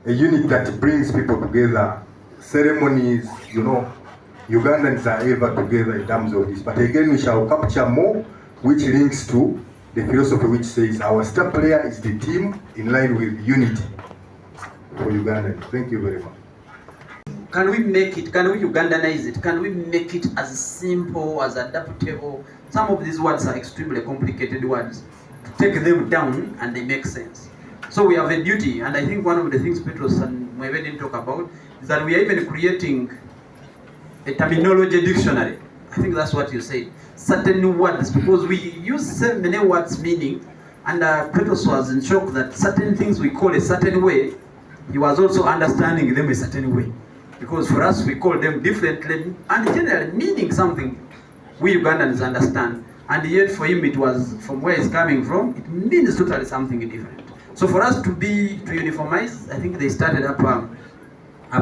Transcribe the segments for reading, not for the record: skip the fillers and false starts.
a unit that brings people together. Ceremonies, you know, Ugandans are ever together in terms of this. But again, we shall capture more, which links to the philosophy which says our star player is the team in line with unity for Ugandans. Thank you very much. Can we make it, can we Ugandanize it? Can we make it as simple, as adaptable? Some of these words are extremely complicated words. Take them down and they make sense. So we have a duty, and I think one of the things Petros and Mwebe didn't talk about is that we are even creating a terminology dictionary. I think that's what you said. Certain words, because we use so many words meaning, and Petros was in shock that certain things we call a certain way, he was also understanding them a certain way. Because for us, we call them differently, and generally meaning something we Ugandans understand. And yet for him, it was, from where it's coming from, it means totally something different. So for us to uniformize, I think they started up a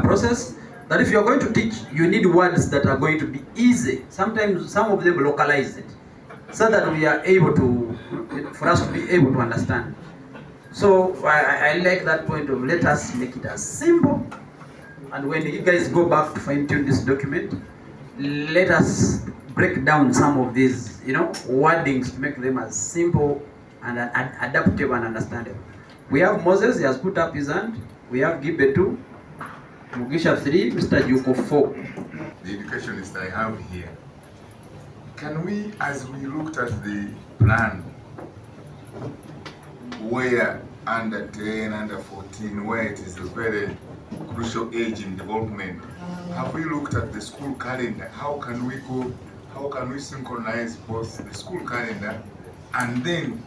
process that if you're going to teach, you need words that are going to be easy. Sometimes some of them localize it, so that we are able to, for us to be able to understand. So I like that point of let us make it as simple. And when you guys go back to fine-tune this document, let us break down some of these, you know, wordings to make them as simple and adaptable and understandable. We have Moses, he has put up his hand. We have Gibe 2, Mugisha 3, Mr. Juko 4. The educationist I have here. Can we, as we looked at the plan, where under 10, under 14, where it is a very crucial age in development, have we looked at the school calendar? How can we go, how can we synchronize both the school calendar and then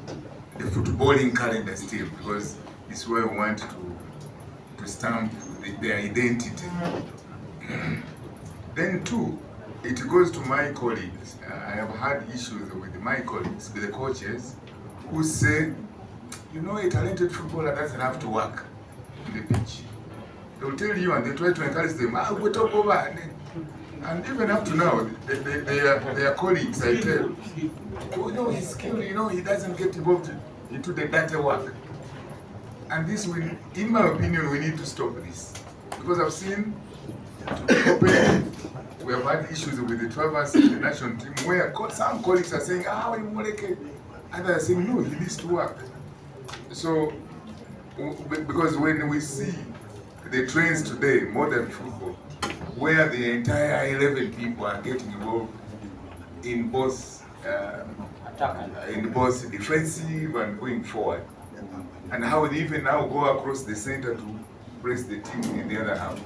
the footballing calendar still? Because it's where we want to stamp their identity. Then two, it goes to my colleagues. I have had issues with my colleagues, with the coaches, who say, you know, a talented footballer doesn't have to work in the pitch. They will tell you and they try to encourage them, go talk over. And even up to now, their colleagues, I tell, oh no, he's skilled, you know, he doesn't get involved into the dirty work. And this will, in my opinion, we need to stop this. Because I've seen, to be open, we have had issues with the Travers in the national team where some colleagues are saying, others are saying, no, he needs to work. So, because when we see the trends today, modern football, where the entire 11 people are getting involved in both defensive and going forward, and how they even now go across the center to press the team in the other half.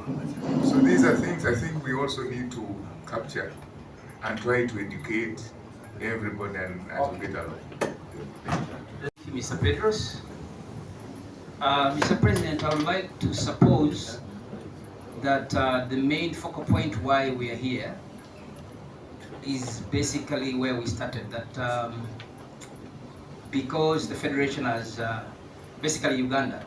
So these are things I think we also need to capture and try to educate everybody and to get along. Mr. Petros. Mr. President, I would like to suppose that the main focal point why we are here is basically where we started, that because the Federation has, basically Uganda,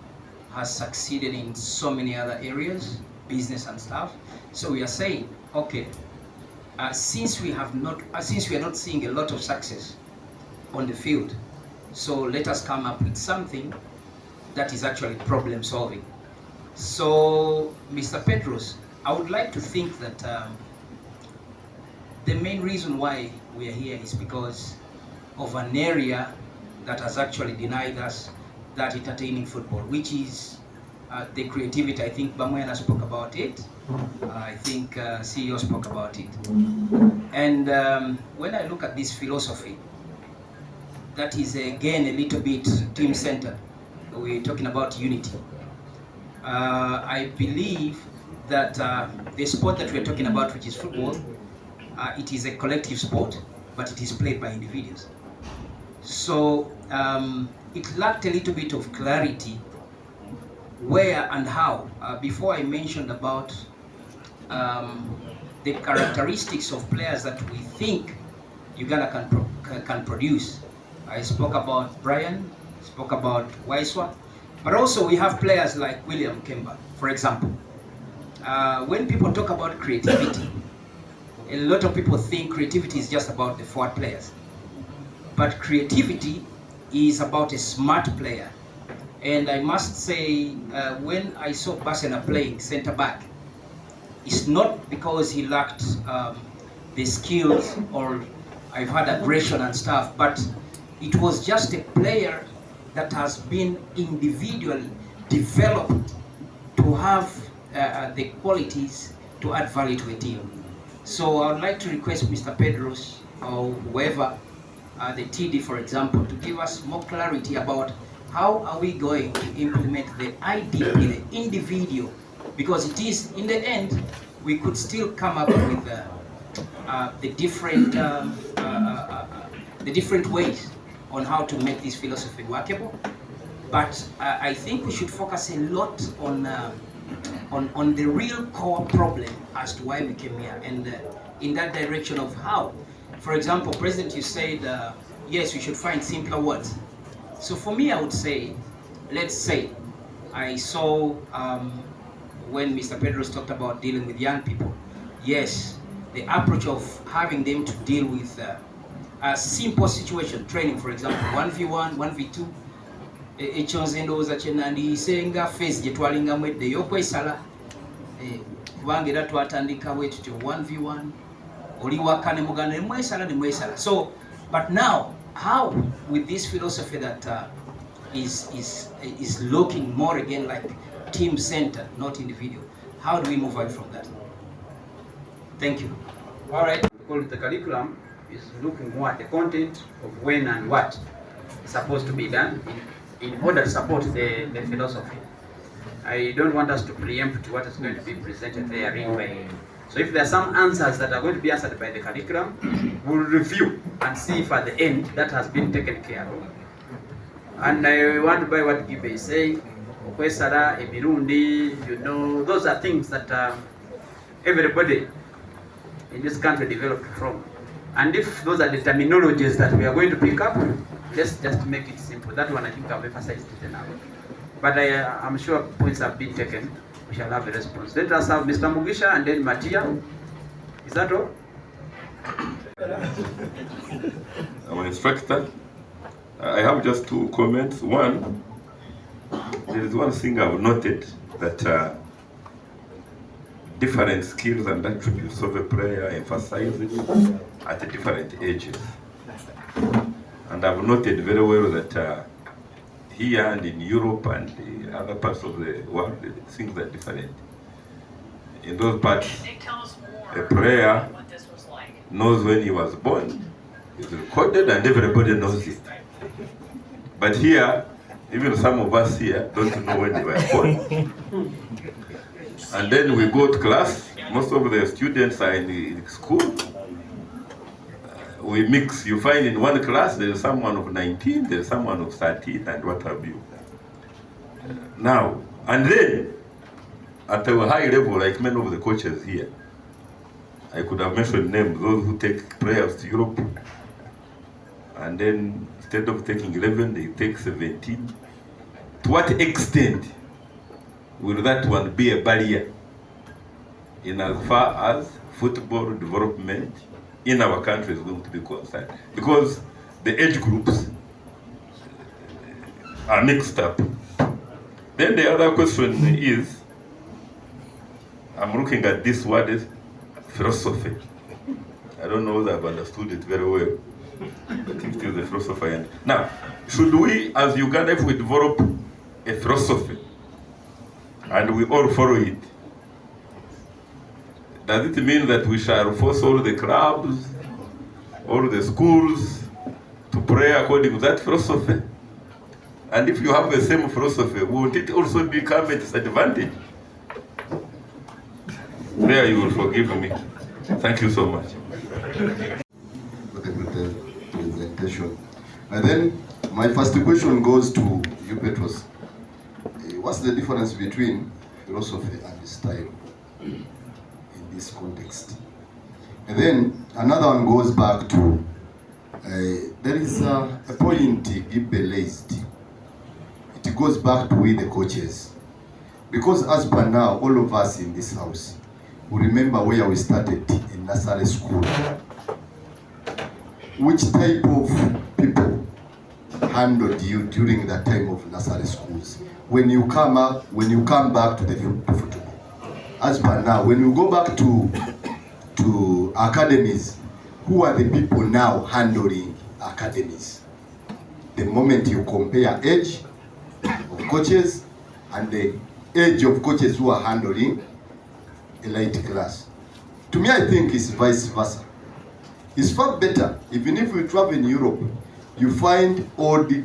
has succeeded in so many other areas, business and stuff, so we are saying, okay, since we are not seeing a lot of success on the field, so let us come up with something that is actually problem solving. So, Mr. Petros, I would like to think that the main reason why we are here is because of an area that has actually denied us that entertaining football, which is the creativity. I think Bamwena spoke about it. I think CEO spoke about it. And when I look at this philosophy, that is again a little bit team-centered. We're talking about unity. I believe that the sport that we're talking about, which is football, it is a collective sport, but it is played by individuals. So it lacked a little bit of clarity where and how. Before I mentioned about the characteristics of players that we think Uganda can produce. I spoke about Brian, spoke about Waiswa, but also we have players like William Kemba, for example. When people talk about creativity, a lot of people think creativity is just about the forward players. But creativity is about a smart player, And I must say, when I saw Basena playing center back, it's not because he lacked the skills or I've had aggression and stuff, but it was just a player that has been individually developed to have the qualities to add value to a team. So I would like to request Mr. Pedros or whoever, the TiTi for example, to give us more clarity about how are we going to implement the idea in the individual, because it is, in the end, we could still come up with the different ways on how to make this philosophy workable. But I think we should focus a lot on the real core problem as to why we came here, and in that direction of how. For example, President, you said, yes, we should find simpler words. So for me, I would say, let's say, I saw when Mr. Pedros talked about dealing with young people. Yes, the approach of having them to deal with a simple situation, training, for example, 1v1, 1v2, ekyonze ndowooza kye nandiyisenga phase gye twalingamu edda ey'okwesala, kubanga era twatandika bwe tutyo 1v1, oli waka ne muganda ne mwesala. So, but now, how with this philosophy that is looking more again like team-centered, not individual, how do we move away from that? Thank you. All right. Because the curriculum is looking more at the content of when and what is supposed to be done in order to support the philosophy. I don't want us to preempt what is going to be presented there anyway. So if there are some answers that are going to be answered by the curriculum, we'll review and see if at the end that has been taken care of. And I want to buy what Gibe is saying, Okwesara, Emirundi, those are things that everybody in this country developed from. And if those are the terminologies that we are going to pick up, let's just make it simple. That one I think I've emphasized it enough. But I'm sure points have been taken. We shall have a response. Let us have Mr. Mugisha and then Matia. Is that all? I'm an instructor. I have just two comments. One, there is one thing I've noted, that different skills and attributes of a player emphasized at different ages. And I've noted very well that here and in Europe and the other parts of the world, things are different. In those parts, a player knows when he was born, it's recorded and everybody knows it. But here, even some of us here don't know when they were born. And then we go to class, most of the students are in school. We mix, you find in one class there is someone of 19, there is someone of 13 and what have you. Now, and then at a high level, like many of the coaches here, I could have mentioned names, those who take players to Europe, and then instead of taking 11, they take 17. To what extent will that one be a barrier in as far as football development in our country is going to be concerned? Because the age groups are mixed up. Then the other question is, I'm looking at this word is philosophy. I don't know whether I've understood it very well. I think it is a philosophy. Now, should we, as Uganda, if we develop a philosophy and we all follow it, does it mean that we shall force all the clubs, all the schools to play according to that philosophy? And if you have the same philosophy, won't it also become a disadvantage? There you will forgive me. Thank you so much. For the good presentation. And then my first question goes to you, Petros. What's the difference between philosophy and style in this context? And then another one goes back to there is a point Gibe raised. It goes back to we the coaches, because as per now, all of us in this house, we remember where we started in nursery school. Which type of people handled you during that time of nursery schools? When you come back to the football, as per now, when you go back to academies, who are the people now handling academies? The moment you compare age of coaches and the age of coaches who are handling elite class, to me I think it's vice versa. It's far better. Even if you travel in Europe, you find all the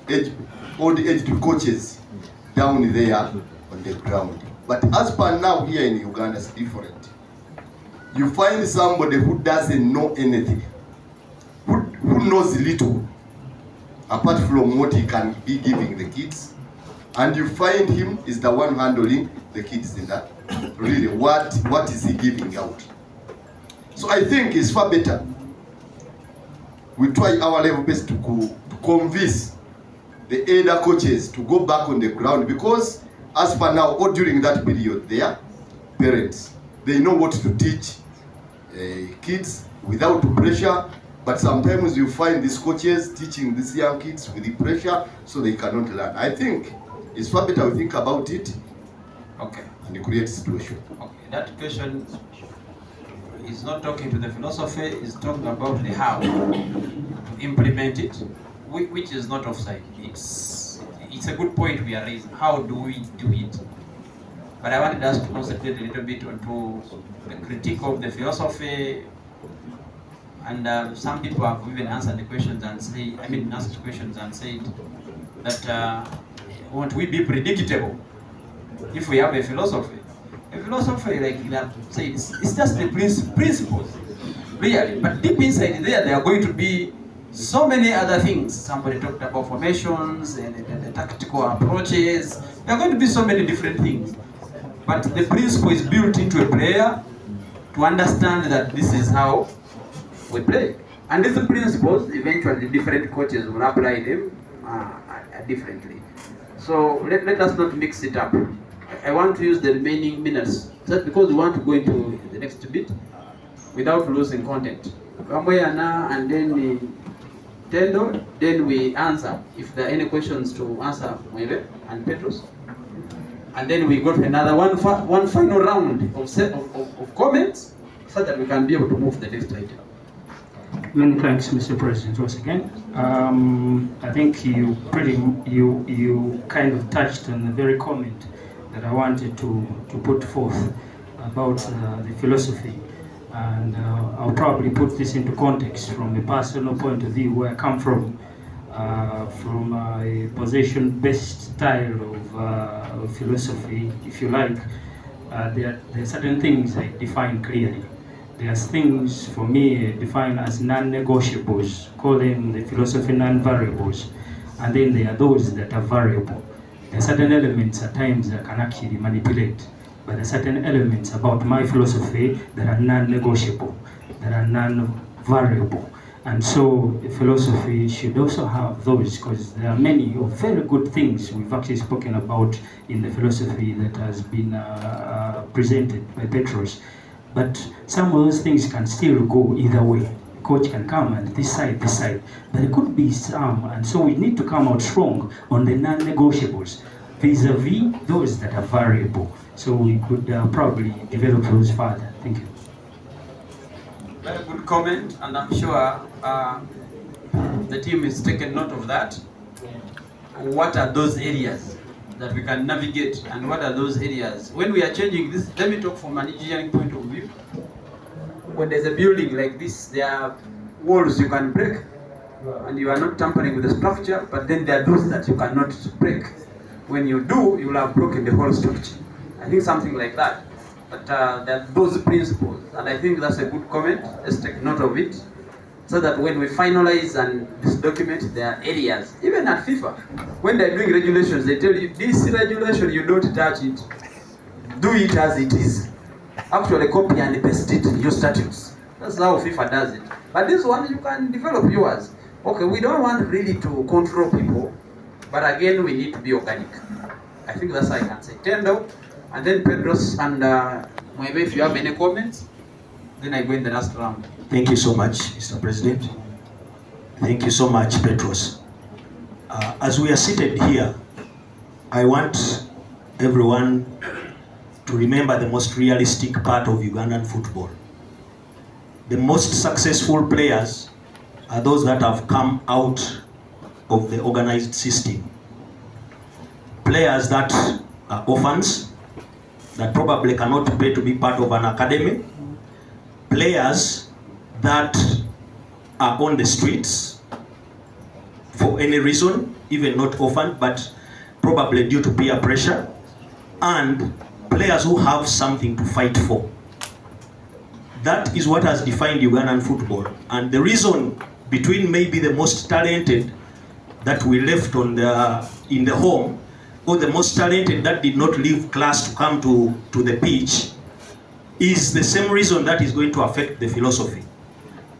aged coaches down there on the ground. But as per now here in Uganda, it's different. You find somebody who doesn't know anything, who knows little, apart from what he can be giving the kids, and you find him is the one handling the kids in that. Really, what is he giving out? So I think it's far better we try our level best to convince the elder coaches to go back on the ground, because as per now, or during that period, their parents, they know what to teach kids without pressure. But sometimes you find these coaches teaching these young kids with the pressure, so they cannot learn. I think it's far better we think about it. Okay. And you create a situation. Okay. That question is not talking to the philosophy, is talking about the how to implement it, which is not offside. It's a good point we are raising. How do we do it? But I wanted us to concentrate a little bit onto the critique of the philosophy, and some people have even answered the questions and asked questions and said that won't we be predictable if we have a philosophy? A philosophy, like you have said, it's just the principles, really. But deep inside there are going to be so many other things. Somebody talked about formations and the tactical approaches. There are going to be so many different things. But the principle is built into a player to understand that this is how we play. And these principles, eventually different coaches will apply them differently. So let us not mix it up. I want to use the remaining minutes, just because we want to go into the next bit without losing content. And then Tendo, then we answer if there are any questions to answer Mwebe and Petros. And then we go to another one final round of comments, so that we can be able to move the next item. Many thanks, Mr. President, once again. I think you kind of touched on the very comment that I wanted to put forth about the philosophy, and I'll probably put this into context from a personal point of view, where I come from a possession-based style of philosophy, if you like. There are certain things I define clearly. There are things for me defined as non-negotiables, call them the philosophy non-variables, and then there are those that are variable. There are certain elements at times that can actually manipulate, but there are certain elements about my philosophy that are non-negotiable, that are non-variable. And so the philosophy should also have those, because there are many very good things we've actually spoken about in the philosophy that has been presented by Petros. But some of those things can still go either way. The coach can come and this side. But there could be some, and so we need to come out strong on the non-negotiables vis-a-vis those that are variable. So we could probably develop those further. Thank you. Very good comment, and I'm sure the team is taking note of that. What are those areas that we can navigate, and what are those areas? When we are changing this, let me talk from an engineering point of view. When there's a building like this, there are walls you can break, and you are not tampering with the structure, but then there are those that you cannot break. When you do, you will have broken the whole structure. I think something like that. But there are those principles, and I think that's a good comment. Let's take note of it, so that when we finalize and this document, there are areas. Even at FIFA, when they're doing regulations, they tell you, this regulation, you don't touch it. Do it as it is. Actually copy and paste it in your statutes. That's how FIFA does it. But this one, you can develop yours. Okay, we don't want really to control people, but again, we need to be organic. I think that's how I can say. Tendo, and then Pedros, and maybe if you have any comments, then I go in the last round. Thank you so much, Mr. President. Thank you so much, Petros. As we are seated here, I want everyone to remember the most realistic part of Ugandan football. The most successful players are those that have come out of the organized system. Players that are orphans, that probably cannot pay to be part of an academy. Players that are on the streets for any reason, even not orphan, but probably due to peer pressure. And players who have something to fight for. That is what has defined Ugandan football. And the reason between maybe the most talented that we left in the home, or the most talented that did not leave class to come to the pitch, is the same reason that is going to affect the philosophy.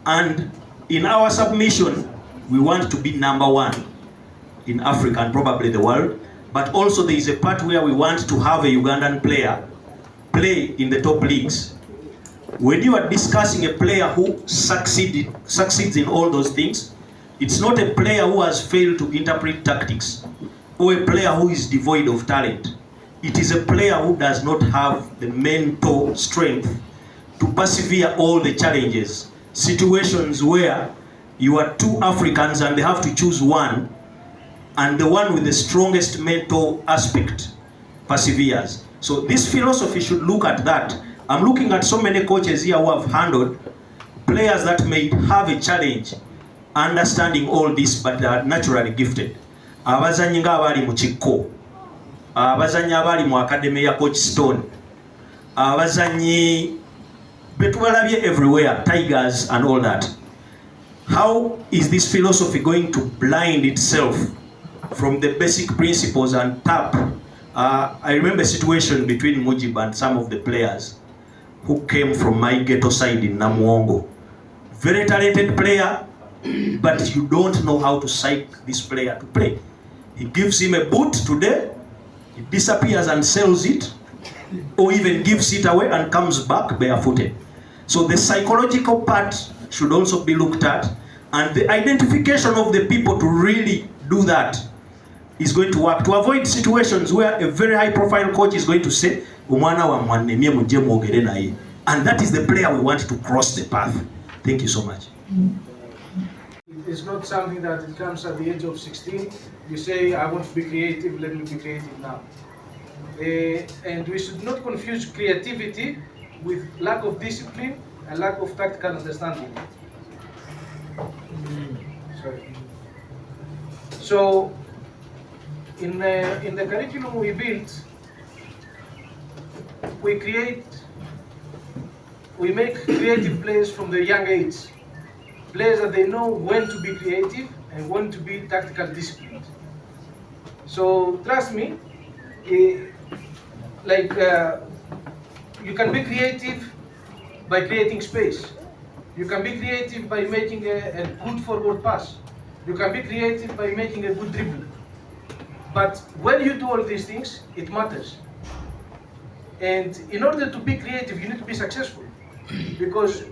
And in our submission, we want to be number one in Africa and probably the world. But also there is a part where we want to have a Ugandan player play in the top leagues. When you are discussing a player who succeeds in all those things, it's not a player who has failed to interpret tactics or a player who is devoid of talent. It is a player who does not have the mental strength to persevere all the challenges. Situations where you are two Africans and they have to choose one, and the one with the strongest mental aspect perseveres. So this philosophy should look at that. I'm looking at so many coaches here who have handled players that may have a challenge understanding all this, but they are naturally gifted. Abazanyi nga abali mu Kikko, abazanyi abali mu academy ya Coach Stone, abazanyi betwalabye everywhere, Tigers and all that. How is this philosophy going to blind itself from the basic principles and tap? I remember a situation between Mujib and some of the players who came from my ghetto side in Namuongo. Very talented player, but you don't know how to psych this player to play. He gives him a boot today, he disappears and sells it, or even gives it away and comes back barefooted. So the psychological part should also be looked at, and the identification of the people to really do that is going to work, to avoid situations where a very high profile coach is going to say, and that is the player we want to cross the path. Thank you so much. It's not something that it comes at the age of 16. You say, I want to be creative, let me be creative now. And we should not confuse creativity with lack of discipline and lack of tactical understanding. Sorry. So, in the curriculum we built, we make creative players from the young age. Players that they know when to be creative and when to be tactical disciplined. So trust me, you can be creative by creating space. You can be creative by making a good forward pass. You can be creative by making a good dribble. But when you do all these things, it matters. And in order to be creative, you need to be successful. Because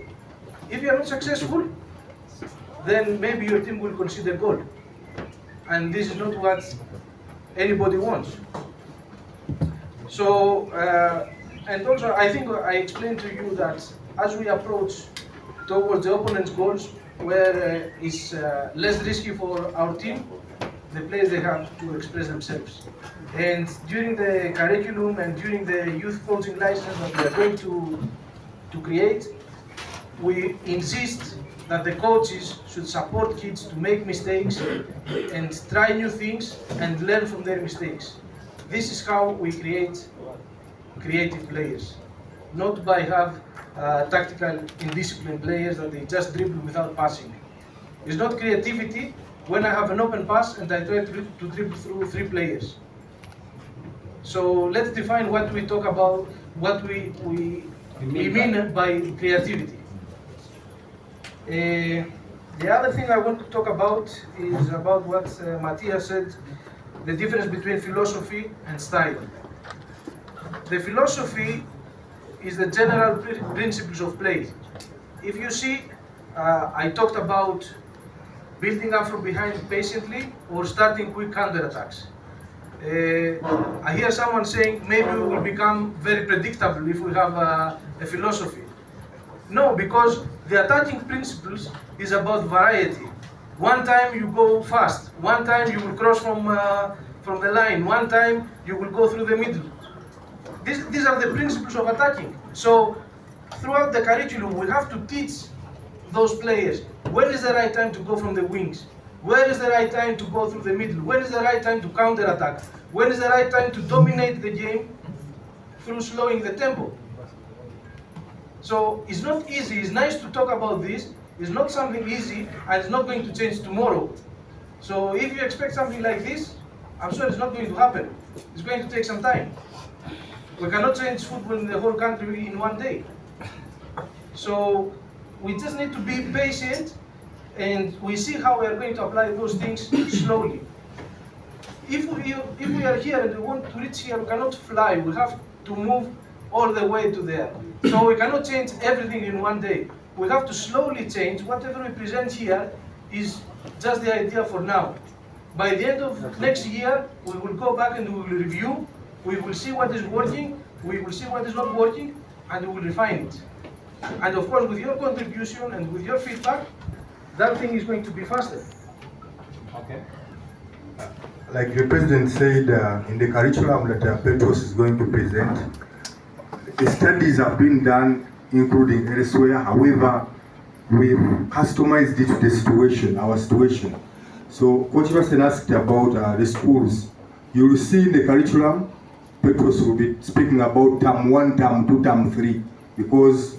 if you are not successful, then maybe your team will consider goal. And this is not what anybody wants. So, and also I think I explained to you that as we approach towards the opponent's goals, where it's less risky for our team, the players, they have to express themselves. And during the curriculum and during the youth coaching license that we are going to create, we insist that the coaches should support kids to make mistakes and try new things and learn from their mistakes. This is how we create creative players, not by have tactical indisciplined players that they just dribble without passing. It's not creativity when I have an open pass and I try to dribble through 3 players. So let's define what we talk about, what we mean by creativity. The other thing I want to talk about is about what Matthias said, the difference between philosophy and style. The philosophy is the general principles of play. If you see, I talked about building up from behind patiently, or starting quick counter-attacks. I hear someone saying maybe we will become very predictable if we have a philosophy. No, because the attacking principles is about variety. One time you go fast, one time you will cross from the line, one time you will go through the middle. These are the principles of attacking. So throughout the curriculum, we have to teach those players when is the right time to go from the wings, when is the right time to go through the middle, when is the right time to counter-attack, when is the right time to dominate the game through slowing the tempo. So it's not easy. It's nice to talk about this. It's not something easy, and it's not going to change tomorrow. So if you expect something like this, I'm sure it's not going to happen. It's going to take some time. We cannot change football in the whole country in one day. So we just need to be patient, and we see how we are going to apply those things slowly. If we are here and we want to reach here, we cannot fly. We have to move all the way to there. So we cannot change everything in one day. We have to slowly change. Whatever we present here is just the idea for now. By the end of next year, we will go back and we will review. We will see what is working, we will see what is not working, and we will refine it. And of course, with your contribution and with your feedback, that thing is going to be faster. Okay. Like the president said, in the curriculum that Petros is going to present, the studies have been done, including elsewhere. However, we've customized it to the situation, our situation. So, Coach Vasen asked about the schools. You will see in the curriculum, Petros will be speaking about term 1, term 2, term 3, because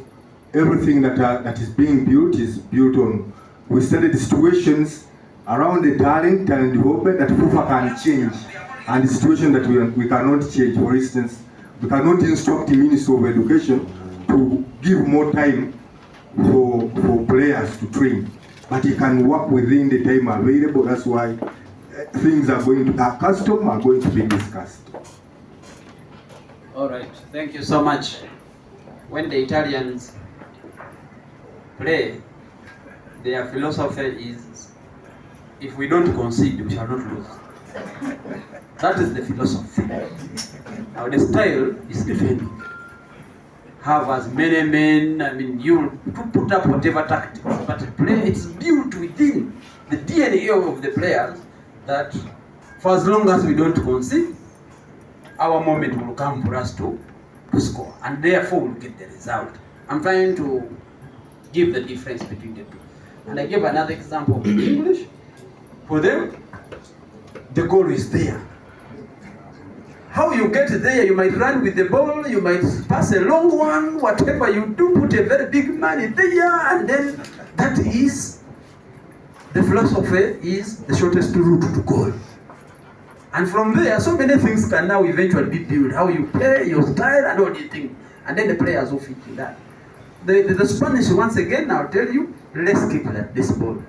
everything that is being built is built on, we studied the situations around the talent and development that FIFA can change, and the situation that we cannot change. For instance, we cannot instruct the Ministry of Education to give more time for players to train, but he can work within the time available. That's why things are going to, are going to be discussed. All right, thank you so much. When the Italians play, their philosophy is, if we don't concede, we shall not lose. That is the philosophy. Now the style is defending. Have as many men, I mean, you put up whatever tactics, but play, it's built within the DNA of the players that for as long as we don't concede, our moment will come for us to score, and therefore we'll get the result. I'm trying to give the difference between the two. And I gave another example in English. For them, the goal is there. How you get there, you might run with the ball, you might pass a long one, whatever you do, put a very big money there, and then that is, the philosophy is the shortest route to goal. And from there, so many things can now eventually be built. How you play, your style, and all these things. And then the players will fit in that. The Spanish, once again, I'll tell you, let's keep this ball.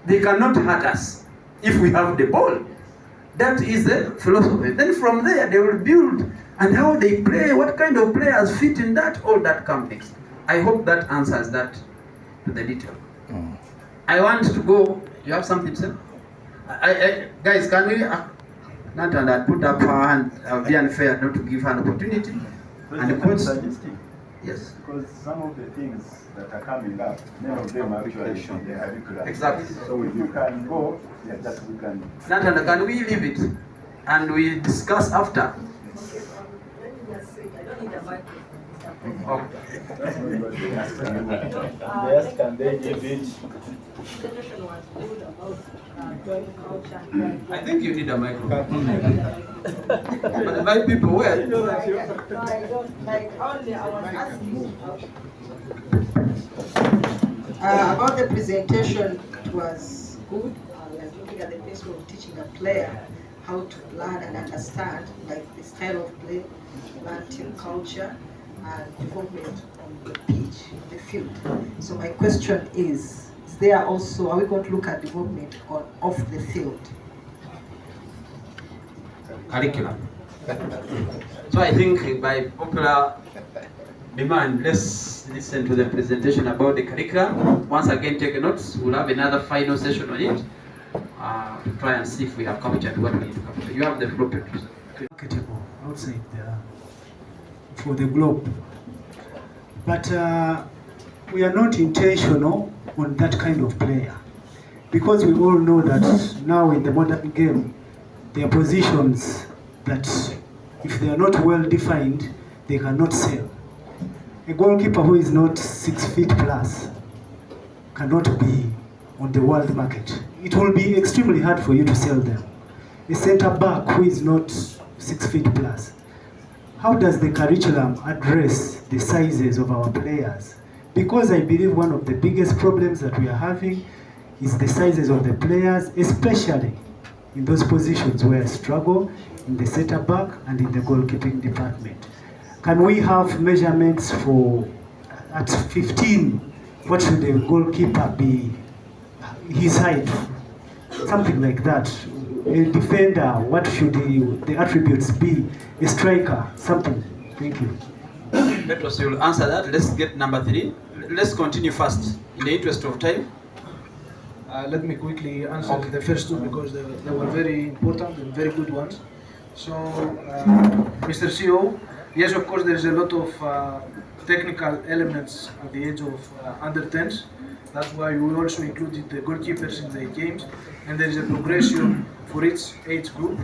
They cannot hurt us if we have the ball. That is the philosophy. Then from there, they will build. And how they play, what kind of players fit in that, all that comes next. I hope that answers that to the detail. I want to go, you have something to say? Guys, can we... Not that put up her hand, I would be unfair not to give her an opportunity. And the coach, yes. Because some of the things that are coming up, many of them are actually in the curriculum. Exactly. So if you can go, yeah, that we can. Nathan, can we leave it and we discuss after? Okay. Yes, can they give it? I think you need a microphone. But invite people where? No, I don't. Like, only I was asking about the presentation. It was good. We are looking at the principle of teaching a player how to learn and understand, like the style of play, learn team culture, and development on the pitch, the field. So my question is there also, are we going to look at development on off the field? Curriculum. So I think by popular Demand, let's listen to the presentation about the curriculum. Once again, take notes. We'll have another final session on it to try and see if we have captured what we need to capture. You have the floor, Petrus. Marketable outside there for the globe. But we are not intentional on that kind of player, because we all know that now in the modern game, there are positions that if they are not well defined, they cannot sell. A goalkeeper who is not 6 feet plus cannot be on the world market. It will be extremely hard for you to sell them. A center back who is not 6 feet plus. How does the curriculum address the sizes of our players? Because I believe one of the biggest problems that we are having is the sizes of the players, especially in those positions where I struggle, in the center back and in the goalkeeping department. Can we have measurements for, at 15, what should the goalkeeper be, his height, something like that. A defender, what should the attributes be, a striker, something. Thank you. Petros, you will answer that. Let's get number 3. Let's continue first, in the interest of time. Let me quickly answer the first two because they were very important and very good ones. So, Mr. CEO, yes, of course, there is a lot of technical elements at the age of under 10s. That's why we also included the goalkeepers in the games, and there is a progression for each age group.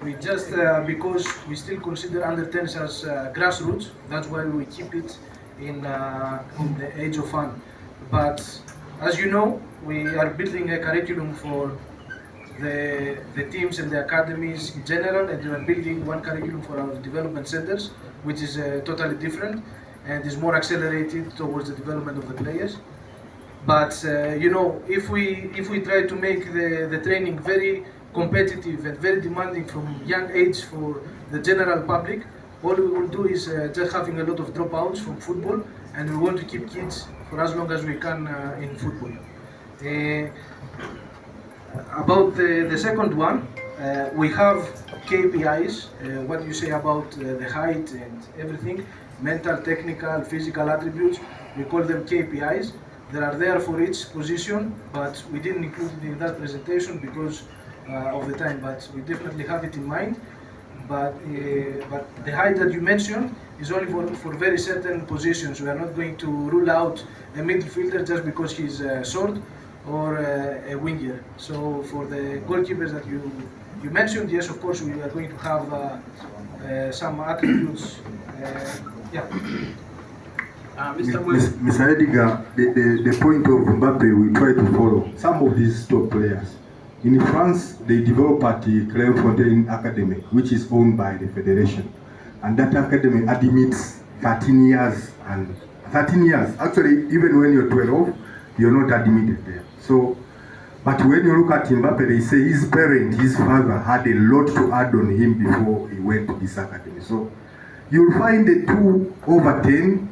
We just, because we still consider under 10s as grassroots, that's why we keep it in the age of fun. But as you know, we are building a curriculum for the teams and the academies in general, and we are building one curriculum for our development centers, which is totally different and is more accelerated towards the development of the players. But you know, if we try to make the training very competitive and very demanding from young age for the general public, all we will do is just having a lot of dropouts from football, and we want to keep kids for as long as we can in football. About the second one, we have KPIs, what you say about the height and everything, mental, technical, physical attributes, we call them KPIs. They are there for each position, but we didn't include it in that presentation because of the time, but we definitely have it in mind. But the height that you mentioned is only for very certain positions. We are not going to rule out a midfielder just because he's short or a winger. So for the goalkeepers that you mentioned, yes, of course, we are going to have some attributes. Yeah. Mr. Edgar, the point of Mbappe, we try to follow some of these top players. In France, they develop at the Clermont Academy, which is owned by the federation. And that academy admits 13 years. And 13 years, actually, even when you're 12, you're not admitted there. So, but when you look at Mbappe, they say his parent, his father, had a lot to add on him before he went to this academy. So, you'll find the 2 over 10,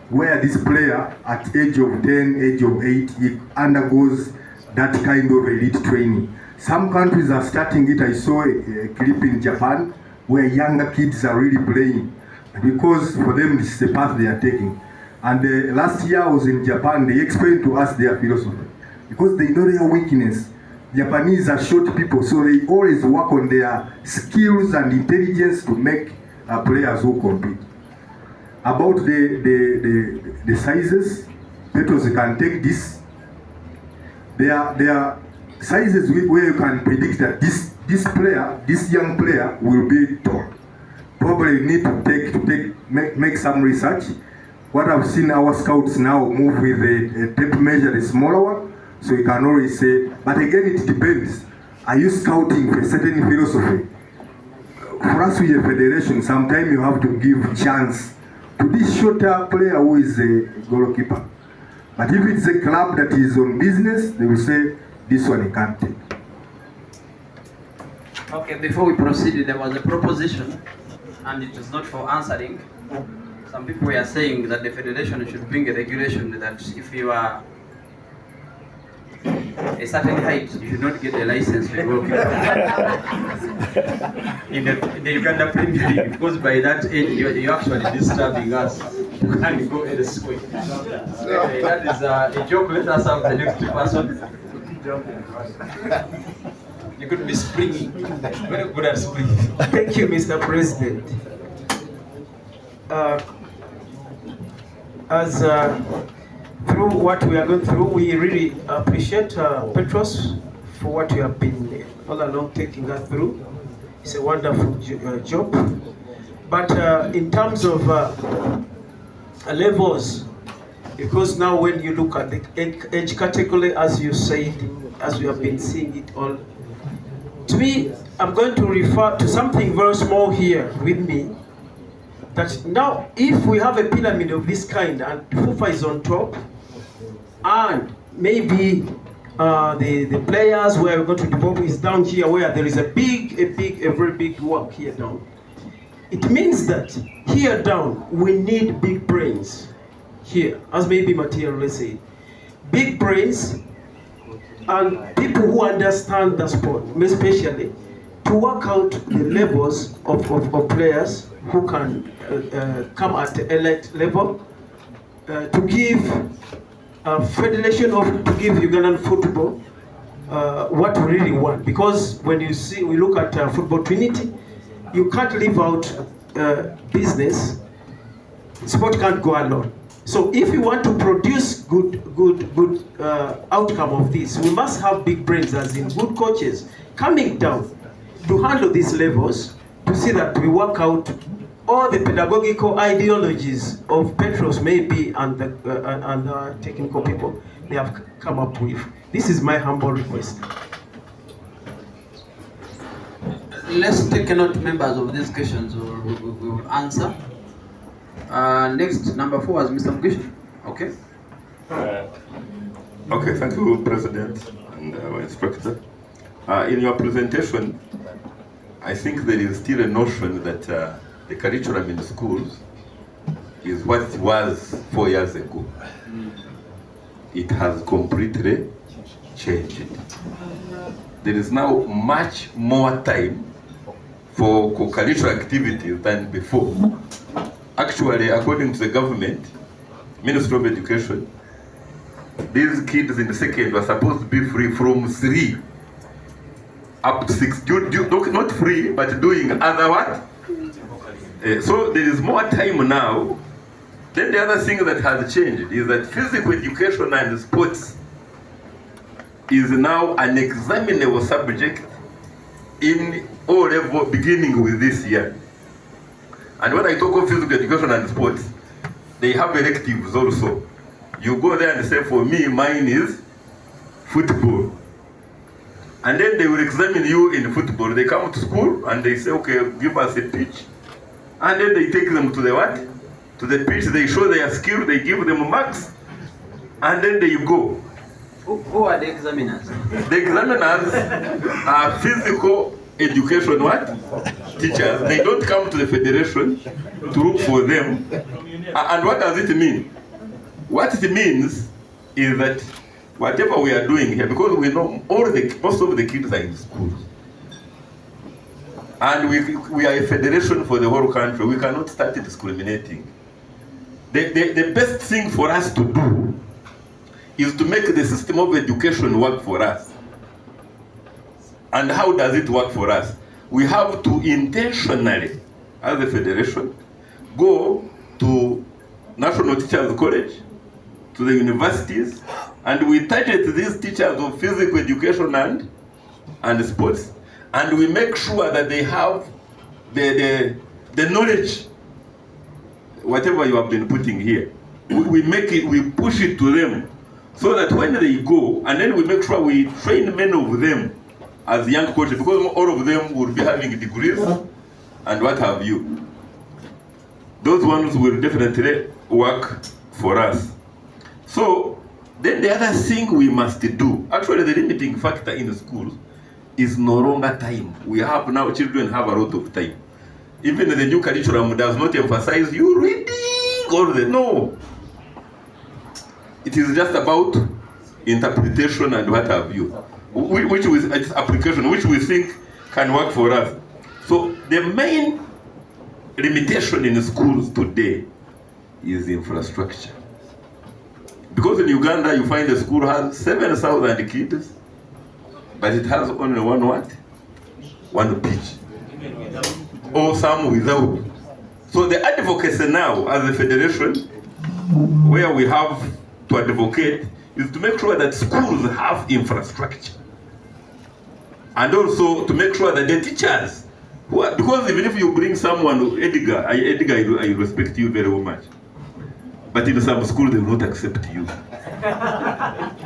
where this player at age of 10, age of 8, he undergoes that kind of elite training. Some countries are starting it. I saw a clip in Japan where younger kids are really playing because for them this is the path they are taking. And last year I was in Japan, they explained to us their philosophy because they know their weakness. Japanese are short people, so they always work on their skills and intelligence to make players who compete. About the sizes, Petros can take this. There are sizes where you can predict that this young player will be tall. Probably need to make some research. What I've seen our scouts now move with a tape measure, a smaller one, so you can always say. But again, it depends. Are you scouting for a certain philosophy? For us, we are a federation. Sometimes you have to give chance to this shorter player who is a goalkeeper. But if it's a club that is on business, they will say, this one you can't take. Okay, before we proceed, there was a proposition, and it is not for answering. Some people were saying that the federation should bring a regulation that if you are a certain height, you should not get a license to work in the Uganda Premier League, because by that age you're actually disturbing us. You can't go elsewhere. That is a joke. Let us have the next person. You could be springing. Very good at springing. Thank you, Mr. President. Through what we are going through, we really appreciate Petros for what you have been all along taking us through. It's a wonderful job. But in terms of levels, because now when you look at the age category, as you said, as we have been seeing it all, to me, I'm going to refer to something very small here with me. That now, if we have a pyramid of this kind and FUFA is on top, and maybe the players where we're going to develop is down here, where there is a very big work here down. It means that here down, we need big brains here, as maybe Material said. Big brains and people who understand the sport, especially, to work out the levels of players who can come at the elite level, to give federation to give Ugandan football what we really want. Because when we look at football trinity, you can't leave out business. Sport can't go alone. So if we want to produce good outcome of this, we must have big brains, as in good coaches, coming down to handle these levels, to see that we work out all the pedagogical ideologies of Petros maybe and the technical people they have come up with. This is my humble request. Let's take a note, members, of these questions. We will answer. Next, number 4 is Mr. Mugisha. Okay. Okay, thank you, President and our instructor. In your presentation, I think there is still a notion that the curriculum in the schools is what it was 4 years ago. It has completely changed. There is now much more time for co-curricular activities than before. Actually, according to the government, Ministry of Education, these kids in the second were supposed to be free from 3 up to 6. Not free, but doing other what? So there is more time now. Then the other thing that has changed is that physical education and sports is now an examinable subject in O level beginning with this year. And when I talk of physical education and sports, they have electives also. You go there and say, for me, mine is football. And then they will examine you in football. They come to school and they say, okay, give us a pitch. And then they take them to the what? To the pitch. They show their skill, they give them marks, and then they go. Who are the examiners? The examiners are physical education what? Teachers. They don't come to the federation to look for them. And what does it mean? What it means is that whatever we are doing here, because we know most of the kids are in schools, and we are a federation for the whole country, we cannot start discriminating. The best thing for us to do is to make the system of education work for us. And how does it work for us? We have to intentionally, as a federation, go to National Teachers College, to the universities, and we target these teachers of physical education and sports, and we make sure that they have the knowledge, whatever you have been putting here. We push it to them, so that when they go, and then we make sure we train many of them as young coaches, because all of them will be having degrees and what have you. Those ones will definitely work for us. So then the other thing we must do, actually the limiting factor in the schools is no longer time. We have now, children have a lot of time. Even the new curriculum does not emphasize you reading all the, no. It is just about interpretation and what have you, which is application, which we think can work for us. So the main limitation in schools today is infrastructure. Because in Uganda you find a school has 7,000 kids, but it has only one pitch, or some without. So the advocacy now as a federation, where we have to advocate, is to make sure that schools have infrastructure. And also to make sure that the teachers, because even if you bring someone, Edgar, I respect you very much. But in some schools they will not accept you.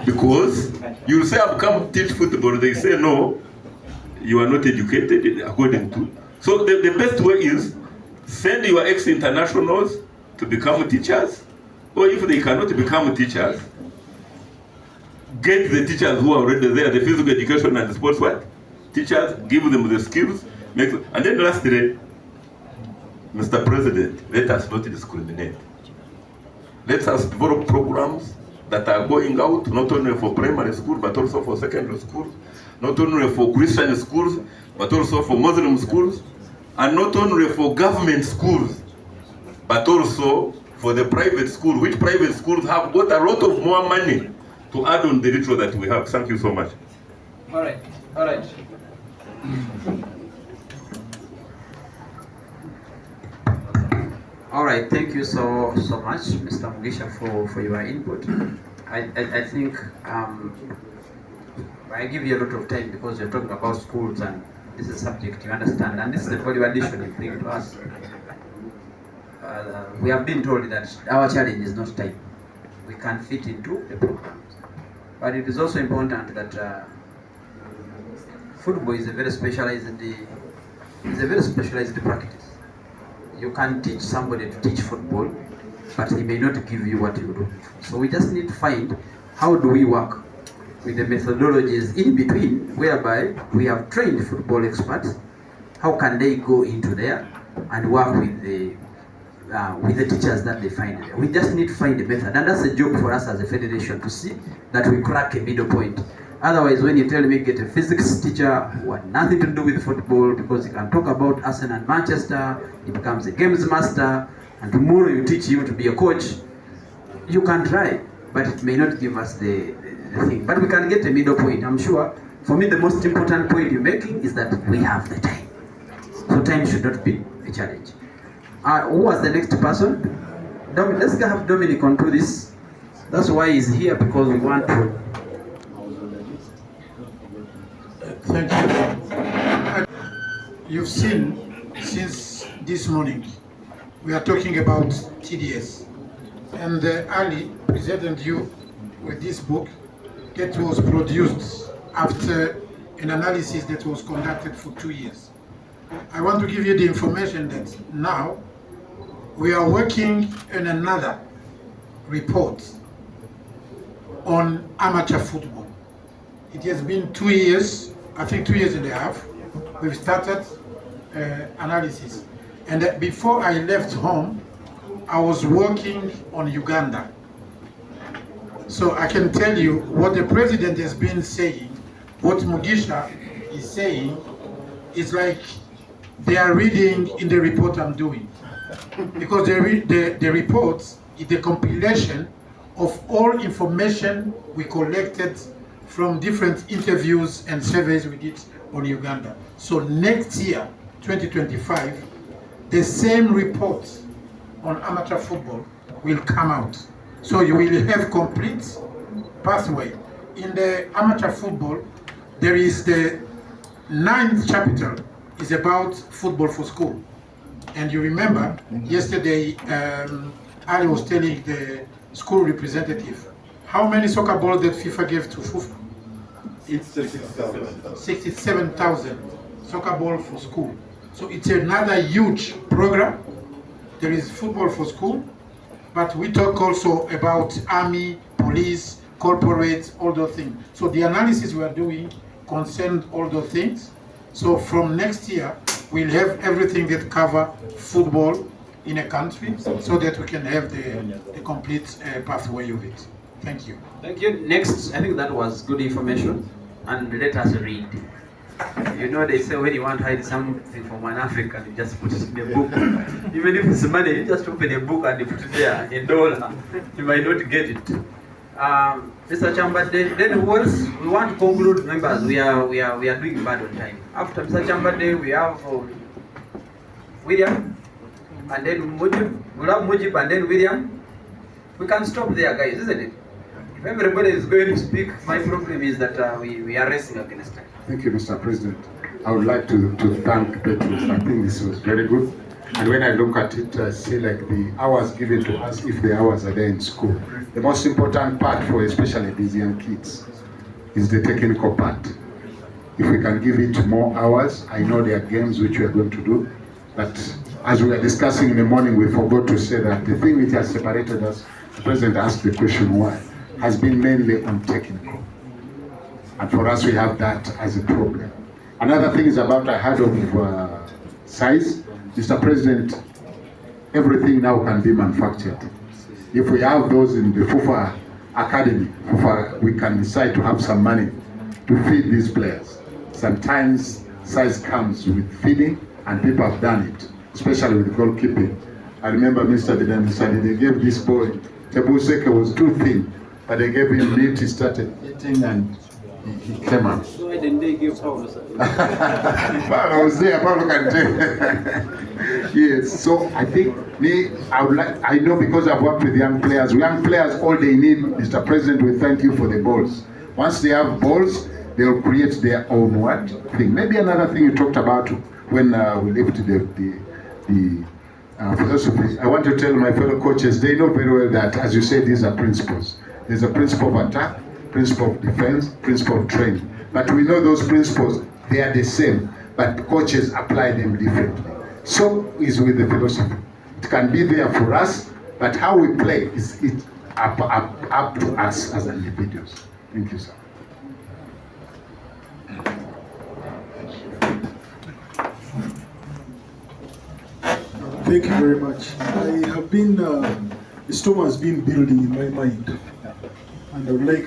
Because you say, I've come to teach football, they say, no, you are not educated according to. So the best way is send your ex-internationals to become teachers, or if they cannot become teachers, get the teachers who are already there, the physical education and the sports work teachers, give them the skills, and then lastly, Mr. President, let us not discriminate. Let us develop programs that are going out not only for primary school but also for secondary schools, not only for Christian schools but also for Muslim schools, and not only for government schools but also for the private school, which private schools have got a lot of more money to add on the little that we have. Thank you so much. All right, all right. All right, thank you so much, Mr. Mugisha, for your input. I think I give you a lot of time because you're talking about schools and this is a subject you understand, and this is the value addition you bring to us. We have been told that our challenge is not time. We can fit into the programs. But it is also important that football is a very specialized practice. You can teach somebody to teach football, but he may not give you what you do. So we just need to find how do we work with the methodologies in between, whereby we have trained football experts. How can they go into there and work with the teachers that they find there? We just need to find a method, and that's a job for us as a federation to see that we crack a middle point. Otherwise, when you tell me get a physics teacher who had nothing to do with football because he can talk about Arsenal and Manchester, he becomes a games master, and tomorrow you teach him to be a coach, you can try, but it may not give us the thing. But we can get a middle point, I'm sure. For me, the most important point you're making is that we have the time. So time should not be a challenge. Who was the next person? Let's have Dominic onto this. That's why he's here, because we want to. Thank you. You've seen since this morning, we are talking about TDS. And Ali presented you with this book that was produced after an analysis that was conducted for 2 years. I want to give you the information that now we are working on another report on amateur football. It has been 2 years, I think 2 years and a half, we've started analysis. And before I left home, I was working on Uganda. So I can tell you what the president has been saying, what Mugisha is saying, is like they are reading in the report I'm doing. Because the report is the compilation of all information we collected from different interviews and surveys we did on Uganda. So next year, 2025, the same report on amateur football will come out. So you will have complete pathway. In the amateur football, there is the 9th chapter is about football for school. And you remember, yesterday, Ali was telling the school representative, how many soccer balls that FIFA gave to FUFA? It's 67,000. 67,000 soccer ball for school. So it's another huge program. There is football for school, but we talk also about army, police, corporates, all those things. So the analysis we are doing concerns all those things. So from next year, we'll have everything that cover football in a country so that we can have the complete pathway of it. Thank you. Thank you. Next, I think that was good information. And let us read. You know, they say when you want to hide something from an African, you just put it in a book. Even if it's money, you just open a book and you put it there, $1. You might not get it. Mr. Chambade, then who else? We want to conclude, members. We are doing bad on time. After Mr. Chambade, we have William, and then Mujib. We'll have Mujib and then William. We can stop there, guys, isn't it? If everybody is going to speak, my problem is that we are racing against time. Thank you, Mr. President. I would like to thank Petrus. I think this was very good. And when I look at it, I see like the hours given to us, if the hours are there in school. The most important part for especially these young kids is the technical part. If we can give it more hours, I know there are games which we are going to do, but as we were discussing in the morning, we forgot to say that the thing which has separated us, the President asked the question why, has been mainly on technical. And for us, we have that as a problem. Another thing is about, I heard of size. Mr. President, everything now can be manufactured. If we have those in the FUFA Academy, we can decide to have some money to feed these players. Sometimes size comes with feeding, and people have done it, especially with goalkeeping. I remember Mr. Bidan decided they gave this boy, Tebuseke was too thin, but they gave him meat, he started eating, and he came out. So why didn't they give Paulo? I was there, Paulo can tell. Yes, so I think I know because I've worked with young players, all they need, Mr. President, we thank you for the balls. Once they have balls, they'll create their own thing. Maybe another thing you talked about when we left the philosophy. I want to tell my fellow coaches, they know very well that, as you said, these are principles. There's a principle of attack, principle of defense, principle of training. But we know those principles, they are the same, but coaches apply them differently. So is with the philosophy. It can be there for us, but how we play is up to us as individuals. Thank you, sir. Thank you very much. I have been, the storm has been building in my mind, and I would like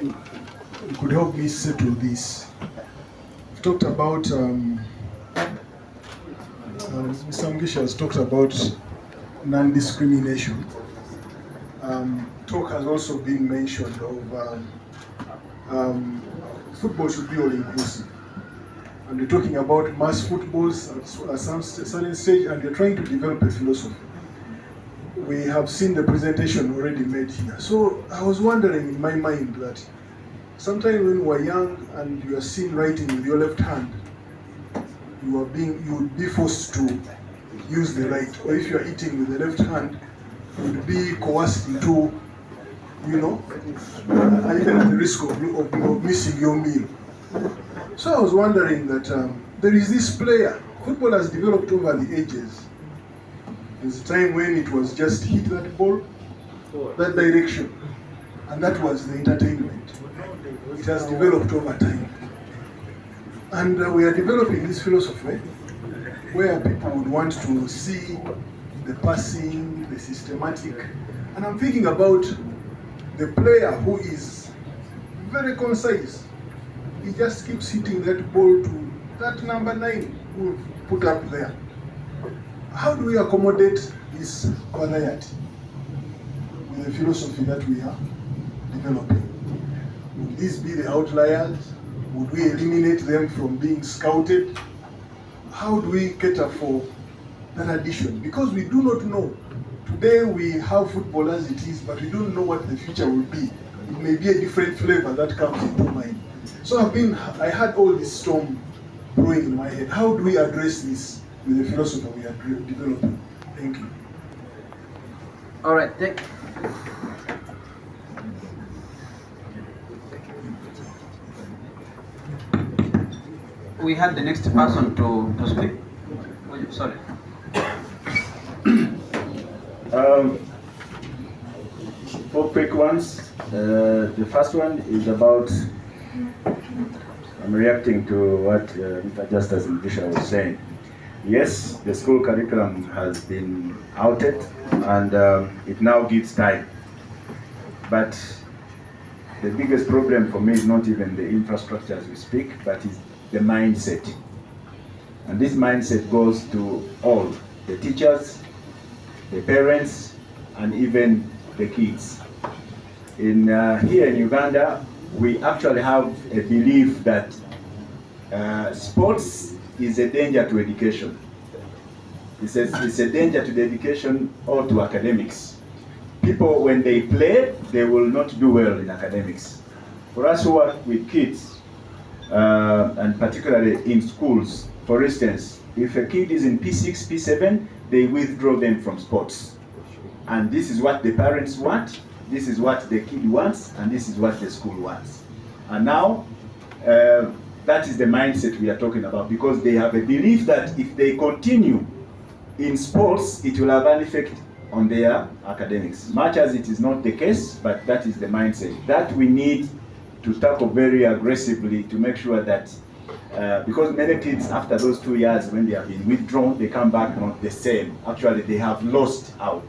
you could help me settle this. We've talked about, Mr. Mugisha has talked about non-discrimination. Talk has also been mentioned of football should be all-inclusive. And we're talking about mass footballs at some certain stage, and we're trying to develop a philosophy. We have seen the presentation already made here. So I was wondering in my mind that sometimes when we're young and you are seen writing with your left hand, you would be forced to use the right. Or if you are eating with the left hand, you would be coerced into, even at the risk of missing your meal. So I was wondering that there is this player, football has developed over the ages. There's a time when it was just hit that ball, that direction, and that was the entertainment. It has developed over time. And we are developing this philosophy where people would want to see the passing, the systematic. And I'm thinking about the player who is very concise. He just keeps hitting that ball to that number 9 we've put up there. How do we accommodate this variety with the philosophy that we are developing? Would these be the outliers? Would we eliminate them from being scouted? How do we cater for that addition? Because we do not know. Today we have football as it is, but we don't know what the future will be. It may be a different flavor that comes into mind. So I had all this storm brewing in my head. How do we address this with the philosophy we are developing? Thank you. All right, we had the next person to speak. Sorry. 4 quick ones. The first one is about, I'm reacting to what Mr. Justice Mugisha was saying. Yes, the school curriculum has been outed, and it now gives time. But the biggest problem for me is not even the infrastructure as we speak, but is the mindset. And this mindset goes to all, the teachers, the parents, and even the kids. Here in Uganda, we actually have a belief that sports is a danger to education. It's a danger to the education or to academics. People, when they play, they will not do well in academics. For us who work with kids, and particularly in schools, for instance, if a kid is in P6, P7, they withdraw them from sports. And this is what the parents want, this is what the kid wants, and this is what the school wants. And now, that is the mindset we are talking about, because they have a belief that if they continue in sports, it will have an effect on their academics. Much as it is not the case, but that is the mindset that we need to tackle very aggressively to make sure that, because many kids after those 2 years when they have been withdrawn, they come back not the same. Actually, they have lost out.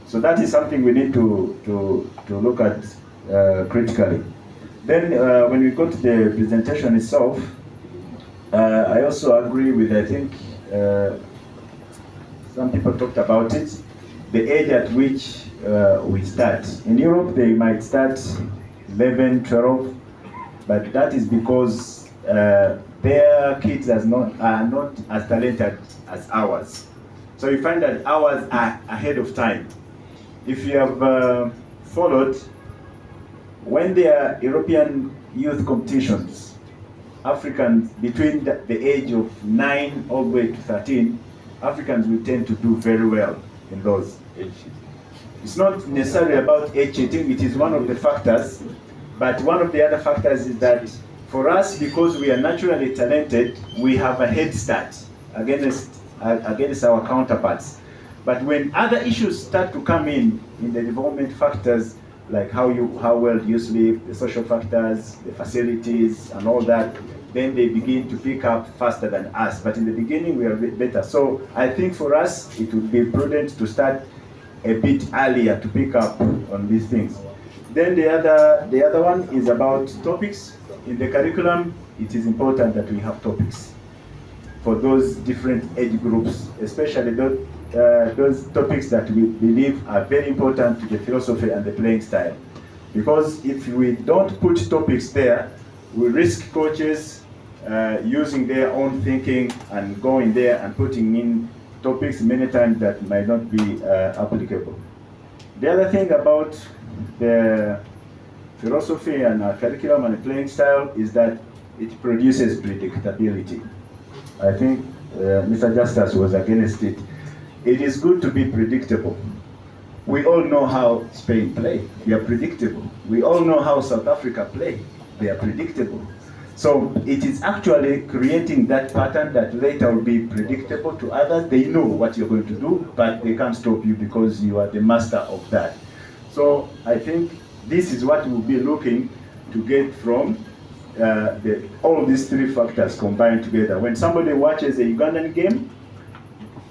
So that is something we need to look at critically. Then when we go to the presentation itself, I also agree with, I think, some people talked about it, the age at which we start. In Europe, they might start 11, 12, but that is because their kids are not as talented as ours. So you find that ours are ahead of time. If you have followed, when there are European youth competitions, Africans between the age of 9 all the way to 13, Africans will tend to do very well in those ages. It's not necessarily about age cheating, it is one of the factors, but one of the other factors is that for us, because we are naturally talented, we have a head start against our counterparts. But when other issues start to come in the development factors, like how well you sleep, the social factors, the facilities, and all that, then they begin to pick up faster than us. But in the beginning, we are a bit better. So I think for us, it would be prudent to start a bit earlier to pick up on these things. Then the other one is about topics. In the curriculum, it is important that we have topics for those different age groups, especially those topics that we believe are very important to the philosophy and the playing style. Because if we don't put topics there, we risk coaches using their own thinking and going there and putting in topics many times that might not be applicable. The other thing about the philosophy and our curriculum and the playing style is that it produces predictability. I think Mr. Justice was against it. It is good to be predictable. We all know how Spain play, they are predictable. We all know how South Africa play, they are predictable. So it is actually creating that pattern that later will be predictable to others. They know what you're going to do, but they can't stop you because you are the master of that. So I think this is what we'll be looking to get from all these three factors combined together. When somebody watches a Ugandan game,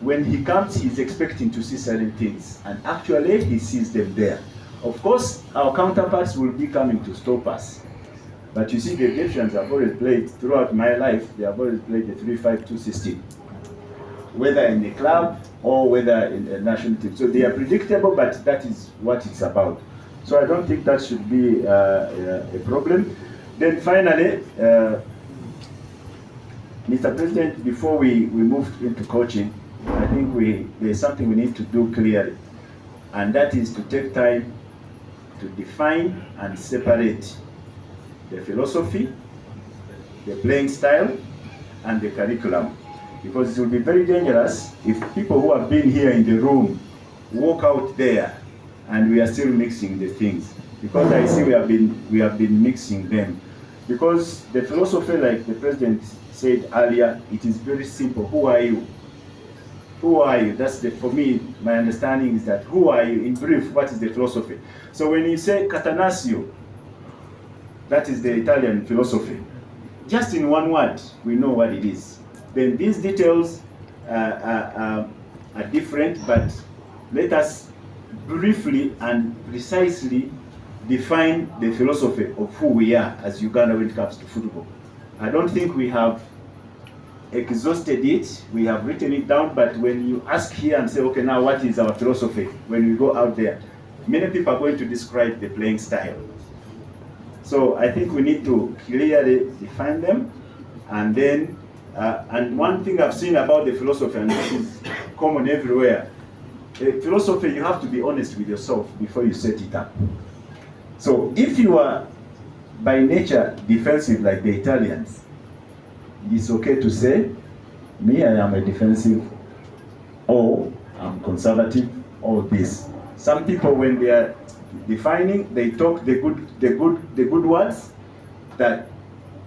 when he comes, he's expecting to see certain things, and actually he sees them there. Of course, our counterparts will be coming to stop us. But you see, the Egyptians have always played, throughout my life, they have always played the 3-5-2 system, whether in the club or whether in the national team. So they are predictable, but that is what it's about. So I don't think that should be a problem. Then finally, Mr. President, before we move into coaching, I think there's something we need to do clearly, and that is to take time to define and separate the philosophy, the playing style, and the curriculum. Because it will be very dangerous if people who have been here in the room walk out there and we are still mixing the things. Because I see we have been mixing them. Because the philosophy, like the President said earlier, it is very simple. Who are you? Who are you? That's for me, my understanding is that who are you? In brief, what is the philosophy? So when you say catenaccio, that is the Italian philosophy. Just in one word, we know what it is. Then these details are different, but let us briefly and precisely define the philosophy of who we are as Uganda when it comes to football. I don't think we have exhausted it, we have written it down, but when you ask here and say, okay, now what is our philosophy? When we go out there, many people are going to describe the playing style. So I think we need to clearly define them, and then, and one thing I've seen about the philosophy, and this is common everywhere, philosophy, you have to be honest with yourself before you set it up. So if you are by nature defensive like the Italians, it's okay to say, me, I am a defensive, or I'm conservative, or this. Some people, when they are defining, they talk the good words, that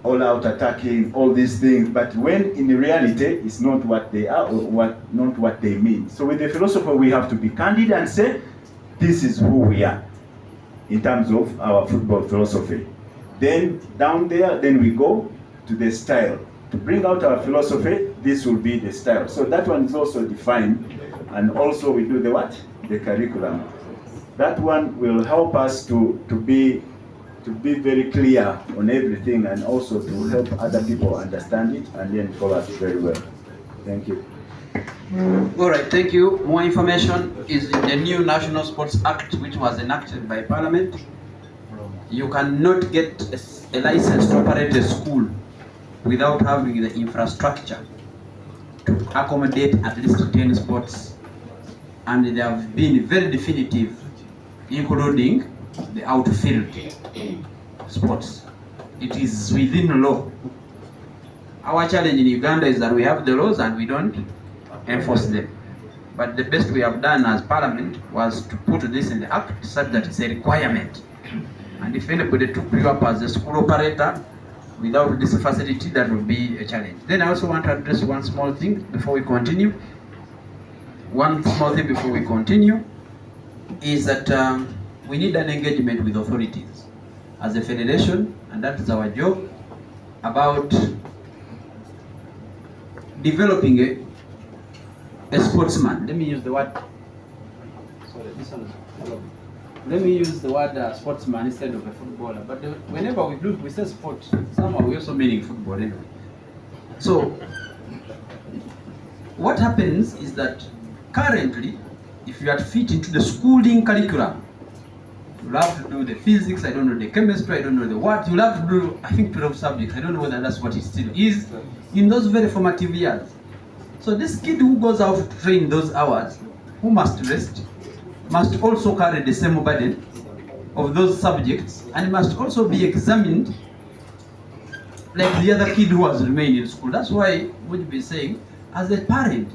all out attacking, all these things, but when in reality it's not what they are or not what they mean. So with the philosopher, we have to be candid and say, this is who we are in terms of our football philosophy. Then down there, then we go to the style. To bring out our philosophy, this will be the style. So that one is also defined, and also we do the what? The curriculum. That one will help us to be very clear on everything, and also to help other people understand it and then follow us very well. Thank you. All right, thank you. More information is in the new National Sports Act, which was enacted by Parliament. You cannot get a license to operate a school without having the infrastructure to accommodate at least 10 sports. And they have been very definitive, including the outfield sports. It is within law. Our challenge in Uganda is that we have the laws and we don't enforce them. But the best we have done as Parliament was to put this in the Act such that it's a requirement. And if anybody took you up as a school operator without this facility, that will be a challenge. Then I also want to address one small thing before we continue. One small thing before we continue is that we need an engagement with authorities as a federation, and that is our job, about developing a sportsman. Let me use the word, sorry, this one is, let me use the word sportsman instead of a footballer. But whenever we say sport, somehow we also meaning football anyway. So what happens is that currently, if you are fit into the schooling curriculum, you'll have to do the physics, I don't know the chemistry, I don't know the what, you'll have to do, I think, 12 subjects. I don't know whether that's what it still is in those very formative years. So this kid who goes out to train those hours, who must rest, must also carry the same burden of those subjects, and must also be examined like the other kid who has remained in school. That's why we'd be saying, as a parent,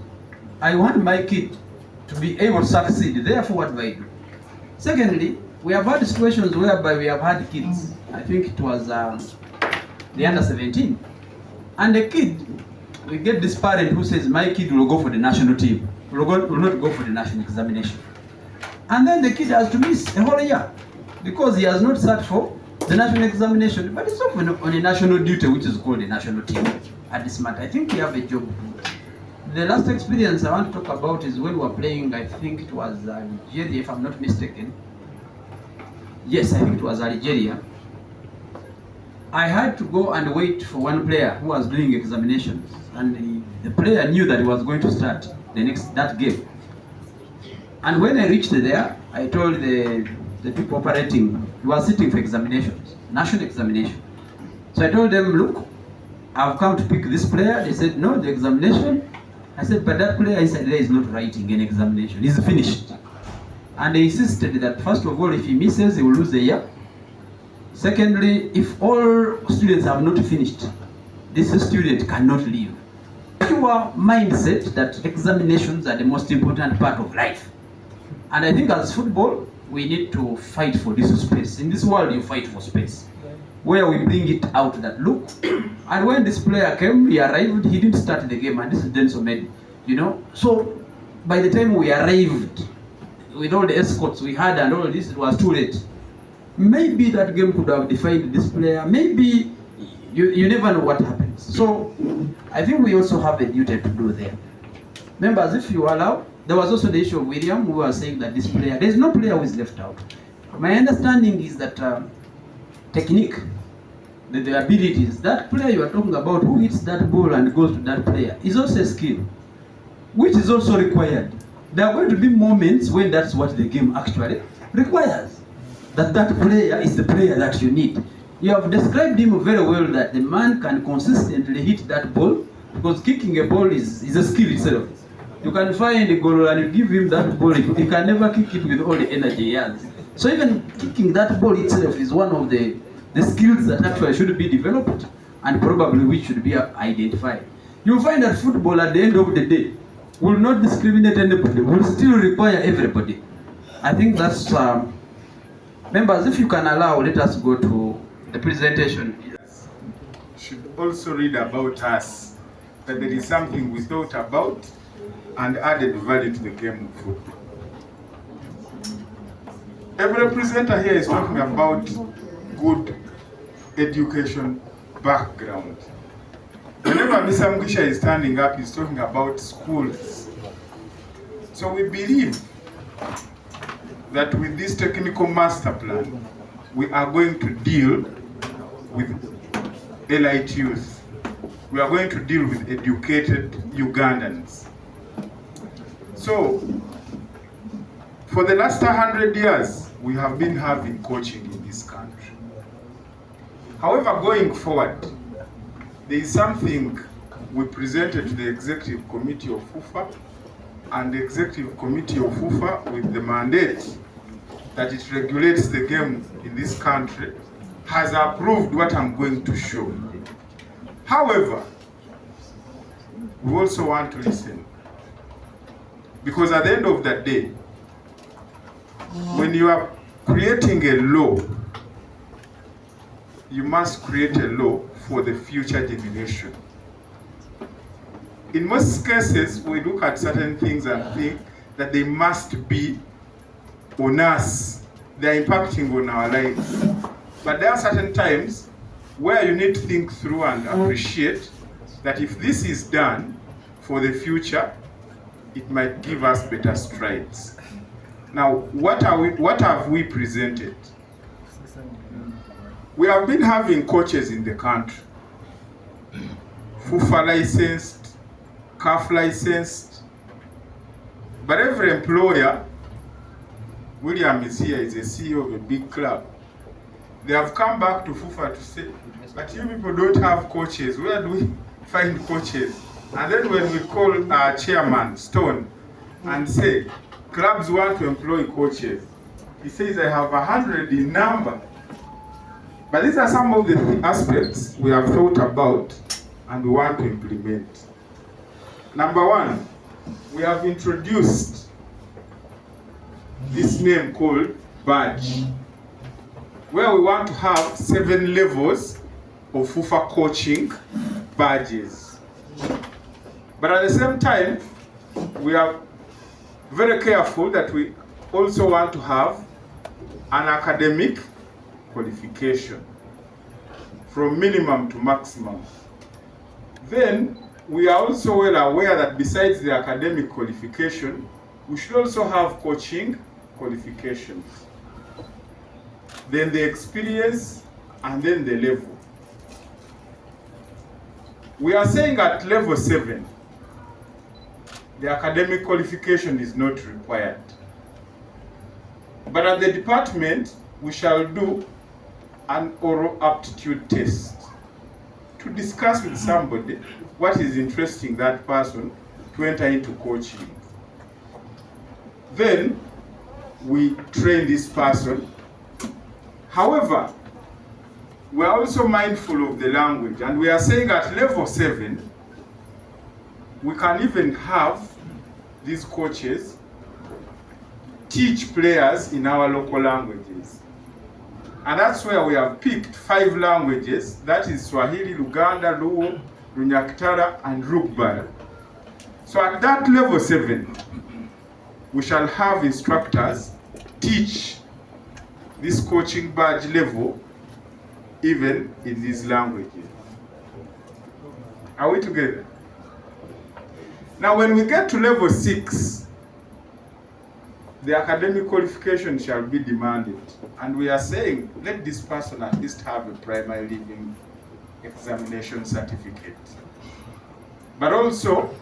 I want my kid to be able to succeed, therefore what do I do? Secondly, we have had situations whereby we have had kids, I think it was the under 17, and the kid, we get this parent who says, my kid will go for the national team, will not go for the national examination. And then the kid has to miss a whole year because he has not sat for the national examination, but it's often on a national duty, which is called a national team at this matter. I think we have a job to do. The last experience I want to talk about is when we were playing, I think it was Algeria, if I'm not mistaken. Yes, I think it was Algeria. I had to go and wait for one player who was doing examinations, and the player knew that he was going to start that game. And when I reached there, I told the people operating, we were sitting for examinations, national examination. So I told them, look, I've come to pick this player. They said, no, the examination. I said, but that player inside there is not writing an examination, he's finished. And they insisted that, first of all, if he misses, he will lose a year. Secondly, if all students have not finished, this student cannot leave. Your mindset that examinations are the most important part of life. And I think as football, we need to fight for this space. In this world, you fight for space, where we bring it out that, look, and when this player came, he arrived, he didn't start the game, and this is Denso made, you know. So by the time we arrived, with all the escorts we had and all this, it was too late. Maybe that game could have defined this player. Maybe you never know what happens. So I think we also have a duty to do there. Members, if you allow, there was also the issue of William, who was saying that this player, there's no player who is left out. My understanding is that technique, the abilities, that player you are talking about who hits that ball and goes to that player is also a skill, which is also required. There are going to be moments when that's what the game actually requires. That player is the player that you need. You have described him very well, that the man can consistently hit that ball, because kicking a ball is a skill itself. You can find a goal and you give him that ball, he can never kick it with all the energy he has. So even kicking that ball itself is one of the skills that actually should be developed and probably which should be identified. You'll find that football at the end of the day will not discriminate anybody, will still require everybody. I think that's, members, if you can allow, let us go to the presentation. Should also read about us, that there is something we thought about and added value to the game of football. Every presenter here is talking about good education background. Whenever Mr. Mugisha is standing up, he's talking about schools. So we believe that with this technical master plan, we are going to deal with elite youth. We are going to deal with educated Ugandans. So, for the last 100 years, we have been having coaching in this country. However, going forward, there is something we presented to the Executive Committee of FUFA, and the Executive Committee of FUFA, with the mandate that it regulates the game in this country, has approved what I'm going to show. However, we also want to listen. Because at the end of the day, when you are creating a law, you must create a law for the future generation. In most cases, we look at certain things and think that they must be on us. They're impacting on our lives. But there are certain times where you need to think through and appreciate that if this is done for the future, it might give us better strides. Now, what have we presented? We have been having coaches in the country, FUFA licensed, CAF licensed, but every employer, William is here, is a CEO of a big club. They have come back to FUFA to say, but you people don't have coaches. Where do we find coaches? And then when we call our chairman, Stone, and say, clubs want to employ coaches, he says, I have 100 in number. But these are some of the aspects we have thought about and we want to implement. Number one, we have introduced this name called badge, where we want to have 7 levels of FUFA coaching badges. But at the same time, we are very careful that we also want to have an academic qualification from minimum to maximum. Then we are also well aware that besides the academic qualification, we should also have coaching qualifications. Then the experience, and then the level. We are saying at level 7, the academic qualification is not required. But at the department, we shall do an oral aptitude test to discuss with somebody what is interesting that person to enter into coaching. Then we train this person. However, we are also mindful of the language, and we are saying at level 7, we can even have these coaches teach players in our local languages. And that's where we have picked 5 languages, that is Swahili, Luganda, Luo, Lunyakitara, and Rugbara. So at that level 7, we shall have instructors teach this coaching badge level even in these languages. Are we together? Now when we get to level 6, the academic qualification shall be demanded. And we are saying, let this person at least have a primary leaving examination certificate. But also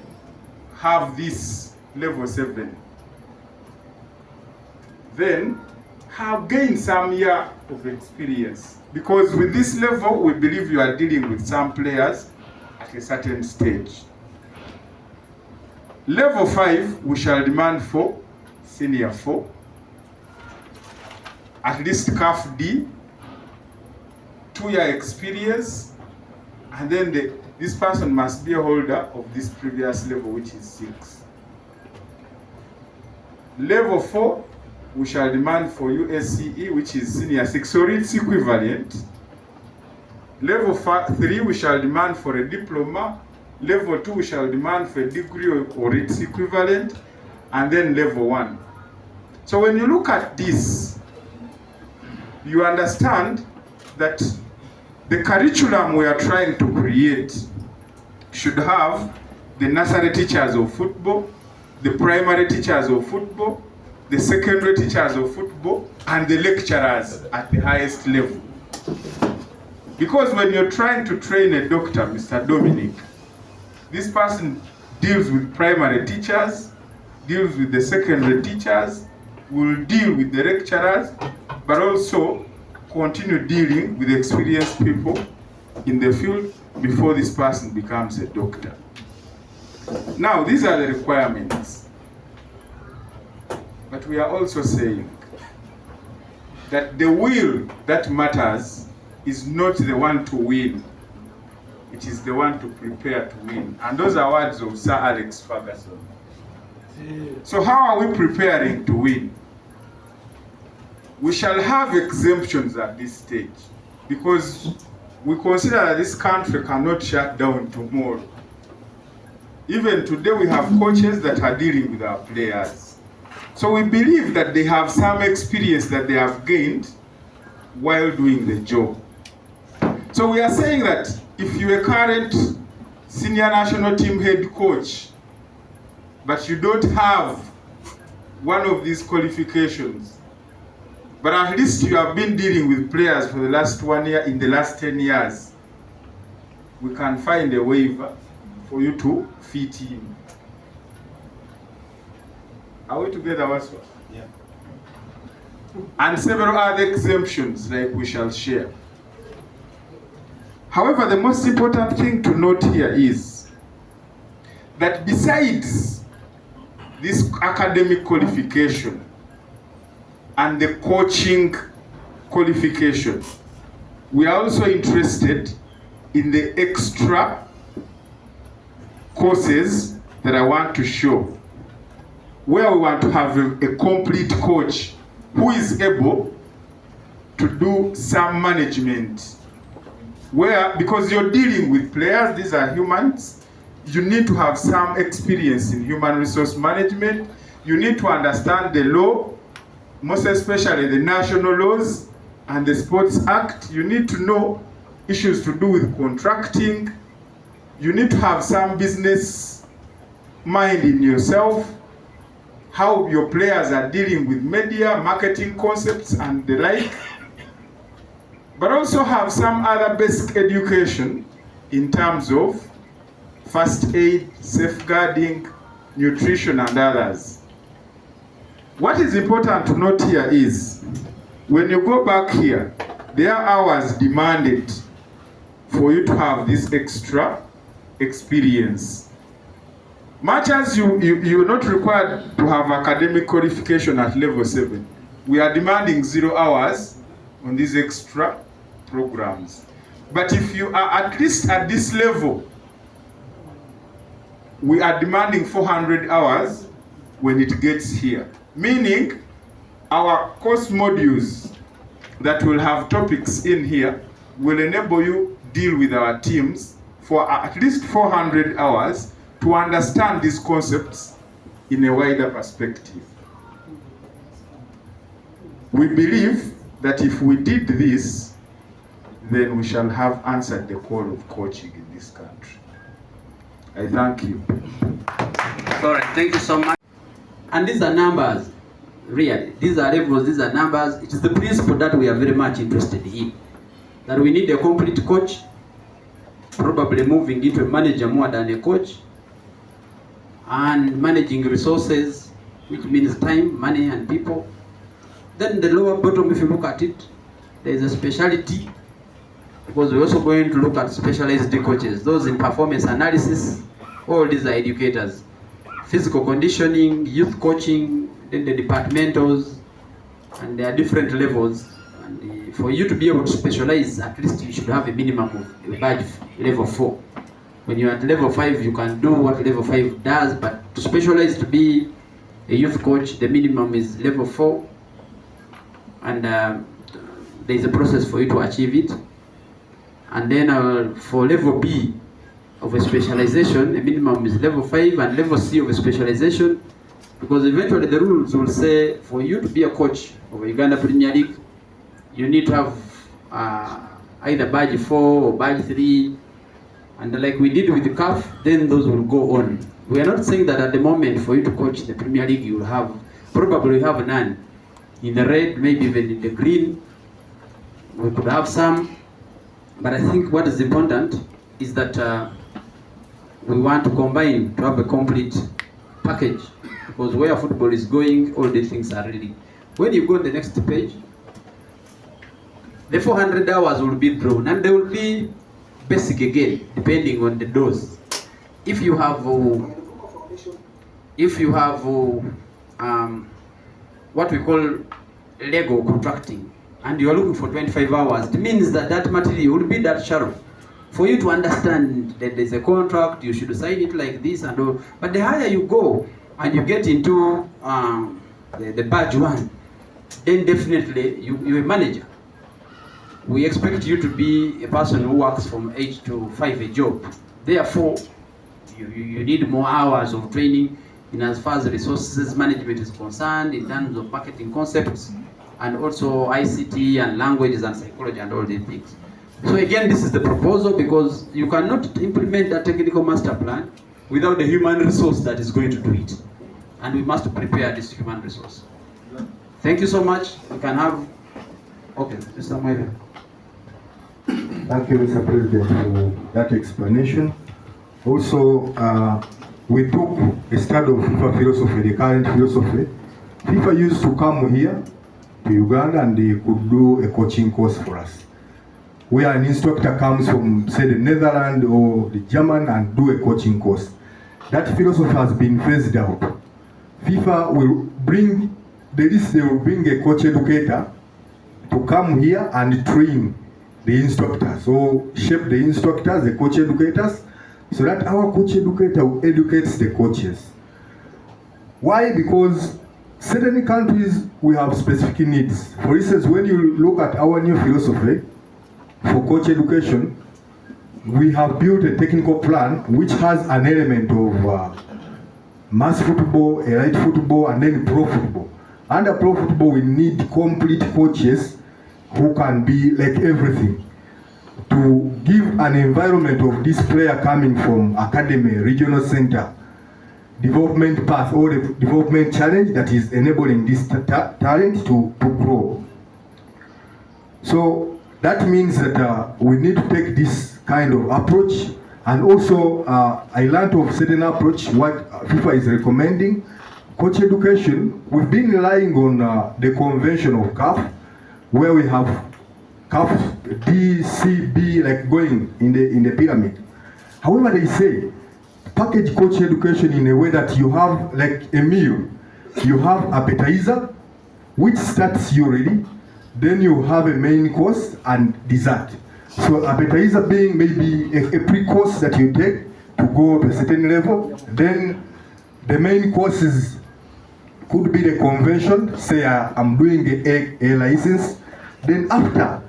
have this level 7. Then have gained some year of experience. Because with this level, we believe you are dealing with some players at a certain stage. Level 5, we shall demand for senior 4, at least CAF D, 2-year experience, and then this person must be a holder of this previous level, which is 6. Level 4, we shall demand for USCE, which is senior 6, or its equivalent. Level 3, we shall demand for a diploma. Level 2, we shall demand for a degree or its equivalent. And then level 1. So when you look at this, you understand that the curriculum we are trying to create should have the nursery teachers of football, the primary teachers of football, the secondary teachers of football, and the lecturers at the highest level. Because when you're trying to train a doctor, Mr. Dominic, this person deals with primary teachers, deals with the secondary teachers, will deal with the lecturers, but also continue dealing with experienced people in the field before this person becomes a doctor. Now, these are the requirements. But we are also saying that the will that matters is not the one to win. It is the one to prepare to win. And those are words of Sir Alex Ferguson. So how are we preparing to win? We shall have exemptions at this stage because we consider that this country cannot shut down tomorrow. Even today we have coaches that are dealing with our players. So we believe that they have some experience that they have gained while doing the job. So we are saying that if you're a current senior national team head coach, but you don't have one of these qualifications, but at least you have been dealing with players for the last 1 year, in the last 10 years, we can find a waiver for you to fit in. Are we together, Waswa? Yeah. And several other exemptions like we shall share. However, the most important thing to note here is that besides this academic qualification and the coaching qualification, we are also interested in the extra courses that I want to show, where we want to have a complete coach who is able to do some management, where, because you're dealing with players, these are humans, you need to have some experience in human resource management. You need to understand the law, most especially the national laws and the Sports Act. You need to know issues to do with contracting. You need to have some business mind in yourself, how your players are dealing with media, marketing concepts and the like. But also have some other basic education in terms of first aid, safeguarding, nutrition and others. What is important to note here is, when you go back here, there are hours demanded for you to have this extra experience. Much as you're not required to have academic qualification at level 7, we are demanding 0 hours on these extra programs. But if you are at least at this level, we are demanding 400 hours when it gets here. Meaning, our course modules that will have topics in here will enable you deal with our teams for at least 400 hours to understand these concepts in a wider perspective. We believe that if we did this, then we shall have answered the call of coaching in this country. I thank you. All right, thank you so much. And these are numbers. Really, these are levels, these are numbers. It is the principle that we are very much interested in. That we need a complete coach, probably moving into a manager more than a coach, and managing resources, which means time, money, and people. Then the lower bottom, if you look at it, there is a specialty, because we're also going to look at specialized coaches, those in performance analysis. All these are educators. Physical conditioning, youth coaching, then the departmentals, and there are different levels. And for you to be able to specialize, at least you should have a minimum of a badge level 4. When you're at level 5, you can do what level 5 does, but to specialize to be a youth coach, the minimum is level 4. And there is a process for you to achieve it. And then for level B of a specialization, the minimum is level 5, and level C of a specialization, because eventually the rules will say for you to be a coach of a Uganda Premier League, you need to have either badge 4 or badge 3, and like we did with the CAF, then those will go on. We are not saying that at the moment for you to coach the Premier League you will have, probably have none. In the red, maybe even in the green, we could have some. But I think what is important is that we want to combine to have a complete package, because where football is going, all these things are ready. When you go to the next page, the 400 hours will be drawn, and they will be basic again, depending on the dose. If you have what we call Lego contracting, and you are looking for 25 hours, it means that that material will be that shallow. For you to understand that there's a contract, you should sign it like this and all. But the higher you go and you get into the badge 1, then definitely you're a manager. We expect you to be a person who works from 8 to 5 a job. Therefore, you need more hours of training in as far as resources management is concerned, in terms of marketing concepts, and also ICT and languages and psychology and all these things. So again, this is the proposal, because you cannot implement a technical master plan without the human resource that is going to do it. And we must prepare this human resource. Thank you so much. We can have, okay, Mr. Moira. Thank you, Mr. President, for that explanation. Also, we took a study of FIFA philosophy, the current philosophy. FIFA used to come here to Uganda and they could do a coaching course for us, where an instructor comes from, say, the Netherlands or the German and do a coaching course. That philosophy has been phased out. FIFA will bring, they will bring a coach educator to come here and train the instructors, so shape the instructors, the coach educators, so that our coach educator educates the coaches. Why? Because certain countries, we have specific needs. For instance, when you look at our new philosophy for coach education, we have built a technical plan which has an element of mass football, elite football, and then pro football. Under pro football, we need complete coaches who can be like everything, to give an environment of this player coming from academy, regional center, development path, or the development challenge that is enabling this talent to grow. So that means that we need to take this kind of approach. And also, I learned of certain approach, what FIFA is recommending. Coach education, we've been relying on the convention of CAF, where we have CAF D, C, B, like going in the pyramid. However, they say package coach education in a way that you have like a meal. You have appetizer, which starts you already. Then you have a main course and dessert. So appetizer being maybe a pre-course that you take to go to a certain level. Then the main courses could be the convention, say I'm doing a license. Then after,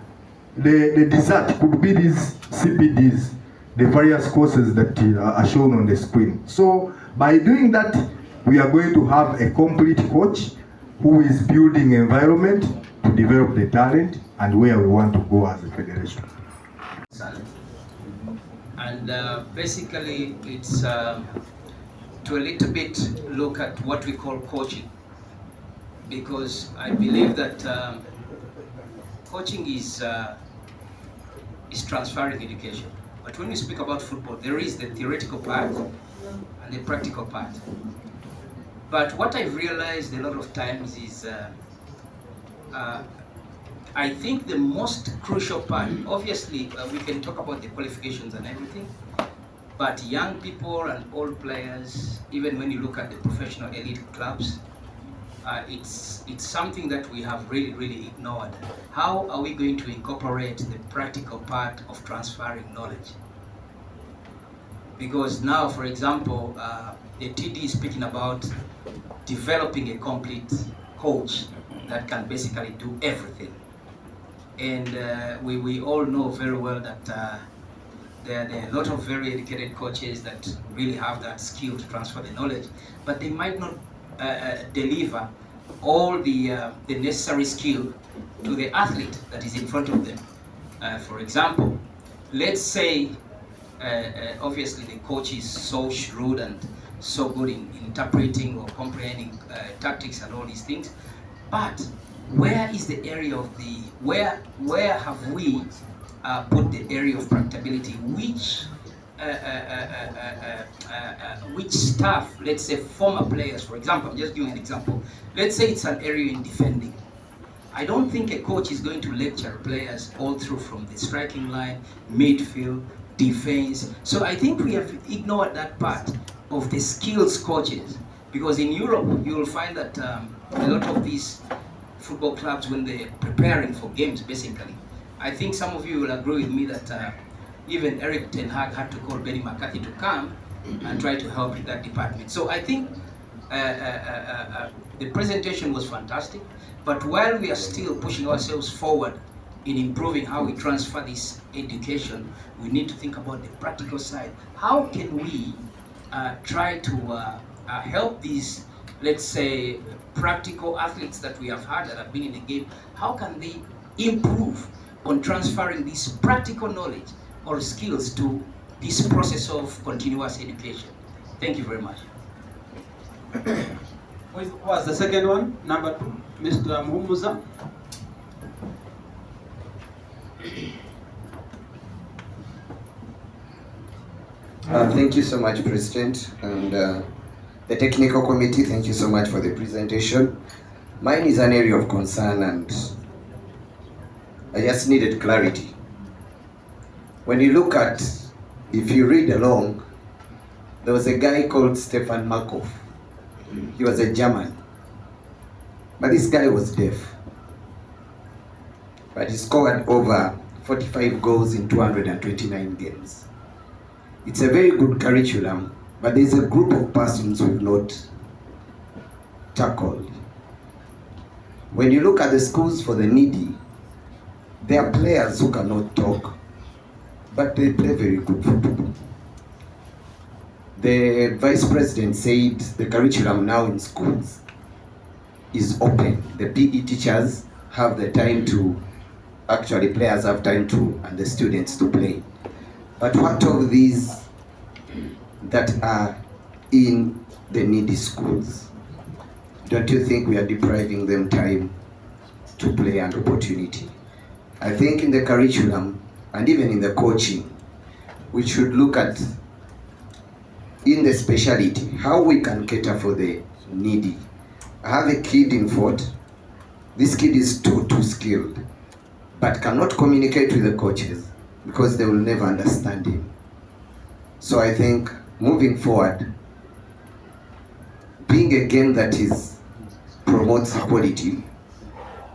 the dessert could be these CPDs, the various courses that are shown on the screen. So by doing that, we are going to have a complete coach who is building environment to develop the talent and where we want to go as a federation. And basically it's to a little bit look at what we call coaching. because I believe that coaching is transferring education. But when we speak about football, there is the theoretical part and the practical part. But what I've realized a lot of times is I think the most crucial part, obviously we can talk about the qualifications and everything, but young people and old players, even when you look at the professional elite clubs, it's something that we have really ignored. How are we going to incorporate the practical part of transferring knowledge? Because now, for example, the TiTi is speaking about developing a complete coach that can basically do everything. And we all know very well that there are a lot of very educated coaches that really have that skill to transfer the knowledge, but they might not deliver all the necessary skill to the athlete that is in front of them. For example, let's say obviously the coach is so shrewd and so good in interpreting or comprehending tactics and all these things, but where is the area of the where have we put the area of practicability? Which staff, let's say former players, for example, I'm just giving an example. Let's say it's an area in defending. I don't think a coach is going to lecture players all through from the striking line, midfield, defense. So I think we have ignored that part of the skills coaches, because in Europe you will find that a lot of these football clubs, when they're preparing for games, basically, I think some of you will agree with me that even Eric Ten Hag had to call Benny McCarthy to come and try to help in that department. So I think the presentation was fantastic, but while we are still pushing ourselves forward in improving how we transfer this education, we need to think about the practical side. How can we try to help these, let's say, practical athletes that we have had that have been in the game? How can they improve on transferring this practical knowledge or skills to this process of continuous education? Thank you very much. What was the second one? Number 2, Mr. Muhumuza. Thank you so much, President, and the technical committee. Thank you so much for the presentation. Mine is an area of concern, and I just needed clarity. When you look at, if you read along, there was a guy called Stefan Markov. He was a German, but this guy was deaf. But he scored over 45 goals in 229 games. It's a very good curriculum, but there's a group of persons we've not tackled. When you look at the schools for the needy, there are players who cannot talk, but they play very good football. The Vice President said the curriculum now in schools is open. The PE teachers have the time to, actually players have time to, and the students to play. But what of these that are in the needy schools? Don't you think we are depriving them time to play and opportunity? I think in the curriculum and even in the coaching, we should look at, in the speciality, how we can cater for the needy. I have a kid in Fort. This kid is too skilled, but cannot communicate with the coaches because they will never understand him. So I think moving forward, being a game that promotes equality,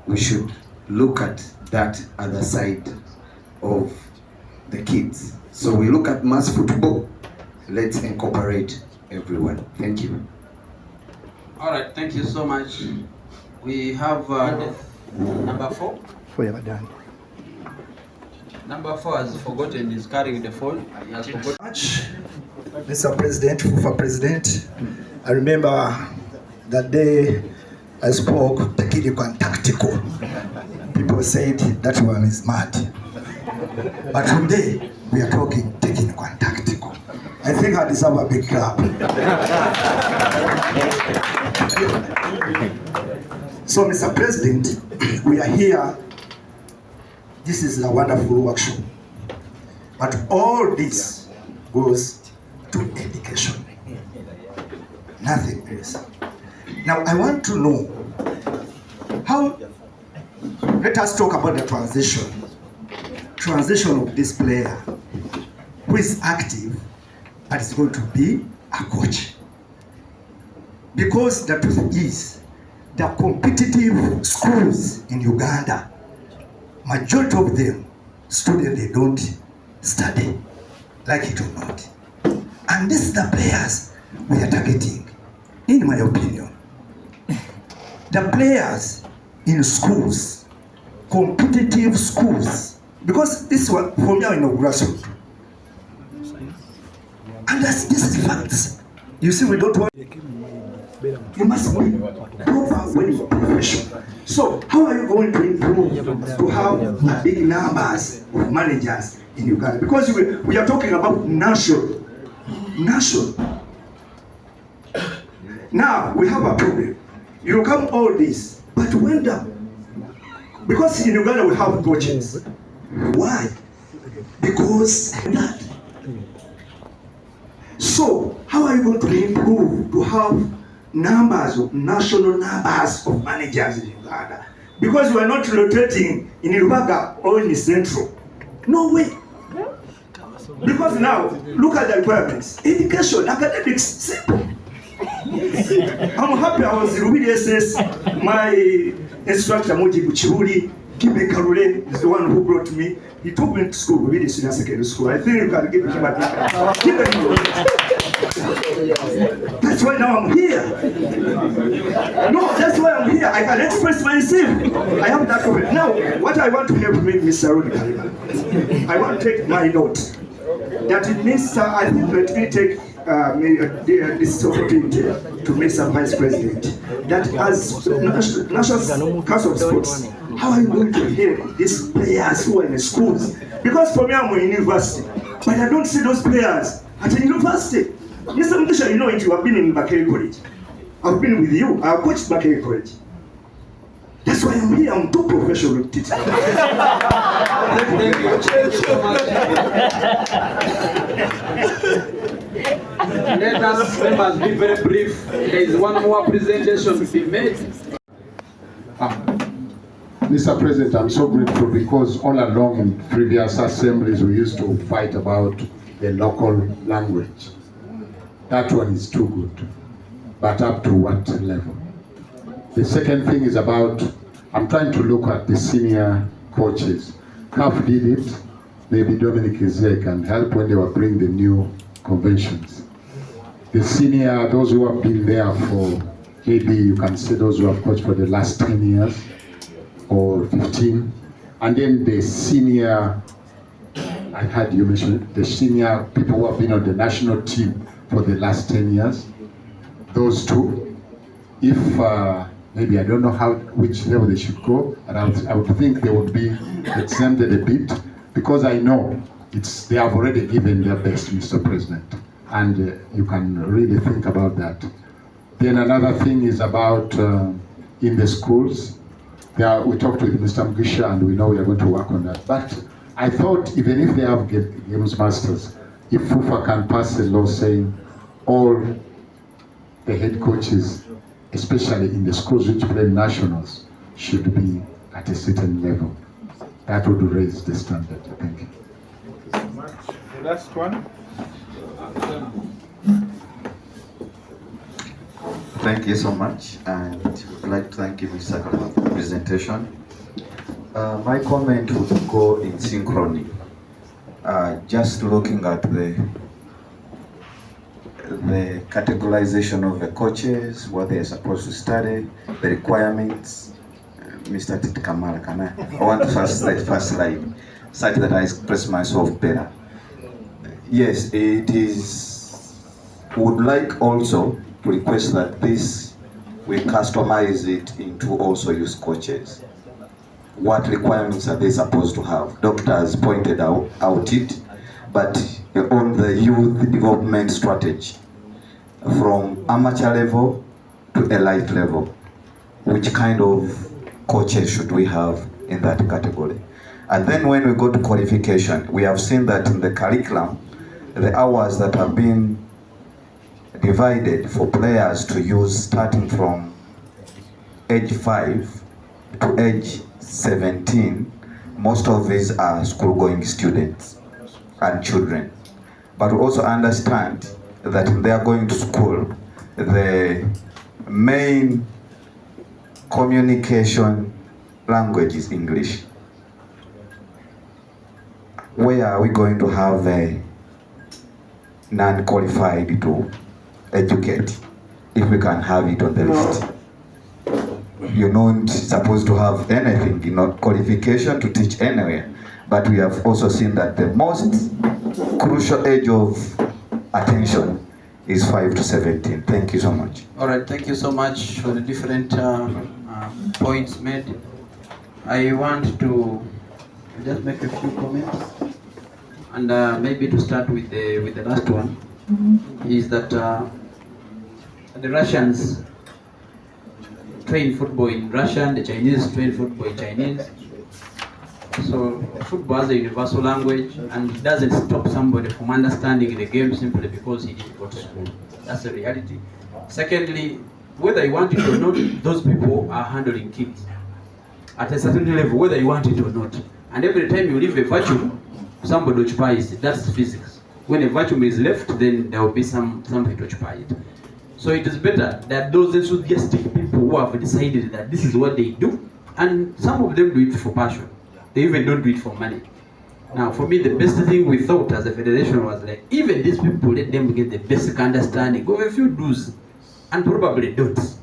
we should look at that other side of the kids. So we look at mass football, let's incorporate everyone. Thank you. All right, thank you so much. We have number 4. Forever done. Number 4 has forgotten, he's carrying the phone. He has forgotten. Mr. President, FUFA President, I remember that day I spoke technical and tactical. People said that one is mad. But today we are talking technical and tactical. I think I deserve a big clap. So, Mr. President, we are here. This is a wonderful workshop. But all this goes to education. Nothing else. Now, I want to know how, let us talk about the transition of this player who is active but is going to be a coach. Because the truth is, the competitive schools in Uganda, majority of them, students, they don't study, like it or not. And this is the players we are targeting, in my opinion. The players in schools, competitive schools, because this one, for me, I know grassroots. And this is facts. You see, we don't want. You must be proper when you are professional. So, how are you going to improve to have big numbers of managers in Uganda? Because we are talking about national. Now, we have a problem. You come all this, but when because in Uganda we have coaches. Why? Because that. So, how are you going to improve to have national numbers of managers in Uganda? Because we are not rotating in Rubaga or in the Central. No way. Because now, look at the requirements. Education, academics, simple. I'm happy I was in Rubidi SS. My instructor, Moji Buchiburi, Kibe Karule, is the one who brought me. He took me to school, Rubidi Senior Secondary School. I think you can give him a That's why now I'm here. No, that's why I'm here. I can express myself. I have that problem. Now, what I want to help me, Mr. Rudi Kalima, I want to take my note. That it means, I think, let me take this opportunity to Mr. Vice President, that as National Council of Sports, how are you going to help these players who are in the schools? Because for me, I'm in university, but I don't see those players at the university. Mr. Mukisha, you know it, you have been in Bakari College. I've been with you, I've coached Bakari College. That's why I'm here, I'm too professional with TiTi. Let us members be very brief. There is one more presentation to be made. Mr. President, I'm so grateful because all along in previous assemblies we used to fight about the local language. That one is too good, but up to what level? The second thing is about, I'm trying to look at the senior coaches. CAF did it, maybe Dominic Izek can help when they were bringing the new conventions. The senior, those who have been there for, maybe you can say those who have coached for the last 10 years or 15. And then the senior, I heard you mention, the senior people who have been on the national team for the last 10 years. Those two, if maybe I don't know which level they should go, and I would think they would be exempted a bit, because I know they have already given their best, Mr. President, and you can really think about that. Then another thing is about in the schools. We talked with Mr. Mugisha, and we know we are going to work on that. But I thought even if they have games masters, if FUFA can pass a law saying all the head coaches, especially in the schools which play nationals, should be at a certain level. That would raise the standard. Thank you. The last one. Thank you so much, and would like to thank you, Mr. Kalima, for the presentation. My comment would go in synchrony. Just looking at the categorization of the coaches, what they are supposed to study, the requirements. Mr. TiTi Kamara, I want to first slide, such that I express myself better. Yes, it is. Would like also to request that this we customize it into also youth coaches. What requirements are they supposed to have? Doctors pointed out it, but on the youth development strategy, from amateur level to elite level, which kind of coaches should we have in that category. And then when we go to qualification, we have seen that in the curriculum, the hours that have been divided for players to use starting from age 5 to age 17, most of these are school-going students and children. But we also understand that if they are going to school, the main communication language is English. Where are we going to have a non-qualified to educate if we can have it on the list? You're not supposed to have anything, qualification to teach anywhere. But we have also seen that the most crucial age of attention is 5 to 17. Thank you so much. All right, thank you so much for the different points made. I want to just make a few comments, and maybe to start with the last one, is that the Russians train football in Russian, the Chinese train football in Chinese. So football has a universal language, and it doesn't stop somebody from understanding the game simply because he didn't go to school. That's the reality. Secondly, whether you want it or not, those people are handling kids at a certain level, whether you want it or not. And every time you leave a vacuum, somebody occupies it. That's physics. When a vacuum is left, then there will be something to occupy it. So it is better that those enthusiastic people who have decided that this is what they do, and some of them do it for passion. They even don't do it for money. Now, for me, the best thing we thought as a federation was like, even these people, let them get the basic understanding of a few do's and probably don'ts.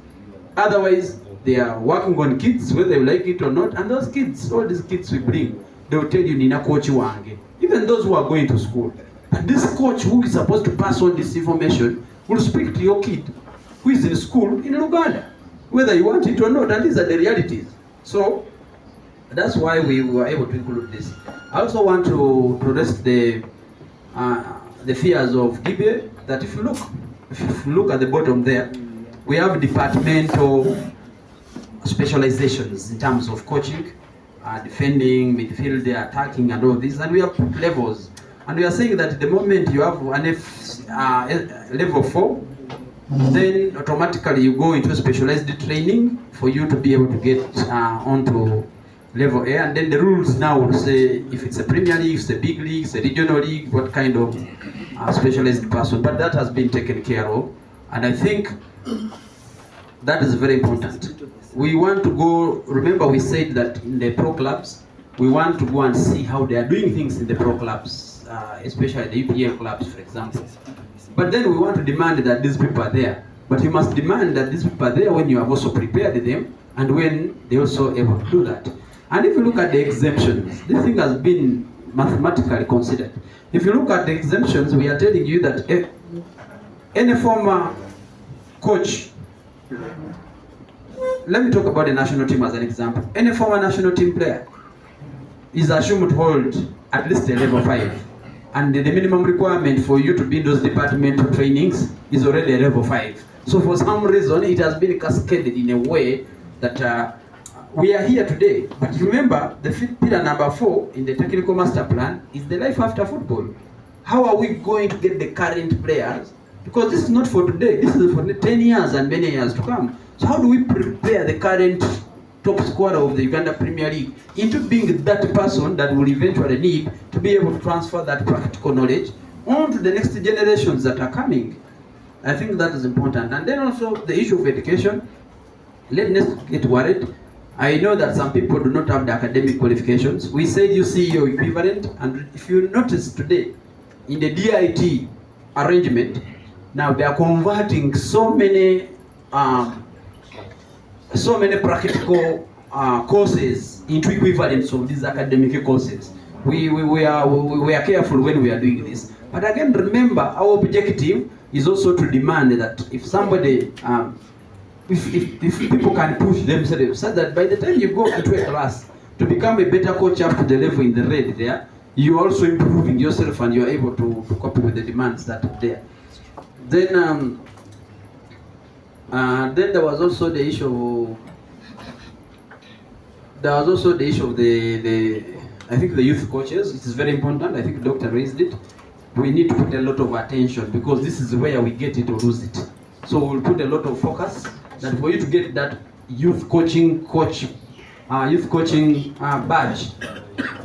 Otherwise, they are working on kids, whether you like it or not, and those kids, all these kids we bring, they will tell you, Nina coach wange. Even those who are going to school. And this coach who is supposed to pass on this information will speak to your kid who is in school in Uganda, whether you want it or not, and these are the realities. So, that's why we were able to include this. I also want to rest the fears of Gibe, that if you look at the bottom there, we have departmental specializations in terms of coaching, defending, midfield, attacking, and all this, and we have levels. And we are saying that the moment you have an level 4, then automatically you go into specialized training for you to be able to get onto level A, and then the rules now will say if it's a Premier League, it's a big league, it's a regional league, what kind of specialized person. But that has been taken care of, and I think that is very important. We want to go, remember we said that in the pro clubs, we want to go and see how they are doing things in the pro clubs, especially the UPL clubs, for example. But then we want to demand that these people are there. But you must demand that these people are there when you have also prepared them, and when they're also able to do that. And if you look at the exemptions, this thing has been mathematically considered. If you look at the exemptions, we are telling you that any former coach, let me talk about the national team as an example. Any former national team player is assumed to hold at least a level 5. And the minimum requirement for you to be in those departmental trainings is already a level 5. So for some reason, it has been cascaded in a way that we are here today. But remember, the pillar number 4 in the technical master plan is the life after football. How are we going to get the current players? Because this is not for today, this is for 10 years and many years to come. So how do we prepare the current top scorer of the Uganda Premier League into being that person that will eventually need to be able to transfer that practical knowledge on to the next generations that are coming? I think that is important. And then also the issue of education. Let's not get worried. I know that some people do not have the academic qualifications. We said you see your equivalent, and if you notice today, in the DIT arrangement, now they are converting so many practical courses into equivalents of these academic courses. We are careful when we are doing this. But again, remember, our objective is also to demand that if somebody, if people can push themselves, so that by the time you go into a class to become a better coach up to the level in the red there, you're also improving yourself and you're able to cope with the demands that are there. Then there was also the issue There was also the issue of I think the youth coaches. It is very important. I think the doctor raised it. We need to put a lot of attention because this is where we get it or lose it. So we'll put a lot of focus that for you to get that youth coaching badge,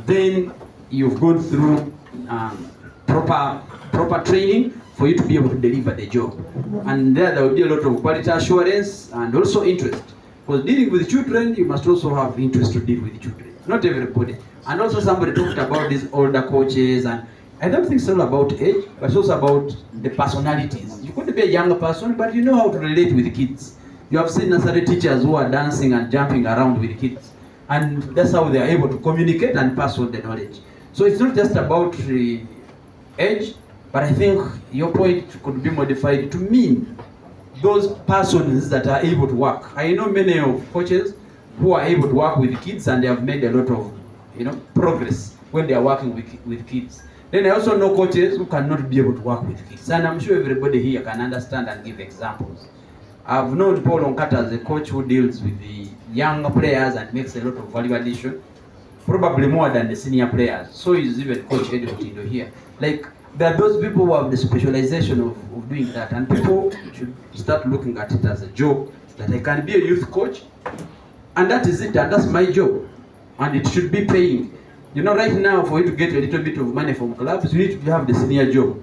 then you've gone through proper training for you to be able to deliver the job. And there will be a lot of quality assurance and also interest. Because dealing with children, you must also have interest to deal with children. Not everybody. And also somebody talked about these older coaches, and I don't think it's all about age, but it's also about the personalities. You could be a younger person, but you know how to relate with kids. You have seen nursery teachers who are dancing and jumping around with kids. And that's how they are able to communicate and pass on the knowledge. So it's not just about age, but I think your point could be modified to mean those persons that are able to work. I know many of coaches who are able to work with kids and they have made a lot of progress when they are working with kids. Then I also know coaches who cannot be able to work with kids. And I'm sure everybody here can understand and give examples. I've known Paul Onkata as a coach who deals with the young players and makes a lot of value addition, probably more than the senior players. So he's even Coach Eddie Mutindo here. Like, there are those people who have the specialization of doing that, and people should start looking at it as a job, that I can be a youth coach, and that is it, and that's my job, and it should be paying. You know, right now, for you to get a little bit of money from clubs, you need to have the senior job.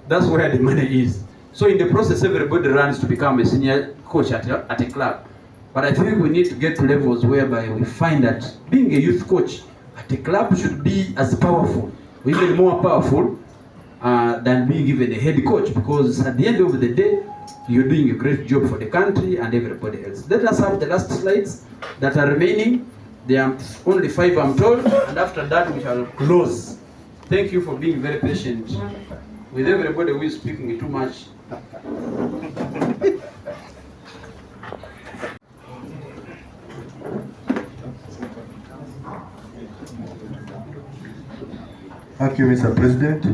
That's where the money is. So in the process, everybody runs to become a senior coach at a club. But I think we need to get to levels whereby we find that being a youth coach at a club should be as powerful, or even more powerful, than being given a head coach, because at the end of the day, you're doing a great job for the country and everybody else. Let us have the last slides that are remaining. There are only 5, I'm told, and after that we shall close. Thank you for being very patient with everybody who is speaking too much. Thank you, Mr. President.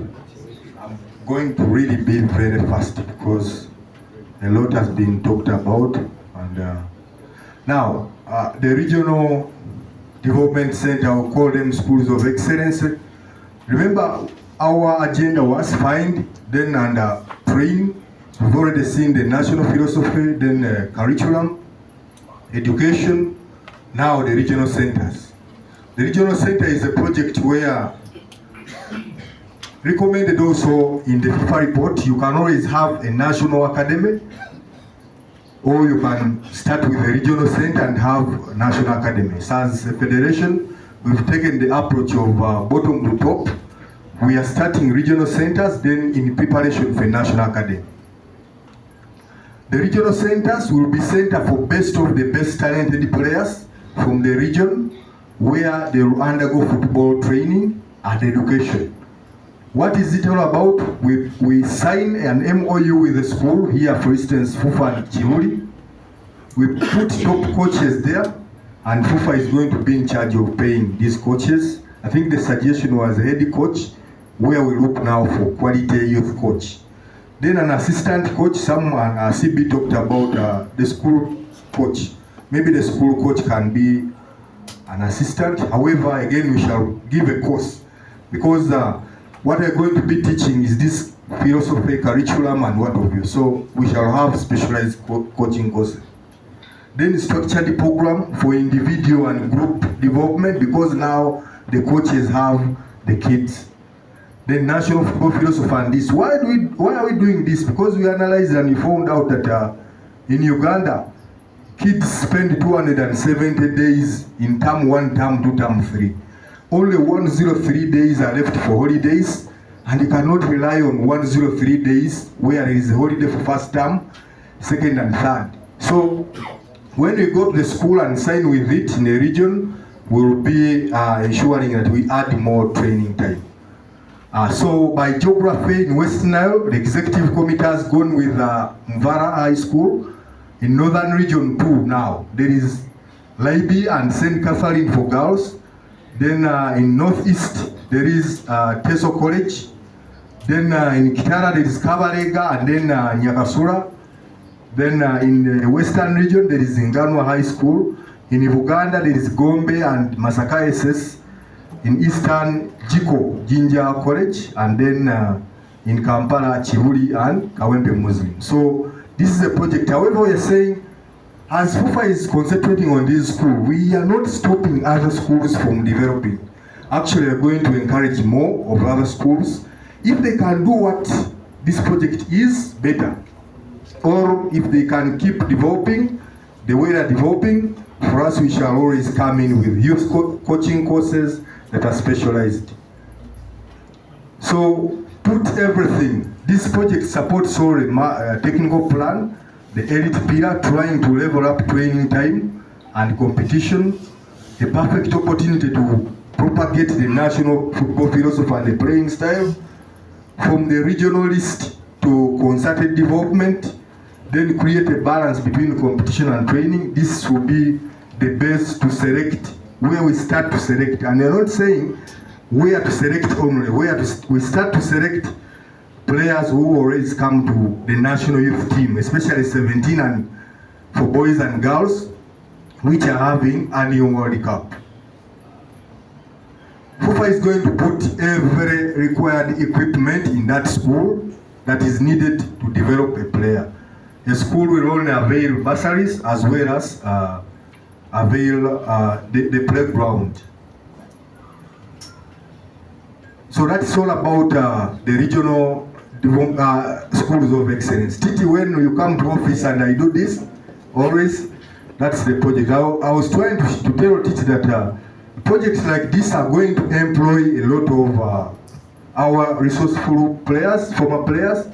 I'm going to really be very fast because a lot has been talked about. And now, the regional development center, I'll call them schools of excellence. Remember, our agenda was find, then and train. We've already seen the national philosophy, then curriculum, education, now the regional centers. The regional center is a project where, recommended also in the FIFA report, you can always have a national academy, or you can start with a regional center and have a national academy. So as a federation, we've taken the approach of bottom to top. We are starting regional centers, then in preparation for national academy. The regional centers will be center for best of the best talented players from the region, where they will undergo football training and education. What is it all about? We sign an MOU with the school here, for instance, FUFA and Chihuri. We put top coaches there, and FUFA is going to be in charge of paying these coaches. I think the suggestion was a head coach, where we look now for quality youth coach. Then an assistant coach, someone, CB talked about the school coach. Maybe the school coach can be an assistant. However, again, we shall give a course, because what we're going to be teaching is this philosophy, curriculum, and what have you. So we shall have specialized coaching courses. Then structured program for individual and group development, because now the coaches have the kids. Then national football philosophy and this. Why are we doing this? Because we analyzed and we found out that in Uganda, kids spend 270 days in term 1, term 2, term 3. Only 103 days are left for holidays, and you cannot rely on 103 days where there is a holiday for first term, second and third. So when we go to the school and sign with it in the region, we'll be ensuring that we add more training time. So by geography in West Nile, the executive committee has gone with Mvara High School. In Northern Region 2 now, there is Laibi and St. Catherine for girls. Then in Northeast, there is Teso College. Then in Kitara, there is Kabarega, and then Nyakasura. Then in the Western Region, there is Nganwa High School. In Uganda, there is Gombe and Masaka SS. In Eastern, Jiko, Jinja College. And then in Kampala, Chibuli and Kawempe Muslim. So this is a project. However, we are saying, as FUFA is concentrating on this school, we are not stopping other schools from developing. Actually, we are going to encourage more of other schools. If they can do what this project is, better. Or if they can keep developing the way they are developing, for us, we shall always come in with youth coaching courses that are specialized. So, put everything. This project supports all the technical plan, the elite pillar, trying to level up training time and competition, a perfect opportunity to propagate the national football philosophy and the playing style, from the regionalist to concerted development, then create a balance between competition and training. This will be the best to select, where we start to select. And we're not saying where to select only, we start to select players who always come to the national youth team, especially 17 and for boys and girls, which are having annual World Cup. FUFA is going to put every required equipment in that school that is needed to develop a player. The school will only avail bursaries as well as avail the playground. So that's all about the regional schools of excellence. TiTi, when you come to office and I do this, always, that's the project. I was trying to tell TiTi that projects like this are going to employ a lot of our resourceful players, former players.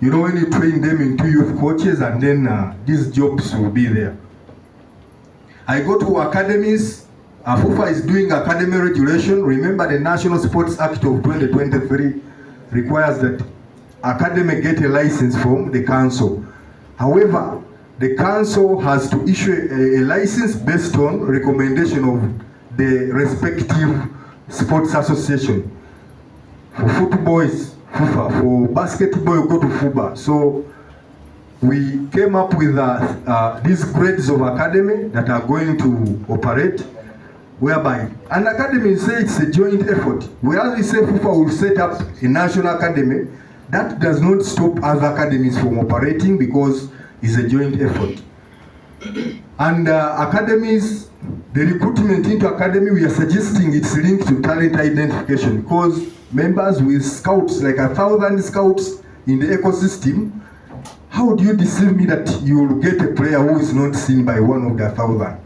You know, when you train them into youth coaches, and then these jobs will be there. I go to academies. FUFA is doing academy regulation. Remember, the National Sports Act of 2023 requires that academy get a license from the council. However, the council has to issue a license based on recommendation of the respective sports association. For football is FUFA, for basketball you go to FUBA. So we came up with these grades of academy that are going to operate, whereby an academy say it's a joint effort. Whereas we say FUFA will set up a national academy, that does not stop other academies from operating because it's a joint effort. And academies, the recruitment into academy, we are suggesting it's linked to talent identification, because members with scouts, like 1,000 scouts in the ecosystem, how do you deceive me that you will get a player who is not seen by one of the 1,000,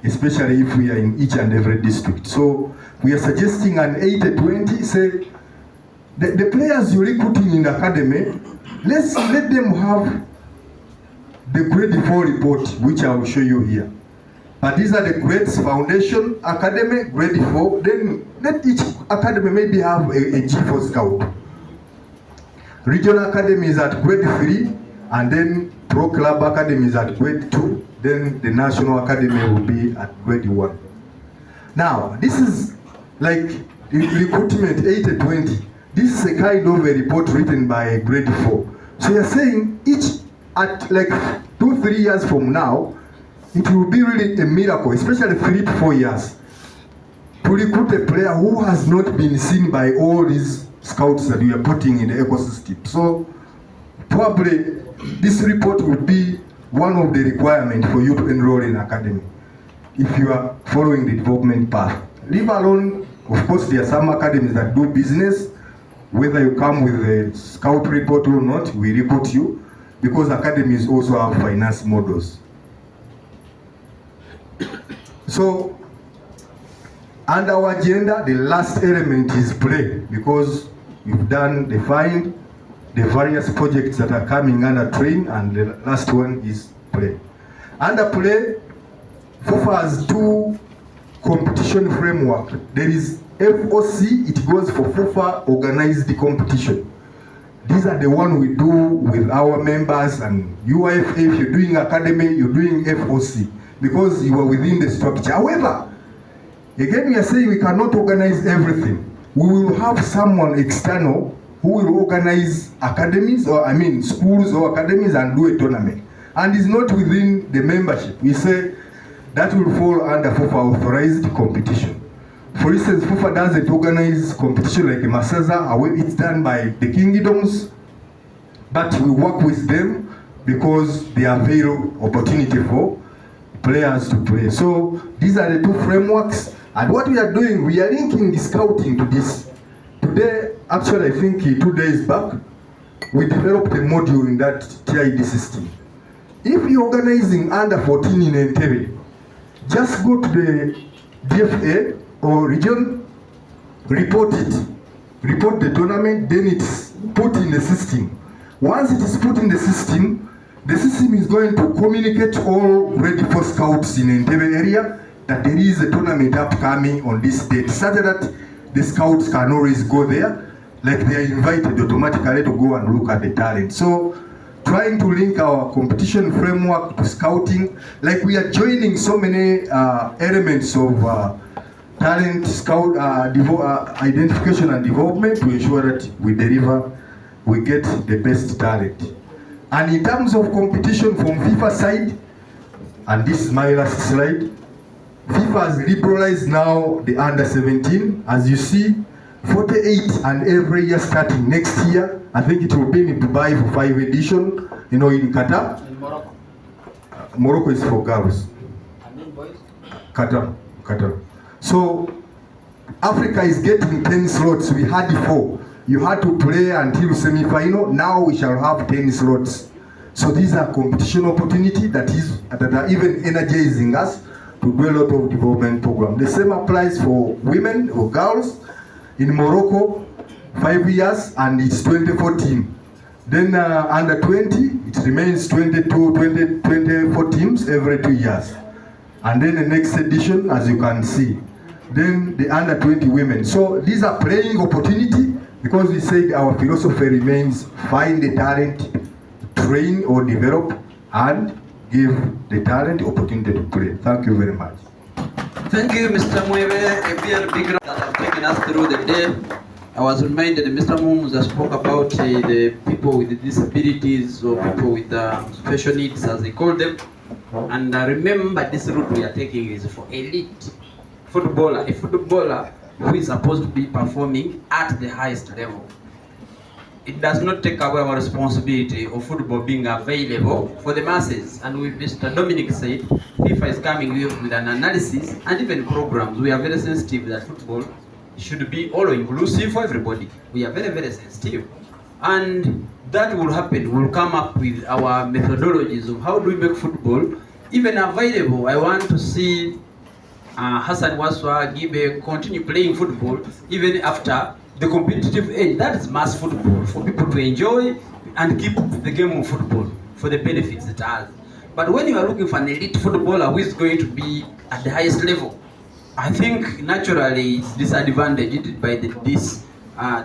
especially if we are in each and every district? So we are suggesting an 80-20, say the players you're recruiting in the academy, let them have the grade 4 report, which I will show you here. But these are the grades: foundation, academy, grade 4. Then let each academy maybe have a G4 scout. Regional academy is at grade 3, and then pro club academy is at grade 2. Then the national academy will be at grade 1. Now, this is like recruitment 80-20. This is a kind of a report written by grade 4. So you're saying each at like 2-3 years from now, it will be really a miracle, especially 3 to 4 years, to recruit a player who has not been seen by all these scouts that we are putting in the ecosystem. So probably this report will be one of the requirements for you to enroll in academy if you are following the development path. Leave alone, of course, there are some academies that do business. Whether you come with a scout report or not, we report you, because academies also have finance models. So, under our agenda, the last element is play, because we've defined the various projects that are coming under train, and the last one is play. Under play, FUFA has 2 competition framework. There is FOC, it goes for FUFA organized competition. These are the one we do with our members, and UIFA, if you're doing academy, you're doing FOC, because you are within the structure. However, again, we are saying we cannot organize everything. We will have someone external who will organize academies, or schools or academies, and do a tournament. And it's not within the membership. We say that will fall under FIFA authorized competition. For instance, FIFA doesn't organize competition like Masaza, it's done by the kingdoms, but we work with them because they avail opportunity for players to play. So these are the two frameworks, and what we are doing, we are linking the scouting to this. Today, actually I think 2 days back, we developed a module in that TiD system. If you're organizing under 14 in Entebbe, just go to the DFA or region, report the tournament, then it's put in the system. Once it is put in the system is going to communicate all ready for scouts in Entebbe area that there is a tournament upcoming on this date, such that the scouts can always go there, like they are invited automatically to go and look at the talent. So trying to link our competition framework to scouting, like we are joining so many elements of talent, scout, identification and development to ensure that we deliver, we get the best talent. And in terms of competition from FIFA side, and this is my last slide, FIFA has liberalized now the under 17. As you see, 48 and every year starting next year, I think it will be in Dubai for 5 edition, in Qatar. In Morocco. Morocco is for girls. And then boys? Qatar. So Africa is getting 10 slots. We had 4. You had to play until semi-final. Now we shall have 10 slots. So these are competition opportunity that are even energizing us to do a lot of development program. The same applies for women or girls. In Morocco, 5 years, and it's 24 teams. Then under 20, it remains 24 teams every 2 years. And then the next edition, as you can see, then the under 20 women. So these are playing opportunity, because we said our philosophy remains find the talent, train or develop, and give the talent opportunity to play. Thank you very much. Thank you, Mr. Mwebe, a big round that have taken us through the day. I was reminded Mr. Mumuza spoke about the people with disabilities or people with special needs, as they call them. And remember, this route we are taking is for elite footballer, a footballer who is supposed to be performing at the highest level. It does not take away our responsibility of football being available for the masses. And with Mr. Dominic said, FIFA is coming with an analysis and even programs. We are very sensitive that football should be all inclusive for everybody. We are very, very sensitive. And that will happen. We'll come up with our methodologies of how do we make football even available. I want to see Hassan Waswa, Gibe continue playing football even after the competitive age. That is mass football for people to enjoy and keep the game of football for the benefits it has. But when you are looking for an elite footballer who is going to be at the highest level, I think naturally it's disadvantaged by the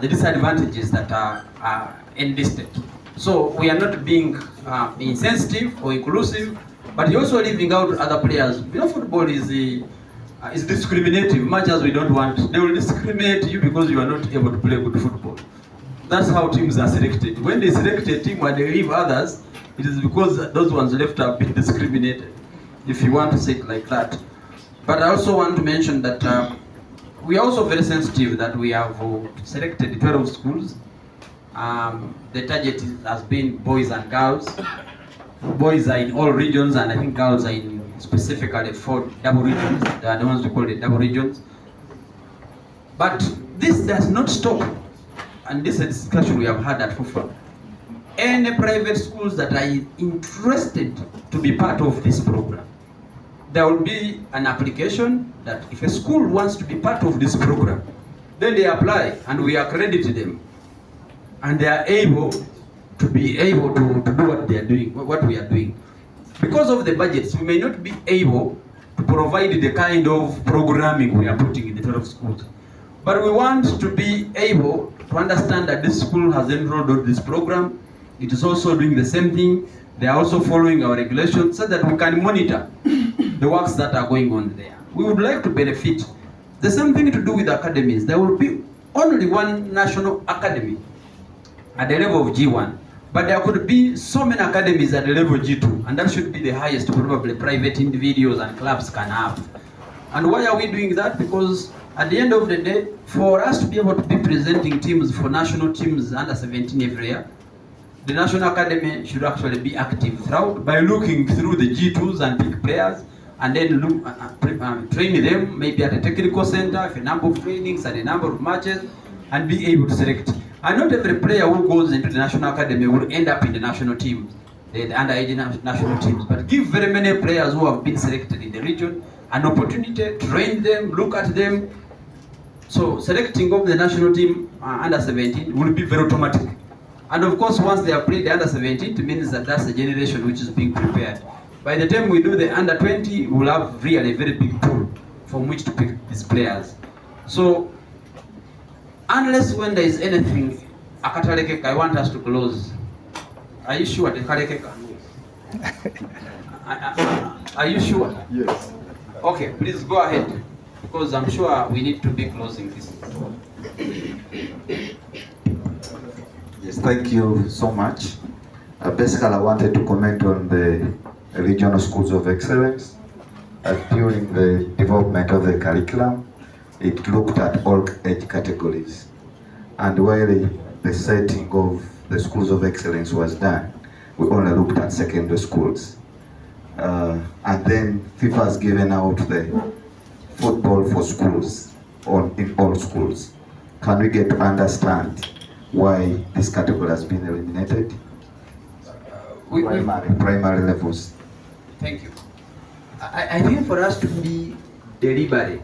disadvantages that are enlisted. So we are not being insensitive or inclusive, but you're also leaving out other players. You know, football is discriminative. Much as we don't want, they will discriminate you because you are not able to play good football. That's how teams are selected. When they select a team and they leave others, it is because those ones left have been discriminated, if you want to say it like that. But I also want to mention that we are also very sensitive that we have selected 12 schools. The target has been boys and girls. Boys are in all regions, and I think girls are in specifically 4 double regions. They are the ones we call the double regions. But this does not stop, and this is a discussion we have had at FUFA. Any private schools that are interested to be part of this program, there will be an application that if a school wants to be part of this program, then they apply and we accredit them. And they are able to do what they are doing, what we are doing. Because of the budgets, we may not be able to provide the kind of programming we are putting in the 12 schools. But we want to be able to understand that this school has enrolled on this program. It is also doing the same thing. They are also following our regulations so that we can monitor the works that are going on there. We would like to benefit. The same thing to do with academies. There will be only one national academy at the level of G1 But there could be so many academies at the level G2, and that should be the highest probably private individuals and clubs can have. And why are we doing that? Because at the end of the day, for us to be able to be presenting teams for national teams under 17 every year, the National Academy should actually be active throughout by looking through the G2s and pick players, and then look, train them maybe at a technical center, for a number of trainings and a number of matches, and be able to select. And not every player who goes into the National Academy will end up in the national teams, the underage national teams. But give very many players who have been selected in the region an opportunity, train them, look at them. So selecting of the national team under 17 will be very automatic. And of course, once they have played the under 17, it means that that's a generation which is being prepared. By the time we do the under 20, we'll have really a very big tool from which to pick these players. So, unless when there is anything, Akatalekeka, I want us to close. Are you sure? Are you sure? Yes. Okay, please go ahead, because I'm sure we need to be closing this. Yes, thank you so much. Basically, I wanted to comment on the regional schools of excellence. During the development of the curriculum, it looked at all age categories. And while the setting of the schools of excellence was done, we only looked at secondary schools. And then FIFA has given out the football for schools in all schools. Can we get to understand why this category has been eliminated? Primary levels. Thank you. I think for us to be deliberate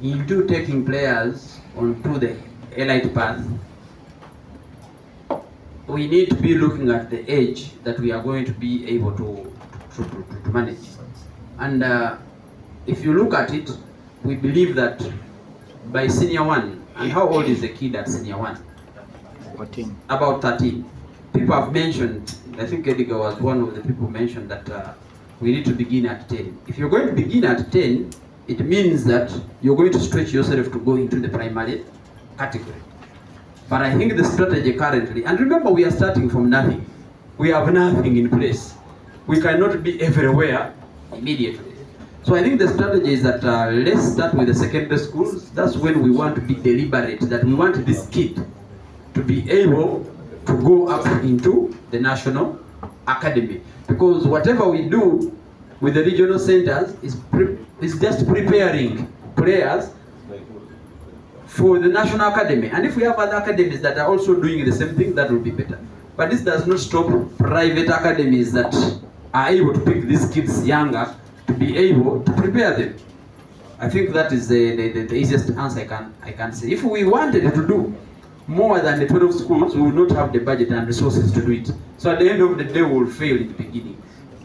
into taking players onto the elite path, we need to be looking at the age that we are going to be able to manage. And if you look at it, we believe that by senior one, and how old is the kid at senior one? 14. About 13. People have mentioned, I think Edgar was one of the people who mentioned that we need to begin at 10. If you're going to begin at 10, it means that you're going to stretch yourself to go into the primary category. But I think the strategy currently, and remember we are starting from nothing. We have nothing in place. We cannot be everywhere immediately. So I think the strategy is that let's start with the secondary schools. That's when we want to be deliberate, that we want this kid to be able to go up into the national academy. Because whatever we do with the regional centers is just preparing players for the national academy. And if we have other academies that are also doing the same thing, that will be better. But this does not stop private academies that are able to pick these kids younger to be able to prepare them. I think that is the easiest answer I can say. If we wanted to do more than the 12 schools, we will not have the budget and resources to do it. So at the end of the day, we will fail in the beginning.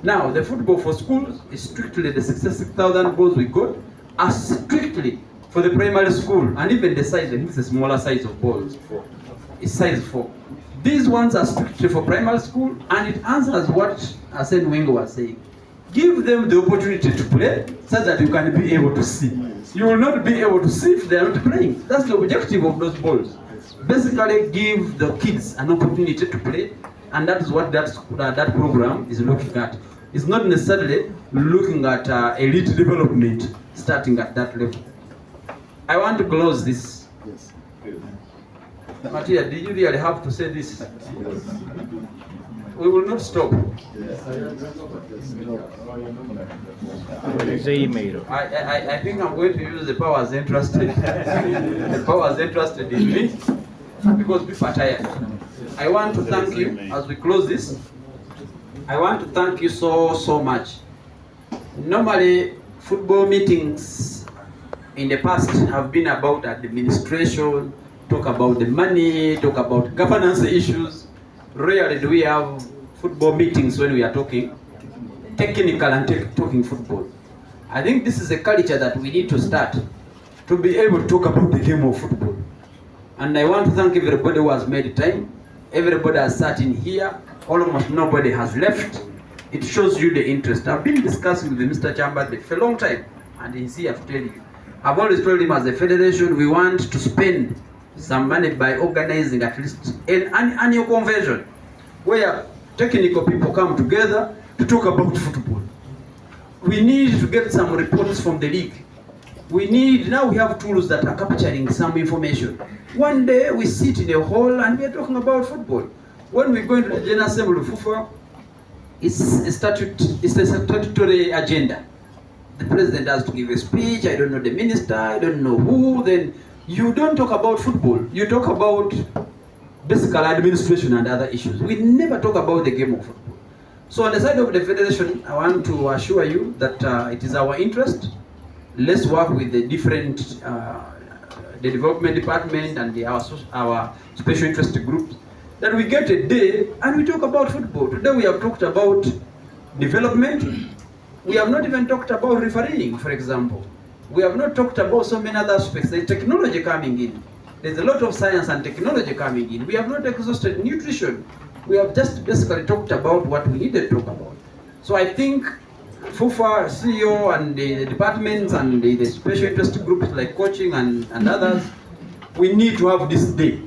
Now, the football for schools is strictly the 66,000 balls we got are strictly for the primary school, and even the size, I think it's a smaller size of balls. It's size 4. These ones are strictly for primary school, and it answers what Arsene Wenger was saying. Give them the opportunity to play so that you can be able to see. You will not be able to see if they are not playing. That's the objective of those balls. Basically, give the kids an opportunity to play, and that is what that program is looking at. It's not necessarily looking at elite development starting at that level. I want to close this. Yes. Matia, did you really have to say this? Yes. We will not stop. I think I'm going to use the powers interested. The powers interested in me, because people are tired. I want to thank you as we close this. I want to thank you so much. Normally, football meetings in the past have been about administration, talk about the money, talk about governance issues. Rarely do we have football meetings when we are talking technical and talking football. I think this is a culture that we need to start to be able to talk about the game of football. And I want to thank everybody who has made time. Everybody has sat in here. Almost nobody has left. It shows you the interest. I've been discussing with Mr. Chambers for a long time, and he's here to tell you. I've always told him as a federation, we want to spend some money by organizing at least an annual convention where technical people come together to talk about football. We need to get some reports from the league. Now we have tools that are capturing some information. One day we sit in a hall and we are talking about football. When we go into the General Assembly of FUFA, it's a statutory agenda. The president has to give a speech, I don't know the minister, I don't know who, then you don't talk about football. You talk about basic administration and other issues. We never talk about the game of football. So on the side of the federation, I want to assure you that it is our interest. Let's work with the different, the development department and our special interest groups, that we get a day and we talk about football. Today we have talked about development. We have not even talked about refereeing, for example. We have not talked about so many other aspects. There's technology coming in. There's a lot of science and technology coming in. We have not exhausted nutrition. We have just basically talked about what we needed to talk about. So I think FUFA, CEO and the departments and the special interest groups like coaching and others, we need to have this day.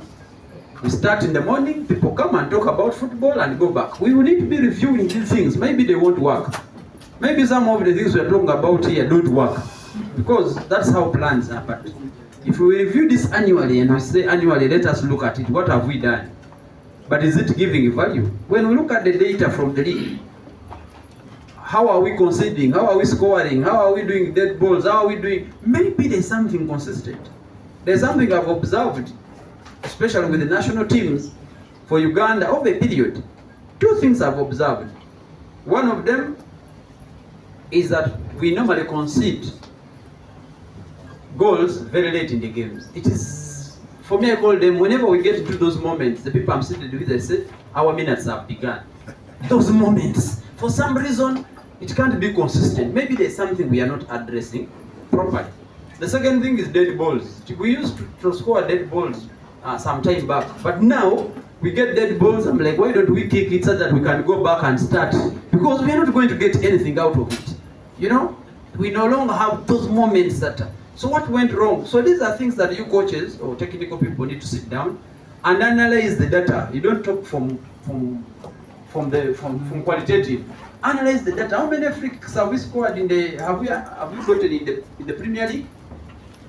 We start in the morning, people come and talk about football and go back. We will need to be reviewing these things. Maybe they won't work. Maybe some of the things we're talking about here don't work, because that's how plans are. But if we review this annually and we say annually, let us look at it, what have we done? But is it giving value? When we look at the data from the league, how are we conceding? How are we scoring? How are we doing dead balls? How are we doing? Maybe there's something consistent. There's something I've observed, especially with the national teams for Uganda over a period. Two things I've observed. One of them is that we normally concede goals very late in the games. It is, for me, I call them, whenever we get into those moments, the people I'm sitting with, they say, our minutes have begun. Those moments, for some reason, it can't be consistent. Maybe there's something we are not addressing properly. The second thing is dead balls. We used to score dead balls some time back, but now we get dead balls. I'm like, why don't we kick it so that we can go back and start? Because we are not going to get anything out of it. You know, we no longer have those moments that. So what went wrong? So these are things that you coaches or technical people need to sit down and analyze the data. You don't talk from qualitative. Analyze the data. How many free kicks have we scored in the? Have we gotten in the Premier League?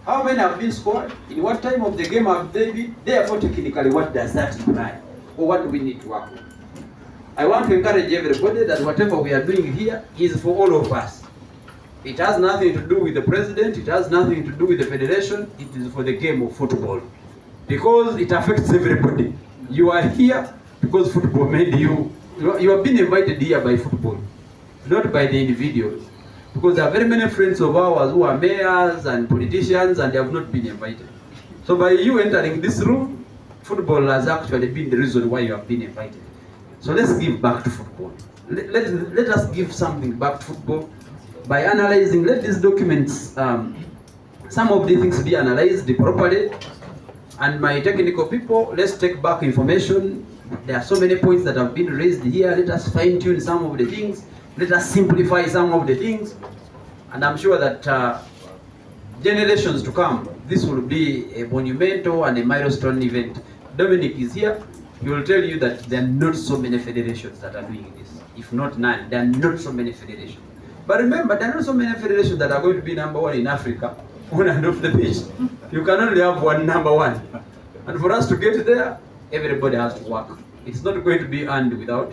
How many have been scored? In what time of the game have they been? Therefore, technically, what does that imply? Or what do we need to work on? I want to encourage everybody that whatever we are doing here is for all of us. It has nothing to do with the president. It has nothing to do with the federation. It is for the game of football. Because it affects everybody. You are here because football made you. You have been invited here by football, not by the individuals. Because there are very many friends of ours who are mayors and politicians and they have not been invited. So by you entering this room, football has actually been the reason why you have been invited. So let's give back to football. Let us give something back to football by analyzing. Let these documents, some of the things be analyzed properly. And my technical people, let's take back information. There are so many points that have been raised here. Let us fine tune some of the things. Let us simplify some of the things. And I'm sure that generations to come, this will be a monumental and a milestone event. Dominic is here. He will tell you that there are not so many federations that are doing this. If not none, there are not so many federations. But remember, there are not so many federations that are going to be number one in Africa, on and off the pitch. You can only have one number one. And for us to get there, everybody has to work. It's not going to be earned without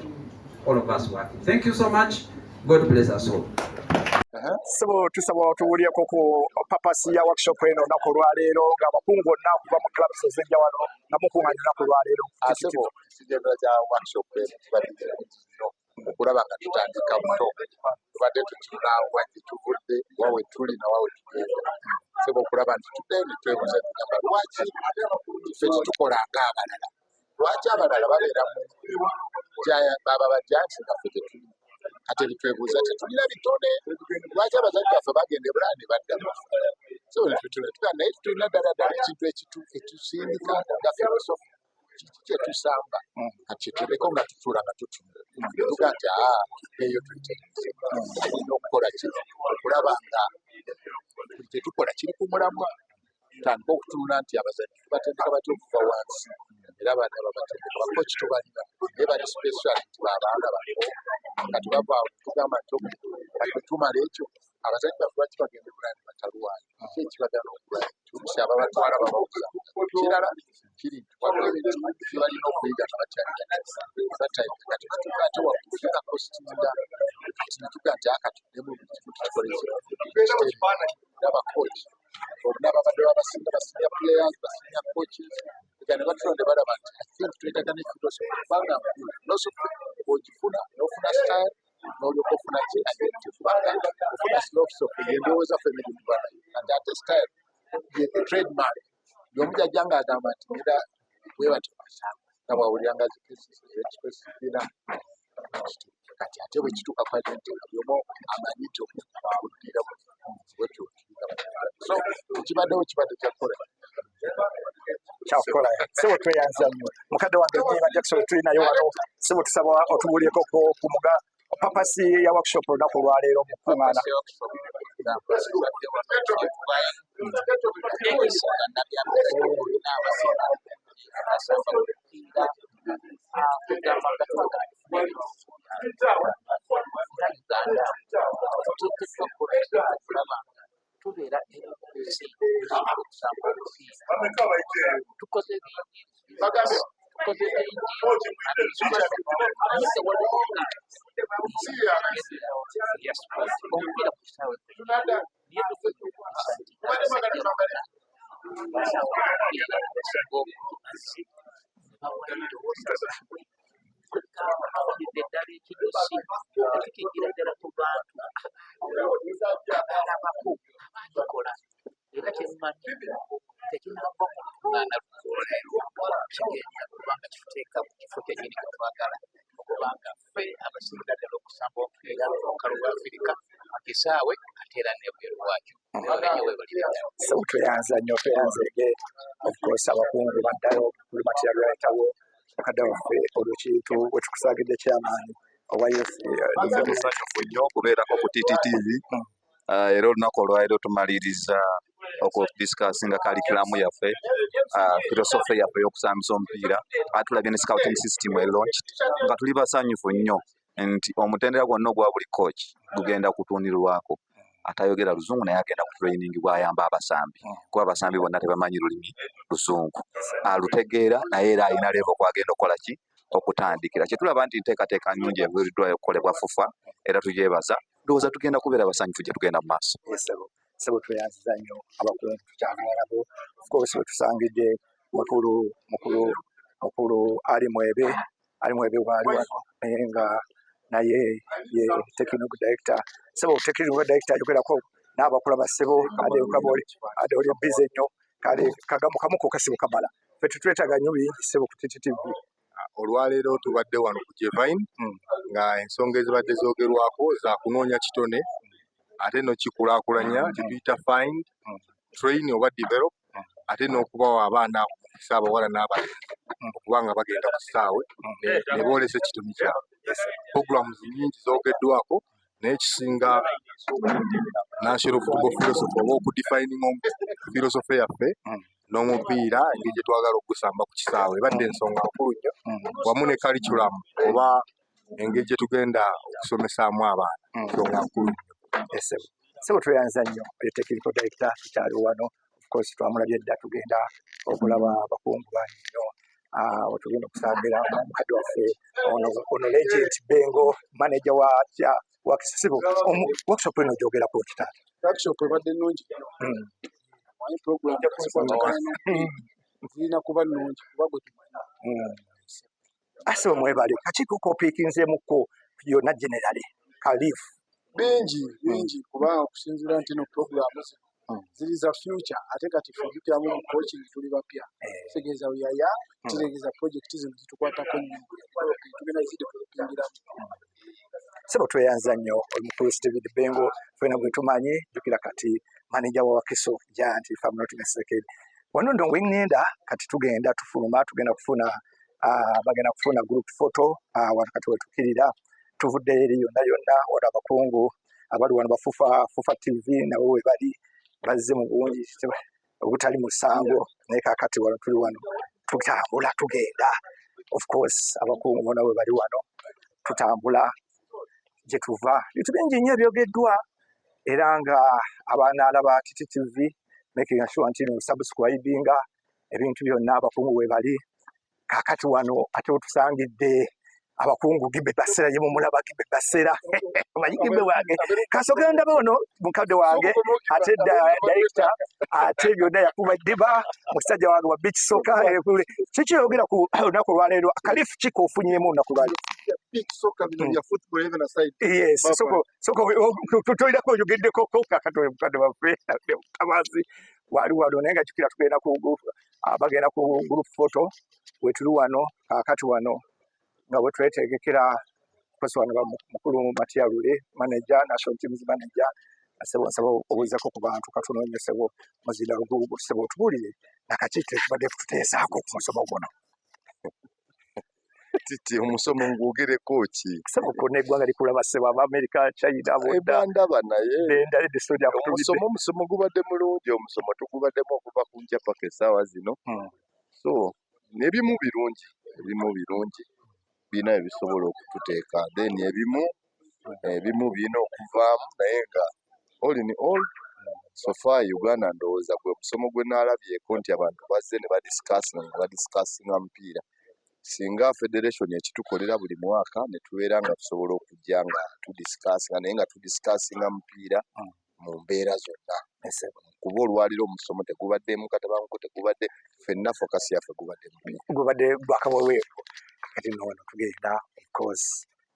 all of us working. Thank you so much. God bless us all. So tusaba tuwulya koko papasi ya workshop eno nako lwaleero nga bakungu na kuva mu clubs ez'enjawulo na mukunganya nako lwaleero asebo kijemera kya workshop eno kibalira no okulaba nga tutandika buto tubadde tukiruna wajje tuvudde wawe tuli na wawe tugenda sebo okulaba nti tudde ne twebuuza tugamba lwaki ffe tetukola ng'abalala lwaki abalala babeera mu baba bajansi nga ffe tetuli ate bitwebuuza tetulina bitone lwaki abazadde baffe bagenda ebulaya ne badda so netutuna naye tulina ddala ddala ekintu etusindika nga filosofi kiki kyetusamba kati tuleko nga tutuula nga tutunda tuga nti eyo twetegereze tulina okukola ki okulaba nga buli kyetukola kiri ku mulamwa tutandika okutunula nti abazannyi tubatendeka batya okuva wansi era abaana babatendeka bakoki tubalina naye bali speciality babaana bato nga tebava tugamba nti kati tumala ekyo abazannyi baffe lwaki bagenda bulani bataluwayo ki ekibagana okulwayo oluusi ababatwala bababuza kirala kiri nti waliwo ebintu byebalina okuyiga nga bakyalina kati batuuka ate wakutuuka kositinga kati netuga nti akatuddemu buli kimu tukikoleze n'abakoci n'ababadde babasinga basinya players basinya coaches ega ne batulonde balaba nti I think twetaaga ne philosophy kubanga philosophy ogifuna n'ofuna style n'olyoka ofuna identity kubanga ofuna philosophy y'endowooza ffe nebitubala kati ate style ye trademark y'omujjajja ng'agamba nti ngenda bwebati nga bwawuliranga zikesizira kati ate bwe kituuka ku identity nga byomu amanyi nti okuddira bwetyo so ekibaddewo kibadde kyakukola sebo tweyanza nnyo mukadde wange nyinga Jackson tulinayo wano sebo tusaba otubuulyeko ku muga papasi ya workshop olunaku olwaleero mu kuŋŋaana tubeera tukoze omupiira ku kisaawe eddala ekidosi tukigira ddala ku bantu abalabako abagikola era kyemmanyi tekinava mu lukuŋŋaana luno kigenda kubanga kituteeka mu kifo kyennyini kwe twagala okubanga ffe abasinga ddala okusamba omupiira olukalu lwa Afirika kisaawe ate era n'ebweru waakyo so tweyanza nnyo tweyanzege of course abakungu baddayo buli material yayitawo mukadde waffe olukiitu bwe tukusaagidde kyamaanyi oba musanyufu nnyo okubeerako ku TiTi era olunaku olwaleero tumaliriza okudisikasinga kalikiramu yaffe filosofe yaffe y'okusambisa omupiira atulabye ne scouting system elaunched nga tuli basanyufu nnyo nti omutendera gwonna ogwa buli coach gugenda kutuunirwako atayogera luzungu naye agenda ku training bw'ayamba abasambi kuba abasambi bonna tebamanyi lulimi luzungu alutegeera naye era alina levo kwagenda okukola ki okutandikira kyetulaba nti nteekateeka nnungi ebuuliddwayo okukolebwa fufa era tugyebaza ndowooza tugenda kubeera basanyufu gye tugenda mu maaso sebo tweyanziza nnyo abakungu tukyagala nabo of course bwe tusangidde mukulu ali mwebe bwali wano naye nga naye ye technical director sebo technical director ayogerako n'abakula ba sebo ade oli bize nnyo kale kagamu kamuko kasibo kamala ffe tutwetaaga nnyo bingi sebo ku TiTi. Olwaleero tubadde wano ku Jevine nga ensonga ezibadde zoogerwako za kunoonya kitone ate n'okikulaakulanya kituyita find train oba develop ate n'okubawa abaana abo mukisa abawala n'abalenzi okuba nga bagenda ku kisaawe ne boolesa ekitone kyabwe. Programs nyingi zoogeddwako naye ekisinga national football philosophy oba okudefininga philosophy yaffe n'omupiira engeri gye twagala okugusamba ku kisaawe ebadde ensonga nkulu nnyo wamu ne curriculum oba engeri gye tugenda okusomesaamu abaana nsonga nkulu nnyo. Sebo tweyanza nnyo technical director tukyali wano of course twamulabye dda tugenda okulaba abakungu bangi nnyo tugenda okusaagira mukadde waffe ono Legend Bengo manager wa Kisebo workshop eno gyogerako kitaata workshop ebadde nnungi manyi program zirina kuba nnungi kuba gwe tumanyi asebo mwebale kakiiko kopiikinzeemukko yonna generale kalif bingi kuba okusinziira nti no programu ziri za future ate kati fujukiramu mu coaching tuli bapya tegeeza uyaya tutegeeza project zino zitukwatako nnyo tugenda zidevelopingiramu sebo tweyanza nnyo omukulu David Bengo fena gwe tumanyi jjukira kati manager wa Wakiso Giant if I'm not mistaken wano ndo ngenda kati tugenda tufuluma tugenda kufuna bagenda kufuna group photo wakati wetukirira tuvudde eri yonna wano abakungu abali wano bafufa TV nabo we bali bazze mu bungi obutali musango naye kakati wano tuli wano tutambula tugenda. Of course abakungu bona bwe bali wano tutambula gye tuva. Bintu bingi nnyo ebyogeddwa era nga abaana ba TiTi TV making sure nti subscribinga ebintu byonna abakungu we bali. Kakati wano ate otusangidde abakungu Gibe Basera ye mumulaba Gibe Basera manyi Gibe wange kasogera ndaba ono mukadde wange ate director ate byonna yakuba ddiba musajja wange wa beach soccer kiki yogera ku olunaku lwaleero akalifu kiko ofunyemu olunaku lwaleero big soccer bino bya football even aside. Yes, soko tutoyirako oyogeddeko kakati mukadde waffe Mutabazi wali wano naye nga kikira tugenda ku bagenda ku group photo wetuli wano kakati wano nga bwe twetegekera kosi wano mukulu Matiarule manager national teams manager asebo obuuzako ku bantu katunoonye sebo muzinda lugugu sebo tubulire nakakite tubadde tuteesaako ku musomo guno. TiTi omusomo ngwogere kochi sebo kone eggwanga likulaba sebo America China ndaba naye bendali disoja omusomo gubadde mulungi omusomo tugubaddemu okuva ku nja paka essaawa zino so n'ebimu birungi birina ebisobola okututeeka then ebimu birina okuvaamu naye nga all in all so far Uganda ndowooza gwe omusomo gwe naalabyeko nti abantu bazze ne badisikasinga mupiira singa federation ekitukolera buli mwaka ne tubeera nga tusobola okujja nga tudisikasinga naye nga tudisikasinga mupiira mu mbeera zonna kuba olwaliro omusomo tegubaddemu katabanguko tegubadde ffenna fokasi yaffe gubadde gwakaweweefu kati noono tugenda of course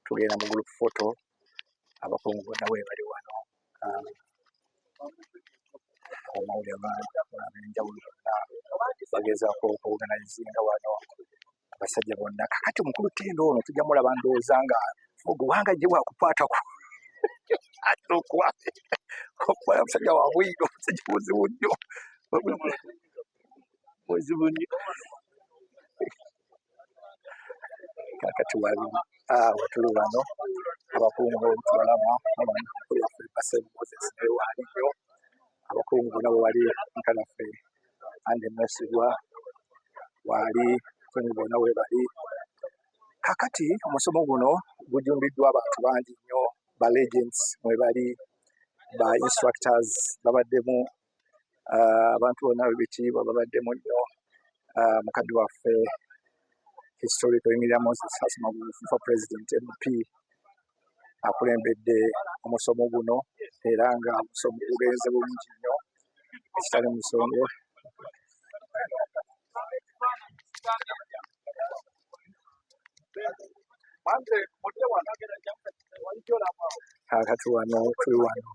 tugenda mu group photo abakungu bonna bwe bali wano amawulire ab'enjawulo bonna bagezaako okuorganizinga wano abasajja bonna kakati omukulu Tendo ono tujja mulaba ndowooza nga oguwanga gye bwakukwatako ate okukwata omusajja wa bwino omusajja muzibu nnyo kakati wali wetuli wano abakungu tubalaba waliyo abakungu bonna bwe wali nkanaffe ande Mwesigwa wali abakungu bonna bwe bali kakati omusomo guno gujumbiddwa abantu bangi nnyo ba legends mwe bali ba instructors babaddemu abantu bonna b'ebitiibwa babaddemu nnyo mukadde waffe historical Emilia Moses Asmagufu for president MP akulembedde omusomo guno era nga omusomo gugenze bulungi nnyo ekitali musongo kakati wano tuli wano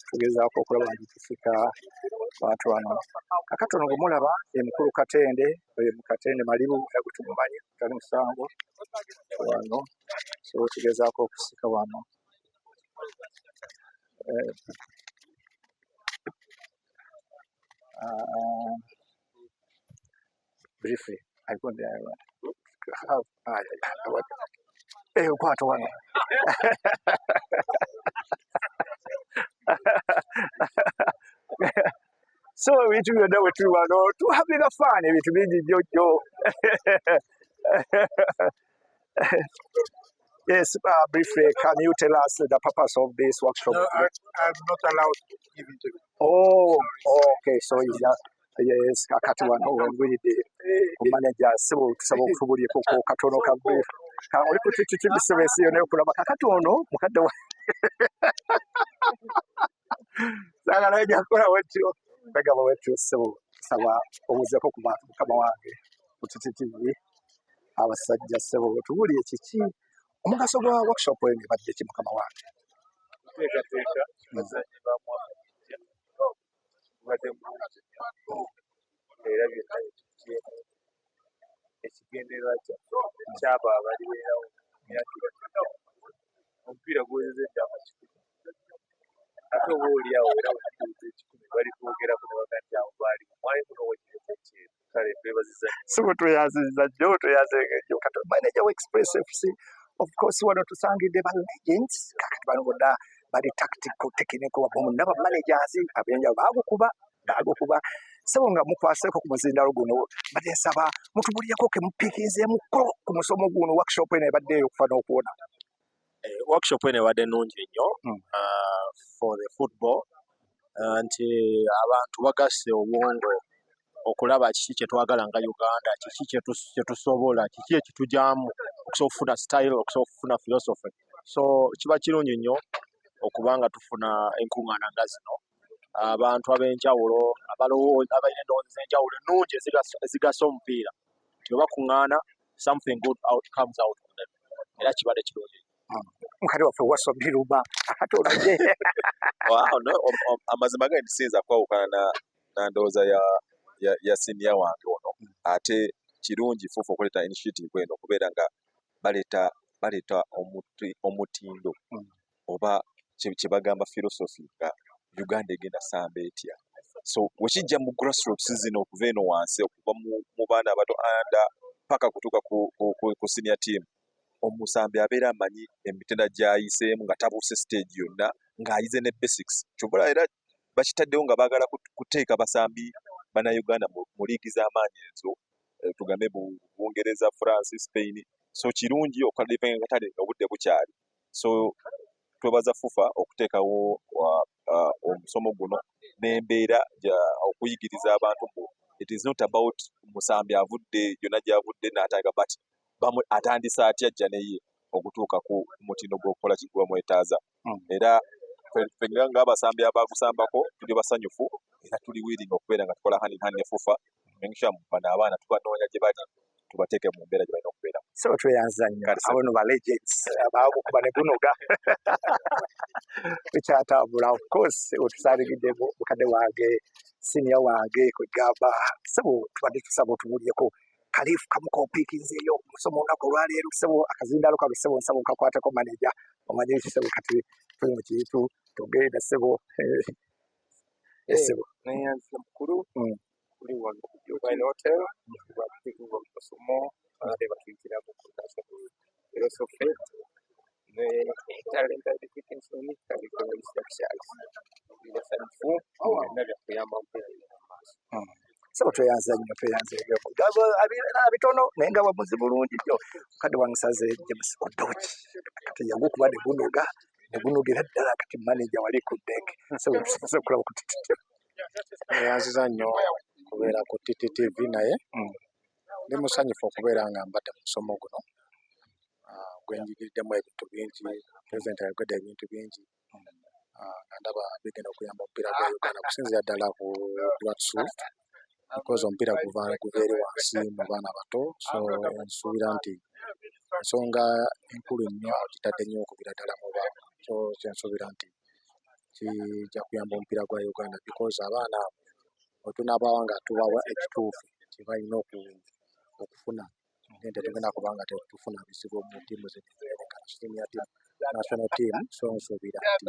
tugezaako okulaba nti tufika bantu wano kakati ono gumulaba ye mukulu Katende oyo Katende Malibu gwe tumumanyi tali musango wano so tugezaako okusika wano briefly kwata wano so ebintu byonna bwe tuli wano tuhavira fun ebintu bingi nnyo Yes, briefly, can you tell us the purpose of this workshop? No, I'm not allowed to give interview. Oh, okay, so yes, kakati wano wengwiride omanager sebo tusaba okutubulyeko katono ka brief oli ku TiTi service yo nayo kulaba kakati ono mukadde wa sagala yakola wetyo bagaba wetyo sebo saba obuzeko ku bantu mukama wange ku TiTi TV abasajja sebo tubulye kiki omugaso gwa workshop eno badde ki mukama wange Teekateeka bazanyi ba mwaka badde era byonna ekikiemu ekigendererwa kyaba abalibeerawo myaka omupiira guwezezza ekyama kikumi ate oba oliawo era wekituuza ekikumi bali kwogerako ne bagati awo baali mwali munowonyereza ekyeru kale twebaziza sebo tweyaziza nnyo tweyazenga nnyo kati manager wa Express FC of course wano tusangidde ba legends kakati bano bonna bali tactical technical wamu n'aba managers abenjawulo baagukuba agokuba sebo nga mukwaseko ku muzindalo guno badde nsaba mutubuliyeko ke mupiikinzeemuko ku musomo guno workshop eno ebadde eyo okufa n'okuwona. Workshop eno ebadde nnungi nnyo for the football nti abantu bagasse obwongo okulaba kiki kye twagala nga Uganda, kiki kye tusobola, kiki ekitujaamu okusobola okufuna style, okusobola okufuna philosophy. So kiba kirungi nnyo okuba nga tufuna enkuŋŋaana nga zino, abantu ab'enjawulo abalina endowooza ez'enjawulo ennungi ezigasa omupiira, nti bwe bakuŋŋaana something good comes out of them, era kibadde kirungi. Mukali waffe wasobiruma akatonoje amazima gandi sinza kwawukana na ndowooza ya senior wange ono, ate kirungi fufu okuleeta initiative eno okubeera nga baleeta omutindo oba kye bagamba philosophy nga Uganda egenda samba etya. So wekijja mu grassroots zino okuva eno wansi okuva mu baana abato anda paka kutuuka ku senior team, omusambi abeera amanyi emitenda gy'ayiseemu nga tabuuse stage yonna ng'ayize ne basics. Kyokkola era bakitaddewo nga baagala kuteeka basambi bannayuganda mu liigi z'amaanyi ezo, tugambe Bungereza, France, Spain. So kirungi okukadipenga katale obudde bukyali. So twebaza FUFA okuteekawo omusomo guno n'embeera okuyigiriza abantu mu it is not about musambi avudde yonna gy'avudde n'ataaga but atandisa atya ajja neye okutuuka ku mutindo gw'okukola kigwa mwetaaza. Era fenga ng'abasambi abagusambako tuli basanyufu era tuli willing okubeera nga tukola hand in hand ne FUFA mengisha bano abaana tubanoonya gye bali tubateeke mu mbeera gye balina okubeera. So tweyanza nnyo abono ba legends abaakukuba ne gunoga tukyatambula of course otusaaligiddeku mukadde wange senior wange kwegamba sebo tubadde tusaba otubulyeko kalifu kamu kopiikinzeeyo omusomo olunaku olwaleero sebo akazindalo kabe sebo nsaba nkakwateko maneja omanye sebo kati tuli mu kintu tugenda sebo sebo neyanza mukulu kuli wano Uganda hotel bakuteekuwa omusomo abadde batuyitira mu kutasa philosophy ne talent education curriculum structures bisanifu nabyo kuyamba mpira maaso. So tweyanza nnyo abitono naye nga bamuzi bulungi nnyo kadi wansaze James Odochi kati yagukuba ne gunoga ne gunogera ddala kati manager wali ku deck. So tusobola okulaba ku TiTi. Neyanziza nnyo kubeera ku TiTi TV naye ndi musanyufu okubeera nga mbadde mu musomo guno gwenjigiriddemu ebintu bingi, pulezidenti ayogedde ebintu bingi nga ndaba bigenda okuyamba omupiira gwa Uganda kusinziira ddala ku grassroots because omupiira guva eri wansi mu baana bato. So nsuubira nti ensonga enkulu nnyo kitadde nnyo okubira ddala mu baana, so kyensuubira nti kijja kuyamba omupiira gwa Uganda because abaana bwe tunaabanga nga tubawa ekituufu kye balina okufuna nti tugenda kubanga tetufuna bizibu mu ttiimu z'ekireekana senior team, national team. So nsuubira nti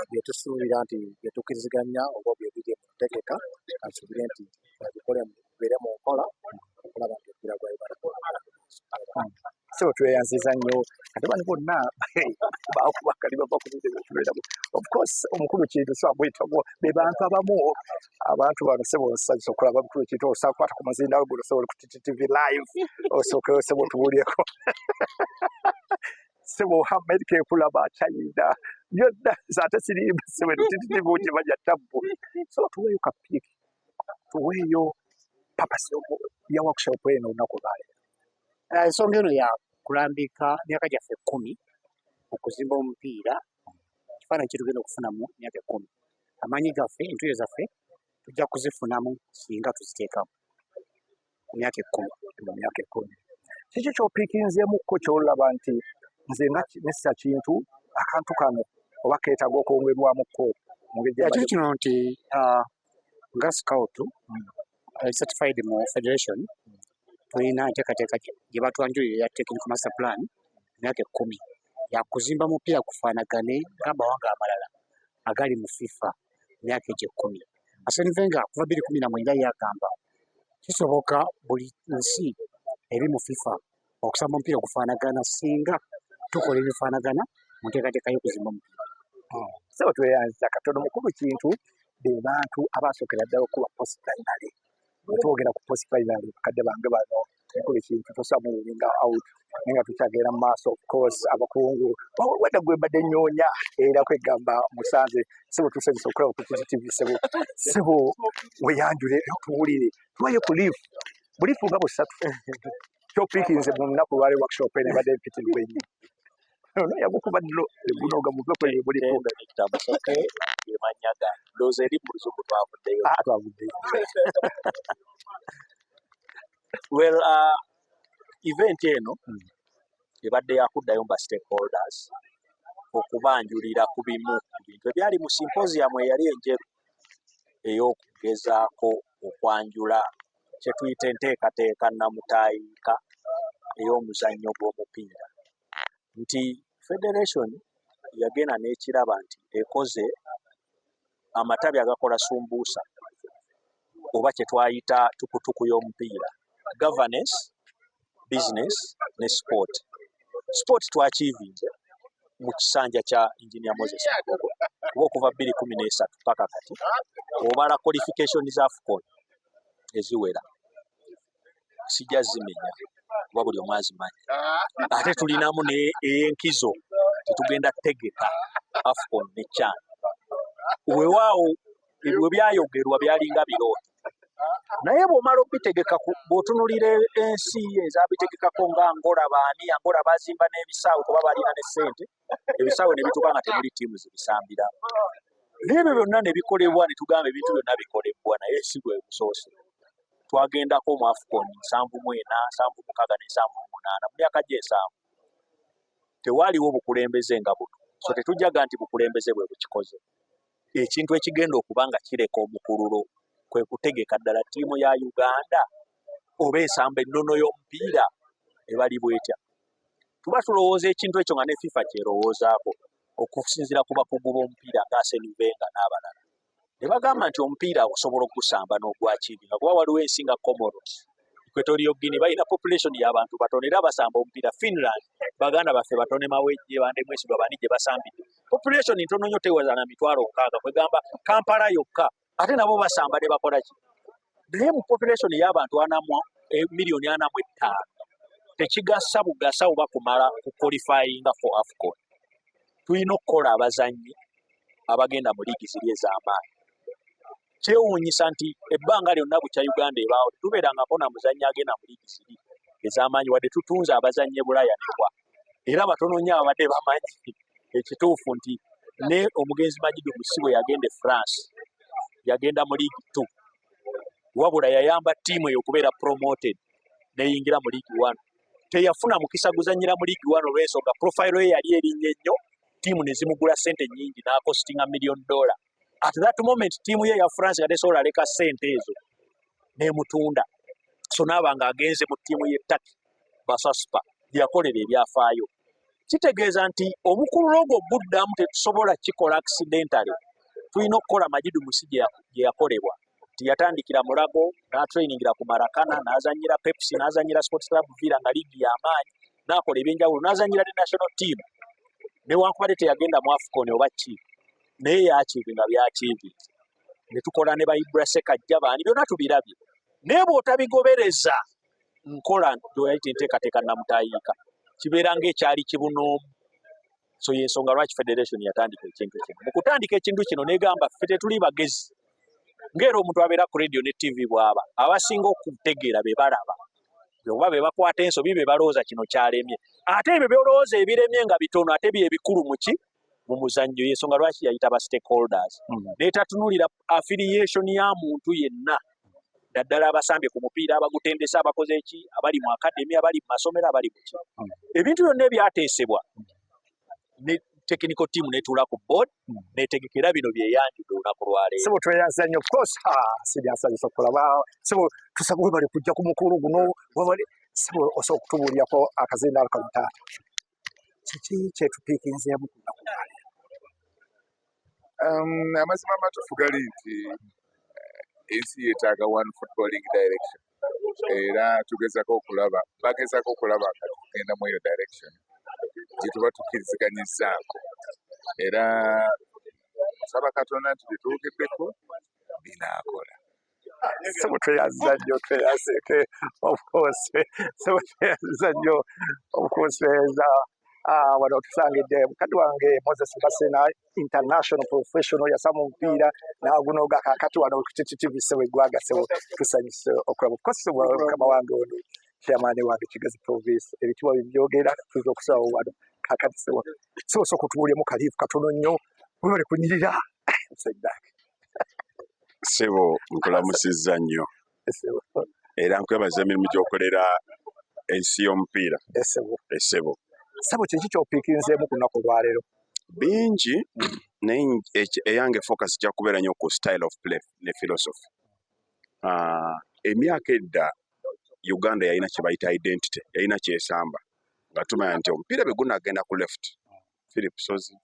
bye tusuubira nti bye tukkiriziganya oba bye biri mu ntegeka nsuubire nti babikole bibeere mu nkola okulaba nti omupiira gwa Uganda. So tweyanziza nnyo ate bano bonna baakubakali bava ku bintu ebitubeeramu. Of course omukulu kintu so amwyitako be bantu abamu abantu bano sebo nsanyusa okulaba omukulu kintu osakwata ku muzindalo guno so ku TiTi TV live osookeyo sebo tubuulyeko sebo Hamed kekulaba China yonna ate sirimba sebo TiTi TV gye bajja tabbu. So tuweeyo kapiiki tuweeyo papasi ya workshop eno olunaku lwaleero. Ensonga eno ya kulambika myaka gyaffe 10 okuzimba omupiira kifaananyi kitugenda okufunamu myaka 10. Amaanyi gaffe entuuyo zaffe tujja kuzifunamu singa tuziteekamu mu myaka 10. Kiki ky'opiikinzeemukko ky'olaba nti nze nga nessa kintu akantu kano oba keetaaga okwongerwamukko mu ngeri kiri kino nti nga scout certified mu federation tulina enteekateeka gye batwanjulira ya technical master plan myaka 10 yakuzimba mupiira gufaanagane ng'amawanga amalala agali mu FIFA myaka egyo 10. Arsene Wenger kuva 2019 yagamba kisoboka buli nsi eri mu FIFA okusamba omupiira gufaanagana singa tukola ebifaanagana mu nteekateeka y'okuzimba omupiira. So tweyanza katono mukulu kintu be bantu abasookera ddala okuba post primary. Twogera ku post primary bakadde bange bano ekulu ekintu tosamulinga out naye nga tukyagenda mu maaso of course abakungu wadde gwe mbadde nnoonya era kwegamba musanze sebo tusanyusa okulaba ku TiTi sebo weyanjule tuwulire tuwayo ku liifu buliifu nga busatu kyopiikinze mu lunaku lwali workshop eno ebadde mpitirirwa ennyo no yagukuba dlo egunoga mu bweko buliifu tamusoke emanyaga ndowooza eri mu luzungu twavuddeyo twavuddeyo. Well, event eno ebadde yakuddayo mba stakeholders okubanjulira ku bimu ku bintu ebyali mu symposium eyali enjeru ey'okugezaako okwanjula kye tuyita enteekateeka nnamutaayiika ey'omuzannyo gw'omupiira nti federation yagenda n'ekiraba nti ekoze amatabi agakola sumbuusa oba kye twayita tukutuku y'omupiira governance, business ne sport. Sport twakiivinze mu kisanja kya Engineer Moses Magogo kuba okuva 2013 paka kati obala qualification za AFCON eziwera sijja zimenya kuba buli omu azimanyi ate tulinamu n'enkizo tetugenda tegeka AFCON ne CHAN weewaawo ebyo byayogerwa byalinga birooto naye bw'omala obitegeka bw'otunulira ensi ezaabitegekako nga Angola baani Angola bazimba n'ebisaawe kuba balina ne ssente ebisaawe ne bituuka nga temuli ttiimu zibisambira n'ebyo byonna ne bikolebwa ne tugamba ebintu byonna bikolebwa naye si bwe busoose twagendako mu AFCON 74, 76 ne 78 mu myaka gy'ensanvu tewaaliwo bukulembeze nga buno so tetujjaga nti bukulembeze bwe bukikoze ekintu ekigenda okuba nga kireka omukululo kwe kutegeka ddala ttiimu ya Uganda oba ensamba ennono y'omupiira ebali bwetya tuba tulowooza ekintu ekyo nga ne FIFA kyerowoozaako okusinziira ku bakugu b'omupiira nga Arsene Wenger n'abalala ne bagamba nti omupiira osobola okugusamba n'ogwakiivinga kuba waliwo ensi nga Comoros Equatorial Guinea balina population y'abantu batono era basamba omupiira Finland baganda baffe batone mawejje bande mwesigwa bani gye basambidde population ntono nnyo tewaza na 60,000 kwegamba Kampala yokka ate nabo basamba ne bakola ki naye mu population y'abantu miliyoni 45 tekigasa bugasa oba kumala ku qualifying for AFCON tulina okukola abazannyi abagenda mu liigi ziri ez'amaanyi kyewuunyisa nti ebbanga lyonna bukya Uganda ebaawo tubeerangako na muzannyi agenda mu liigi ziri ez'amaanyi wadde tutunze abazannyi Bulaya newa era batono nnyo abadde bamanyi ekituufu nti ne omugenzi Majidu Musibwe yagenda e France yagenda mu liigi 2 wabula yayamba ttiimu eyo okubeera promoted neyingira mu liigi 1 teyafuna mukisa guzannyira mu liigi 1 olw'ensonga profile ye yali erinnya ennyo ttiimu ne zimugula ssente nnyingi n'akostinga $1 million at that moment ttiimu ye ya France nga tesobola leka ssente ezo n'emutunda so naaba nga agenze mu ttiimu ye Turkey Basaspa yakolera ebyafaayo kitegeeza nti omukululo ogwo guddamu tetusobola kikola accidentally tulina okukola Majidu Musibwe gye yakolebwa yatandikira Mulago n'atrainingira ku Marakana n'azannyira Pepsi n'azannyira Sports Club Villa nga liigi y'amaanyi n'akola ebyenjawulo n'azannyira ne national team newankubadde teyagenda mu AFCON oba ki naye yakiivinga byakiivinze ne tukola ne Ibra Sekajja baani byonna tubirabye naye bw'otabigobereza nkola ntoyayita enteekateeka nnamutaayiika kibeera ng'ekyali kibunoomu so y'ensonga lwaki federation yatandika ekintu kino mu kutandika ekintu kino negamba ffe tetuli bagezi ng'era omuntu abeera ku radio ne TV bw'aba abasinga okutegeera be balaba oba be bakwata ensobi be balowooza kino kyalemye ate ebyo byolowooza ebiremye nga bitono ate byebikulu muki mu muzannyo y'ensonga lwaki yayita ba stakeholders n'etatunulira affiliation ya muntu yenna naddala abasambye ku mupiira abagutendesa abakoze eki abali mu academy abali mu masomero abali mu ki ebintu byonna ebyateesebwa ne technical team netula ku board netegekera bino byeyanjudde olunaku lwaleero sebo tweyanza nnyo of course siryansanyusa okulaba sebo tusabwe bali kujja ku mukulu guno wabali sebo osobola okutubuulyako akazindaalo kano taata kiki kyetupiikinzeemu ku lunaku lwaleero amazima amatuufu gali nti ensi yeetaaga one footballing direction era bagezako okulaba nga tugenda mu eyo direction gye tuba tukkiriziganyizzaako era nsaba Katonda nti bye twogeddeko binaakola. Sebo tweyaza nnyo tweyazeke of course sebo tweyaza nnyo of course wano tusangidde mukadde wange Moses Basena international professional yasama omupiira n'agunoga kakati wano TiTi sebo eggwanga sebo tusanyuse okulaba of course mukama wange ono chairman wange Kigezi province ebitiibwa byogera tuza okusaba wano kakati sebo sooka otubuulemu kaliifu katono nnyo webale kunyirira Sebo nkulamusizza nnyo era nkwebaza emirimu gy'okolera ensi y'omupiira Sebo. Sebo kiki ky'opiikinzeemu ku lunaku olwaleero? Bingi naye eyange focus ejja kubeera nnyo ku style of play ne philosophy. Emyaka edda Uganda yalina kye bayita identity, yalina kyesamba nga tumanya nti omupiira bwe gunaagenda ku left Philip Sozi,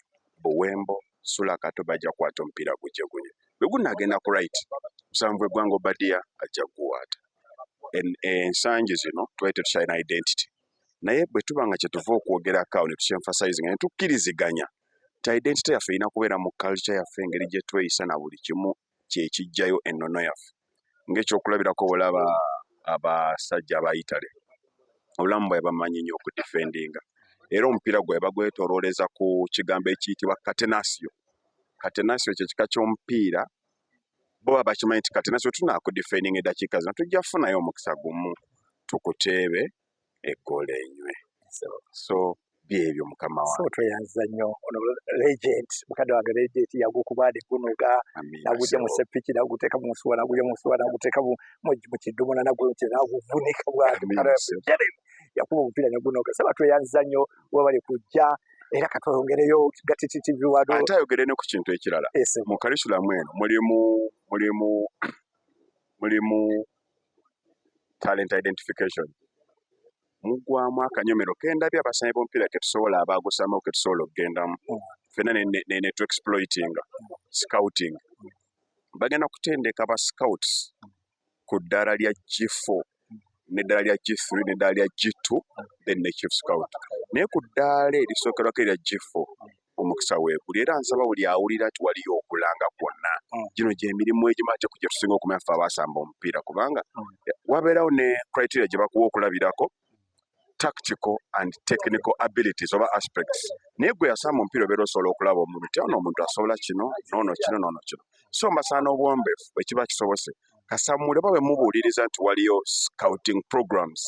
Buwembo, Sula Kato bajja kukwata omupiira gujje gunye. Bwe gunaagenda ku right Musanvu Eggwanga Obadia ajja kuguwaata. Ensangi zino twali tetukyalina identity. Naye bwe tuba nga kye tuva okwogerako awo ne tukyenfasizing ne tukkiriziganya ti identity yaffe erina kubeera mu culture yaffe, engeri gye tweyisa na buli kimu kye kijjayo ennono yaffe. Ng'ekyokulabirako olaba abasajja aba Italy obulamu bwe bamanyi nnyo okudifendinga era omupiira gwe bagwetoolooleza ku kigambo ekiyitibwa catenaccio. Catenaccio kye kika ky'omupiira bo baba bakimanyi nti catenaccio tunaakudifendinga eddakiika zino tujja kufunayo omukisa gumu tukuteebe eggoolo enywe. So byebyo mukama wange. So tweyanza nnyo ono legend mukadde wange legend yagukubaade gunoga nagujja mu sepiki naguteeka mu nsuwa nagujja mu nsuwa naguteeka mu kidumola naguvunika bwati yakuba omupiira ne gunoga. Saba tweyanza nnyo webale kujja era katwongereyo TiTi wano. Ate ayogere ne ku kintu ekirala mu curriculum eno mulimu talent identification. Muggwamu akanyomero kendabye abasambi b'omupiira ke tusobola abaagusamawo ke tusobola okugendamu ffenna ne tu exploitinga scouting. Bagenda kutendeka ba scouts ku ddaala lya G4 n'eddala lya G3 n'eddala lya G2 then ne chief scout. Naye ku ddaala erisookerwako erya G4 omukisa weeguli era nsaba buli awulira nti waliyo okulanga kwonna. Gino gy'emirimu egimate ku gye tusinga okumanya ffe abaasamba omupiira kubanga wabeerawo ne criteria gye bakuwa okulabirako tactical and technical abilities oba aspects. Naye gwe yasamba omupiira obeera osobola okulaba omuntu ti ono omuntu asobola kino noono kino noono kino. So mbasaana obwombeefu ekiba kisobose kasamule babe mubuuliriza nti waliyo scouting programs.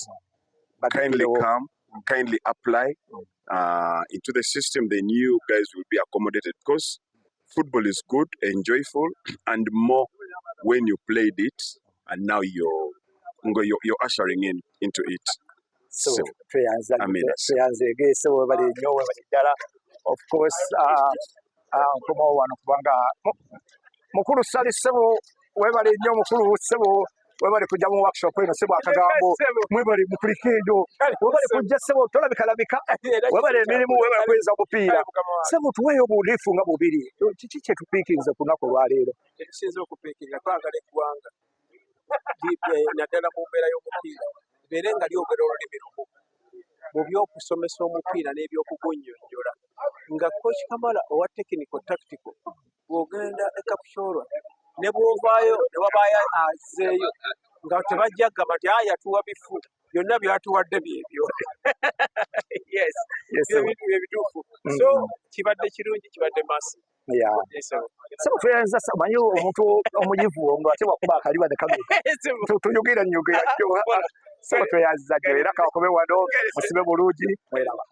Kindly come, kindly apply into the system, then you guys will be accommodated because football is good and joyful and more when you played it and now you're ushering into it. So tweyanzege sebo webale nnyo webale ddala of course nkomawo wano kubanga mukulu Sali sebo webale nnyo mukulu sebo webale kujja mu workshop eno sebo akagambo mwebale mukulikendo webale kujja sebo tolabika webale emirimu webale kweza omupiira sebo tuweeyo obuliifu nga bubiri kiki kye tupiikinze ku lunaku olwaleero. Ekisinza okupiikinga twagala eggwanga naddala mu mbeera y'omupiira libeere nga lyogera olulimi lumu mu by'okusomesa omupiira n'ebyokugunnyonnyola nga Coach Kamala owa technical tactical bw'ogenda e Kapchorwa ne bw'ovaayo ne wabaayo azeeyo nga tebajja gamba nti yatuwa bifu byonna byatuwadde byebyo. Yes ebintu ebituufu so kibadde kirungi kibadde masi. So tweyanza manyi omuntu omuyivu nga ate wakuba akaliba ne kamera tuyogera nnyo so tweyanza nnyo era kakobe wano musibe bulungi mweraba.